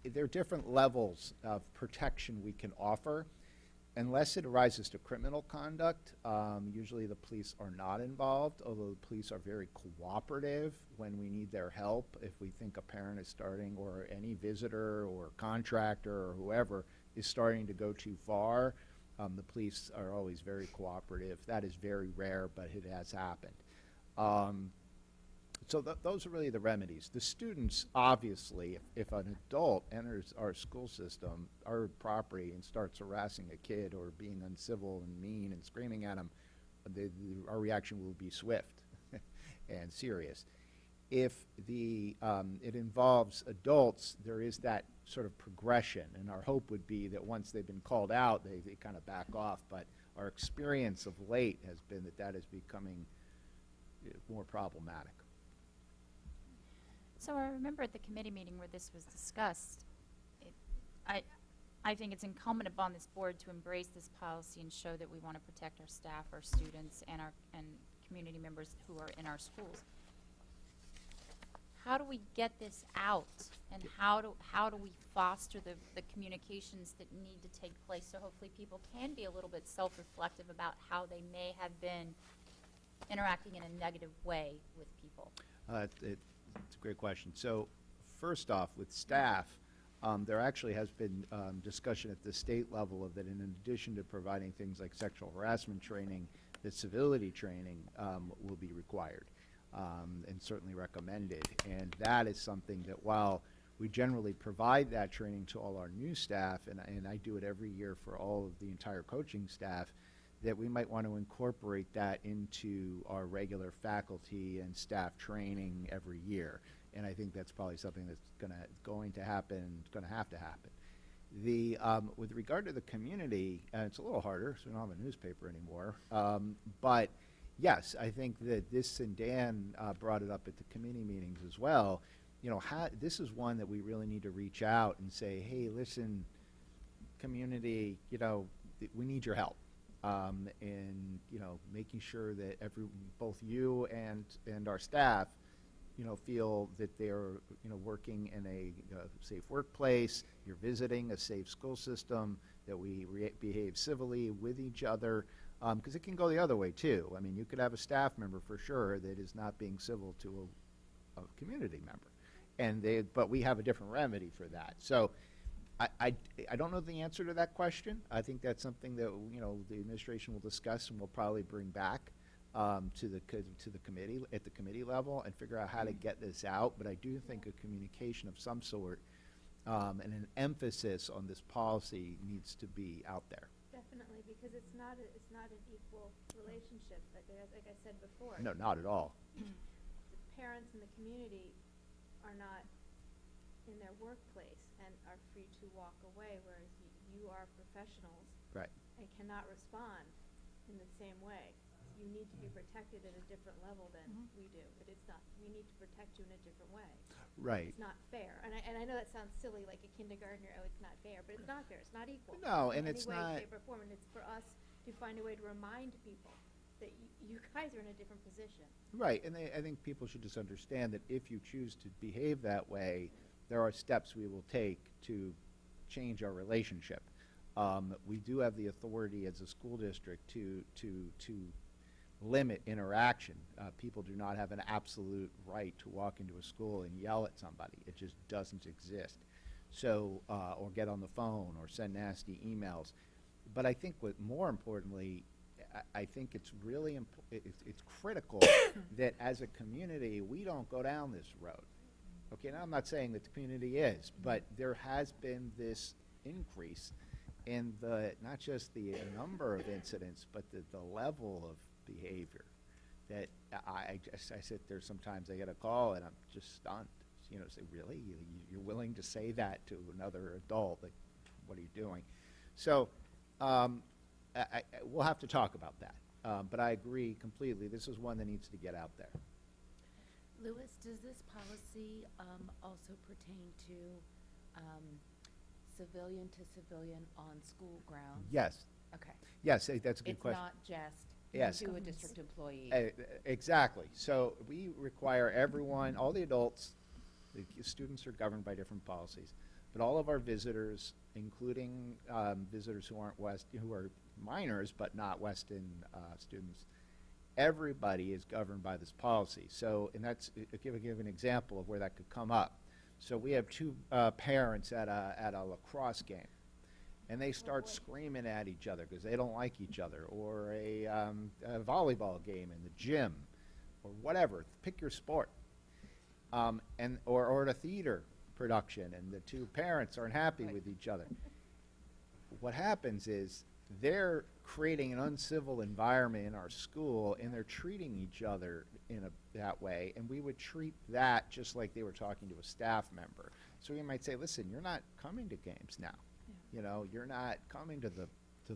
there are different levels of protection we can offer. Unless it arises to criminal conduct, usually the police are not involved, although the police are very cooperative when we need their help. If we think a parent is starting, or any visitor or contractor or whoever is starting to go too far, the police are always very cooperative. That is very rare, but it has happened. So those are really the remedies. The students, obviously, if an adult enters our school system, our property, and starts harassing a kid or being uncivil and mean and screaming at him, our reaction will be swift and serious. If it involves adults, there is that sort of progression, and our hope would be that once they've been called out, they kind of back off. But our experience of late has been that is becoming more problematic. So I remember at the committee meeting where this was discussed, I think it's incumbent upon this board to embrace this policy and show that we want to protect our staff, our students, and community members who are in our schools. How do we get this out, and how do we foster the communications that need to take place so hopefully people can be a little bit self-reflective about how they may have been interacting in a negative way with people? It's a great question. So first off, with staff, there actually has been discussion at the state level of that in addition to providing things like sexual harassment training, that civility training will be required and certainly recommended. And that is something that while we generally provide that training to all our new staff, and I do it every year for all of the entire coaching staff, that we might want to incorporate that into our regular faculty and staff training every year. And I think that's probably something that's going to happen, going to have to happen. With regard to the community, it's a little harder, so we don't have a newspaper anymore, but yes, I think that this, and Dan brought it up at the committee meetings as well, you know, this is one that we really need to reach out and say, hey, listen, community, you know, we need your help. And, you know, making sure that both you and our staff, you know, feel that they're, you know, working in a safe workplace, you're visiting a safe school system, that we behave civilly with each other, because it can go the other way too. I mean, you could have a staff member for sure that is not being civil to a community member, but we have a different remedy for that. So I don't know the answer to that question. I think that's something that, you know, the administration will discuss and we'll probably bring back to the committee at the committee level and figure out how to get this out. But I do think a communication of some sort and an emphasis on this policy needs to be out there. Definitely, because it's not an equal relationship. Like I said before. No, not at all. The parents in the community are not in their workplace and are free to walk away, whereas you are professionals, right, and cannot respond in the same way. You need to be protected at a different level than we do. But it's not. We need to protect you in a different way. Right. It's not fair. And I know that sounds silly, like a kindergartner. Oh, it's not fair, but it's not fair. It's not equal. No, and in it's any way, not. shape, or form. And it's for us to find a way to remind people that you guys are in a different position. Right, and I think people should just understand that if you choose to behave that way, there are steps we will take to change our relationship. We do have the authority as a school district to limit interaction. People do not have an absolute right to walk into a school and yell at somebody. It just doesn't exist. So, or get on the phone or send nasty emails. But I think what more importantly, I think it's really it's critical that as a community we don't go down this road. Okay, now I'm not saying that the community is, but there has been this increase in not just the number of incidents, but the level of behavior that I sit there sometimes, I get a call and I'm just stunned. You know, say, really? You're willing to say that to another adult? Like, what are you doing? So we'll have to talk about that. But I agree completely. This is one that needs to get out there. Louis, does this policy also pertain to civilian to civilian on school grounds? Yes. Okay. Yes, that's a good question. It's not just yes. to a district employee. Exactly. So we require everyone, all the adults, the students are governed by different policies, but all of our visitors, including visitors who aren't who are minors but not Weston students, everybody is governed by this policy. So, and that's, I'll give an example of where that could come up. So we have two parents at a lacrosse game, and they start screaming at each other because they don't like each other, or a volleyball game in the gym, or whatever. Pick your sport, or at a theater production, and the two parents aren't happy with each other. What happens is they're creating an uncivil environment in our school, and they're treating each other in that way, and we would treat that just like they were talking to a staff member. So we might say, listen, you're not coming to games now. You know, you're not coming to the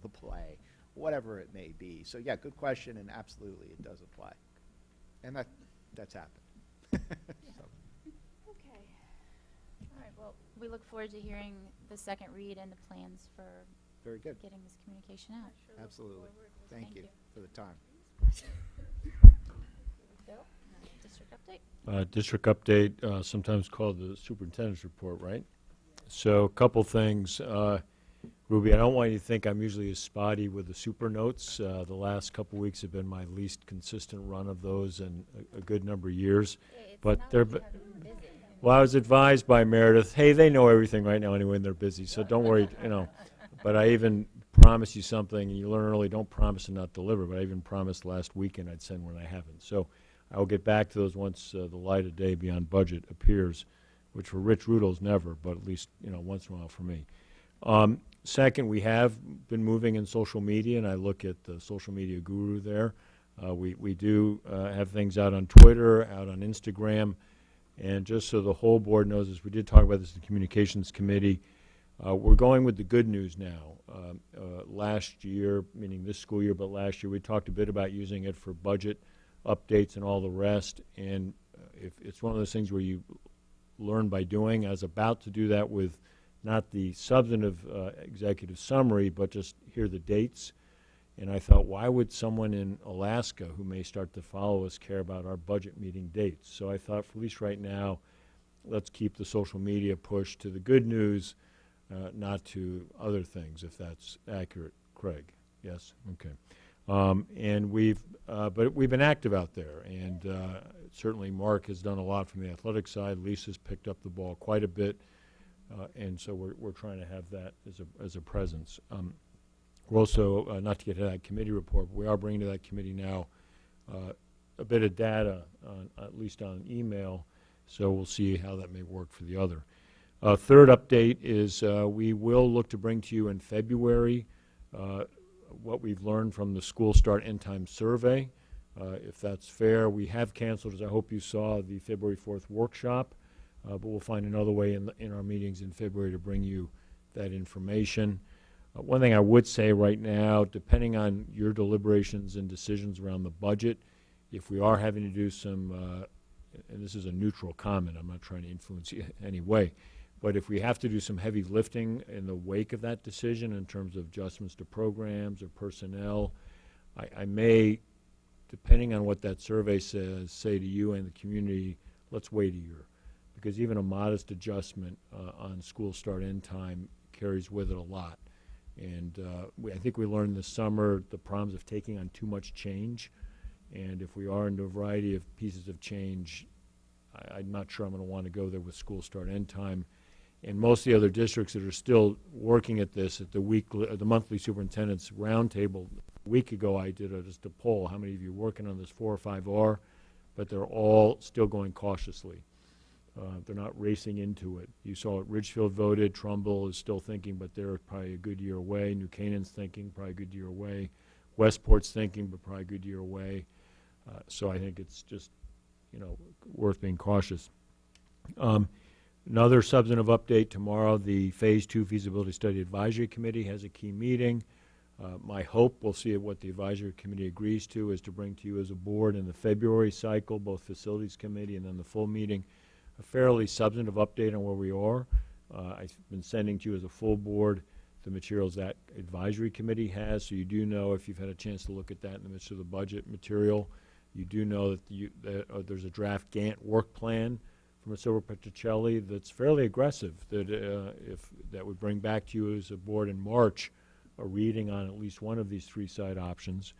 play, whatever it may be. So yeah, good question, and absolutely it does apply. And that's happened. So. Okay. All right, well, we look forward to hearing the second read and the plans for very good getting this communication out. Absolutely. Thank you for the time. Bill, district update. District update, sometimes called the superintendent's report, right? So a couple things. Ruby, I don't want you to think I'm usually as spotty with the super notes. The last couple weeks have been my least consistent run of those in a good number of years. But they're well, I was advised by Meredith, hey, they know everything right now anyway, and they're busy, so don't worry, you know. But I even promise you something, and you learn early, don't promise and not deliver, but I even promised last weekend I'd send when I haven't. So I will get back to those once the light of day beyond budget appears, which for Rich Rudolph's never, but at least, you know, once in a while for me. Second, we have been moving in social media, and I look at the social media guru there. We do have things out on Twitter, out on Instagram, and just so the whole board knows this, we did talk about this in the Communications Committee. We're going with the good news now. Last year, meaning this school year, but last year, we talked a bit about using it for budget updates and all the rest. And if it's one of those things where you learn by doing, I was about to do that with not the substantive executive summary, but just hear the dates. And I thought, why would someone in Alaska who may start to follow us care about our budget meeting dates? So I thought, for at least right now, let's keep the social media push to the good news, not to other things, if that's accurate. Craig, yes? Okay. But we've been active out there, and certainly Mark has done a lot from the athletic side. Lisa's picked up the ball quite a bit, and so we're trying to have that as a presence. We're also, not to get to that committee report, but we are bringing to that committee now a bit of data, at least on email, so we'll see how that may work for the other. Third update is we will look to bring to you in February what we've learned from the school start end time survey. If that's fair, we have canceled, as I hope you saw, the February 4th workshop, but we'll find another way in our meetings in February to bring you that information. One thing I would say right now, depending on your deliberations and decisions around the budget, if we are having to do some, and this is a neutral comment, I'm not trying to influence you in any way, but if we have to do some heavy lifting in the wake of that decision in terms of adjustments to programs or personnel, I may, depending on what that survey says, say to you and the community, let's wait a year. Because even a modest adjustment on school start end time carries with it a lot. And I think we learned this summer the problems of taking on too much change. And if we are into a variety of pieces of change, I'm not sure I'm going to want to go there with school start end time. And most of the other districts that are still working at this, at the monthly superintendent's roundtable, a week ago I did just a poll, how many of you are working on this 4 or 5 are, but they're all still going cautiously. They're not racing into it. You saw it, Ridgefield voted, Trumbull is still thinking, but they're probably a good year away. New Canaan's thinking, probably a good year away. Westport's thinking, but probably a good year away. So I think it's just, worth being cautious. Another substantive update tomorrow, the Phase 2 Feasibility Study Advisory Committee has a key meeting. My hope, we'll see what the advisory committee agrees to, is to bring to you as a board in the February cycle, both facilities committee and then the full meeting, a fairly substantive update on where we are. I've been sending to you as a full board the materials that advisory committee has, so you do know, if you've had a chance to look at that in the midst of the budget material, you do know that there's a draft Gantt work plan from Silver Petrocelli that's fairly aggressive, that would bring back to you as a board in March a reading on at least one of these 3 side options.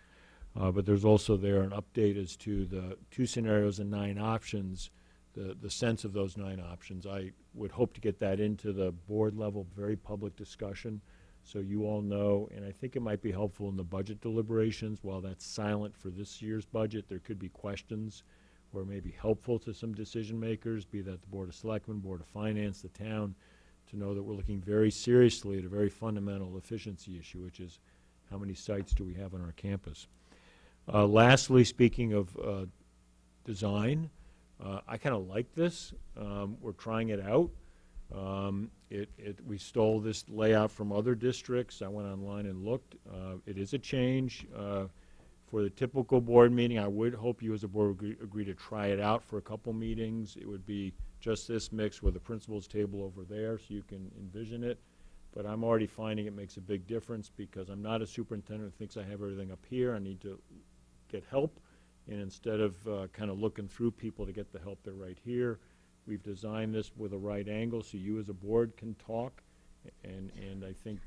But there's also there an update as to the 2 scenarios and 9 options, the sense of those 9 options. I would hope to get that into the board level, very public discussion, so you all know, and I think it might be helpful in the budget deliberations. While that's silent for this year's budget, there could be questions or may be helpful to some decision makers, be that the Board of Selectmen, Board of Finance, the town, to know that we're looking very seriously at a very fundamental efficiency issue, which is how many sites do we have on our campus. Lastly, speaking of design, I kind of like this. We're trying it out. We stole this layout from other districts. I went online and looked. It is a change. For the typical board meeting, I would hope you as a board would agree to try it out for a couple meetings. It would be just this mix with the principal's table over there so you can envision it. But I'm already finding it makes a big difference because I'm not a superintendent who thinks I have everything up here. I need to get help. And instead of kind of looking through people to get the help, they're right here. We've designed this with a right angle so you as a board can talk. And I think,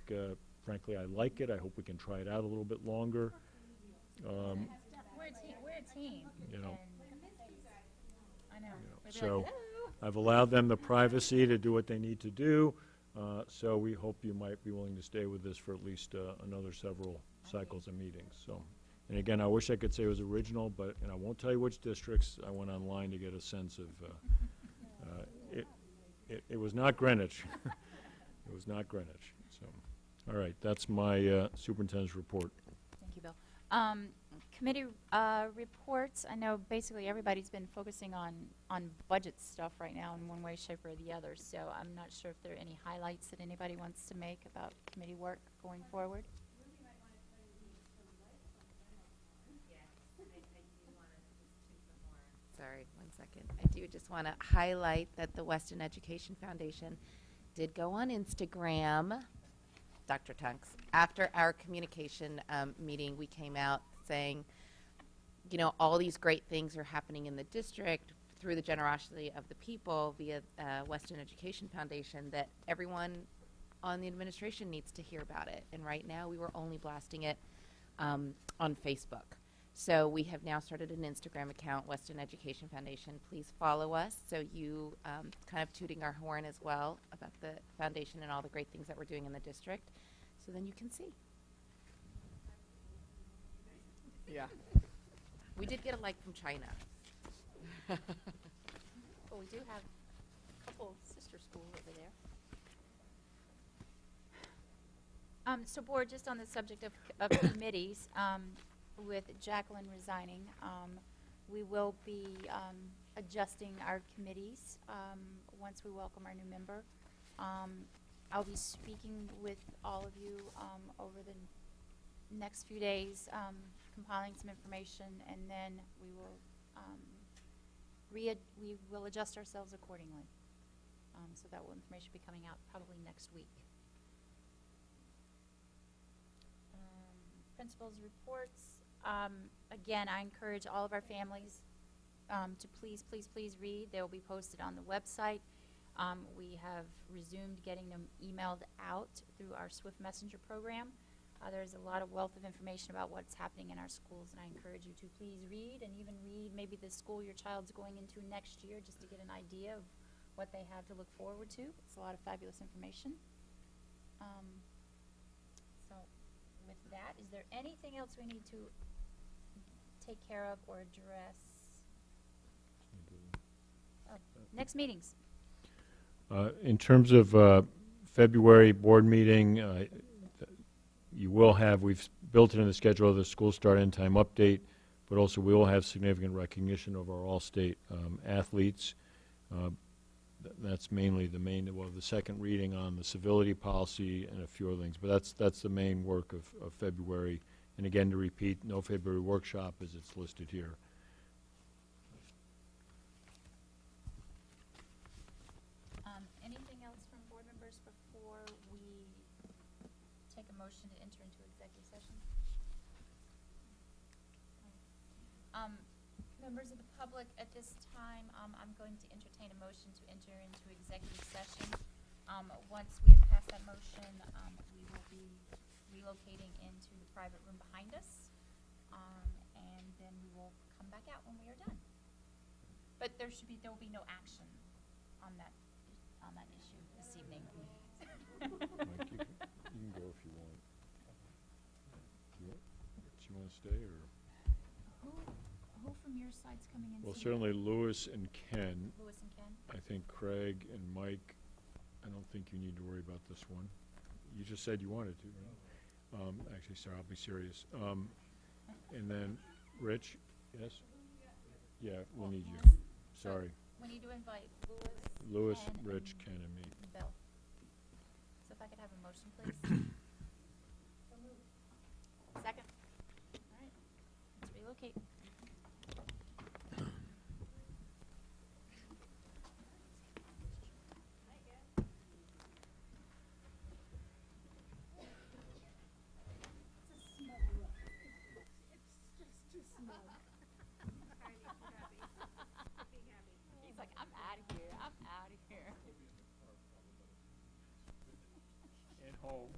frankly, I like it. I hope we can try it out a little bit longer. We're a team. I know. So I've allowed them the privacy to do what they need to do. So we hope you might be willing to stay with this for at least another several cycles of meetings. So, and again, I wish I could say it was original, but and I won't tell you which districts. I went online to get a sense of. It was not Greenwich. It was not Greenwich. So, all right, that's my superintendent's report. Thank you, Bill. Committee reports, I know basically everybody's been focusing on budget stuff right now in one way, shape, or the other, so I'm not sure if there are any highlights that anybody wants to make about committee work going forward. Sorry, one second. I do just want to highlight that the Western Education Foundation did go on Instagram, Dr. Tunks. After our communication meeting, we came out saying, you know, all these great things are happening in the district through the generosity of the people via Western Education Foundation, that everyone on the administration needs to hear about it. And right now, we were only blasting it on Facebook. So we have now started an Instagram account, Western Education Foundation. Please follow us so you kind of tooting our horn as well about the foundation and all the great things that we're doing in the district, so then you can see. Yeah. We did get a like from China. Well, we do have a couple of sister schools over there. So board, just on the subject of committees, with Jacqueline resigning, we will be adjusting our committees once we welcome our new member. I'll be speaking with all of you over the next few days, compiling some information, and then we will adjust ourselves accordingly. So that information will be coming out probably next week. Principals reports. Again, I encourage all of our families to please read. They will be posted on the website. We have resumed getting them emailed out through our Swift Messenger program. There's a lot of wealth of information about what's happening in our schools, and I encourage you to please read, and even read maybe the school your child's going into next year, just to get an idea of what they have to look forward to. It's a lot of fabulous information. So with that, is there anything else we need to take care of or address? Next meetings. In terms of February board meeting, you will have, we've built it in the schedule of the school start end time update, but also we will have significant recognition of our all-state athletes. That's mainly the the second reading on the civility policy and a few other things, but that's the main work of February. And again, to repeat, no February workshop as it's listed here. Anything else from board members before we take a motion to enter into executive session? Members of the public, at this time, I'm going to entertain a motion to enter into executive session. Once we have passed that motion, we will be relocating into the private room behind us, and then we will come back out when we are done. But there will be no action on that issue this evening. Mike, you can go if you want. Do you want to stay, or? Who from your side's coming in? Well, certainly Louis and Ken. Louis and Ken? I think Craig and Mike, I don't think you need to worry about this one. You just said you wanted to, right? Actually, sorry, I'll be serious. And then Rich, yes? Yeah, we'll need you. Sorry. We need to invite Louis, Ken, Rich, and Ken, and me. Bill. So if I could have a motion, please. Second. All right. Let's relocate. He's like, I'm out of here. I'm out of here. And home.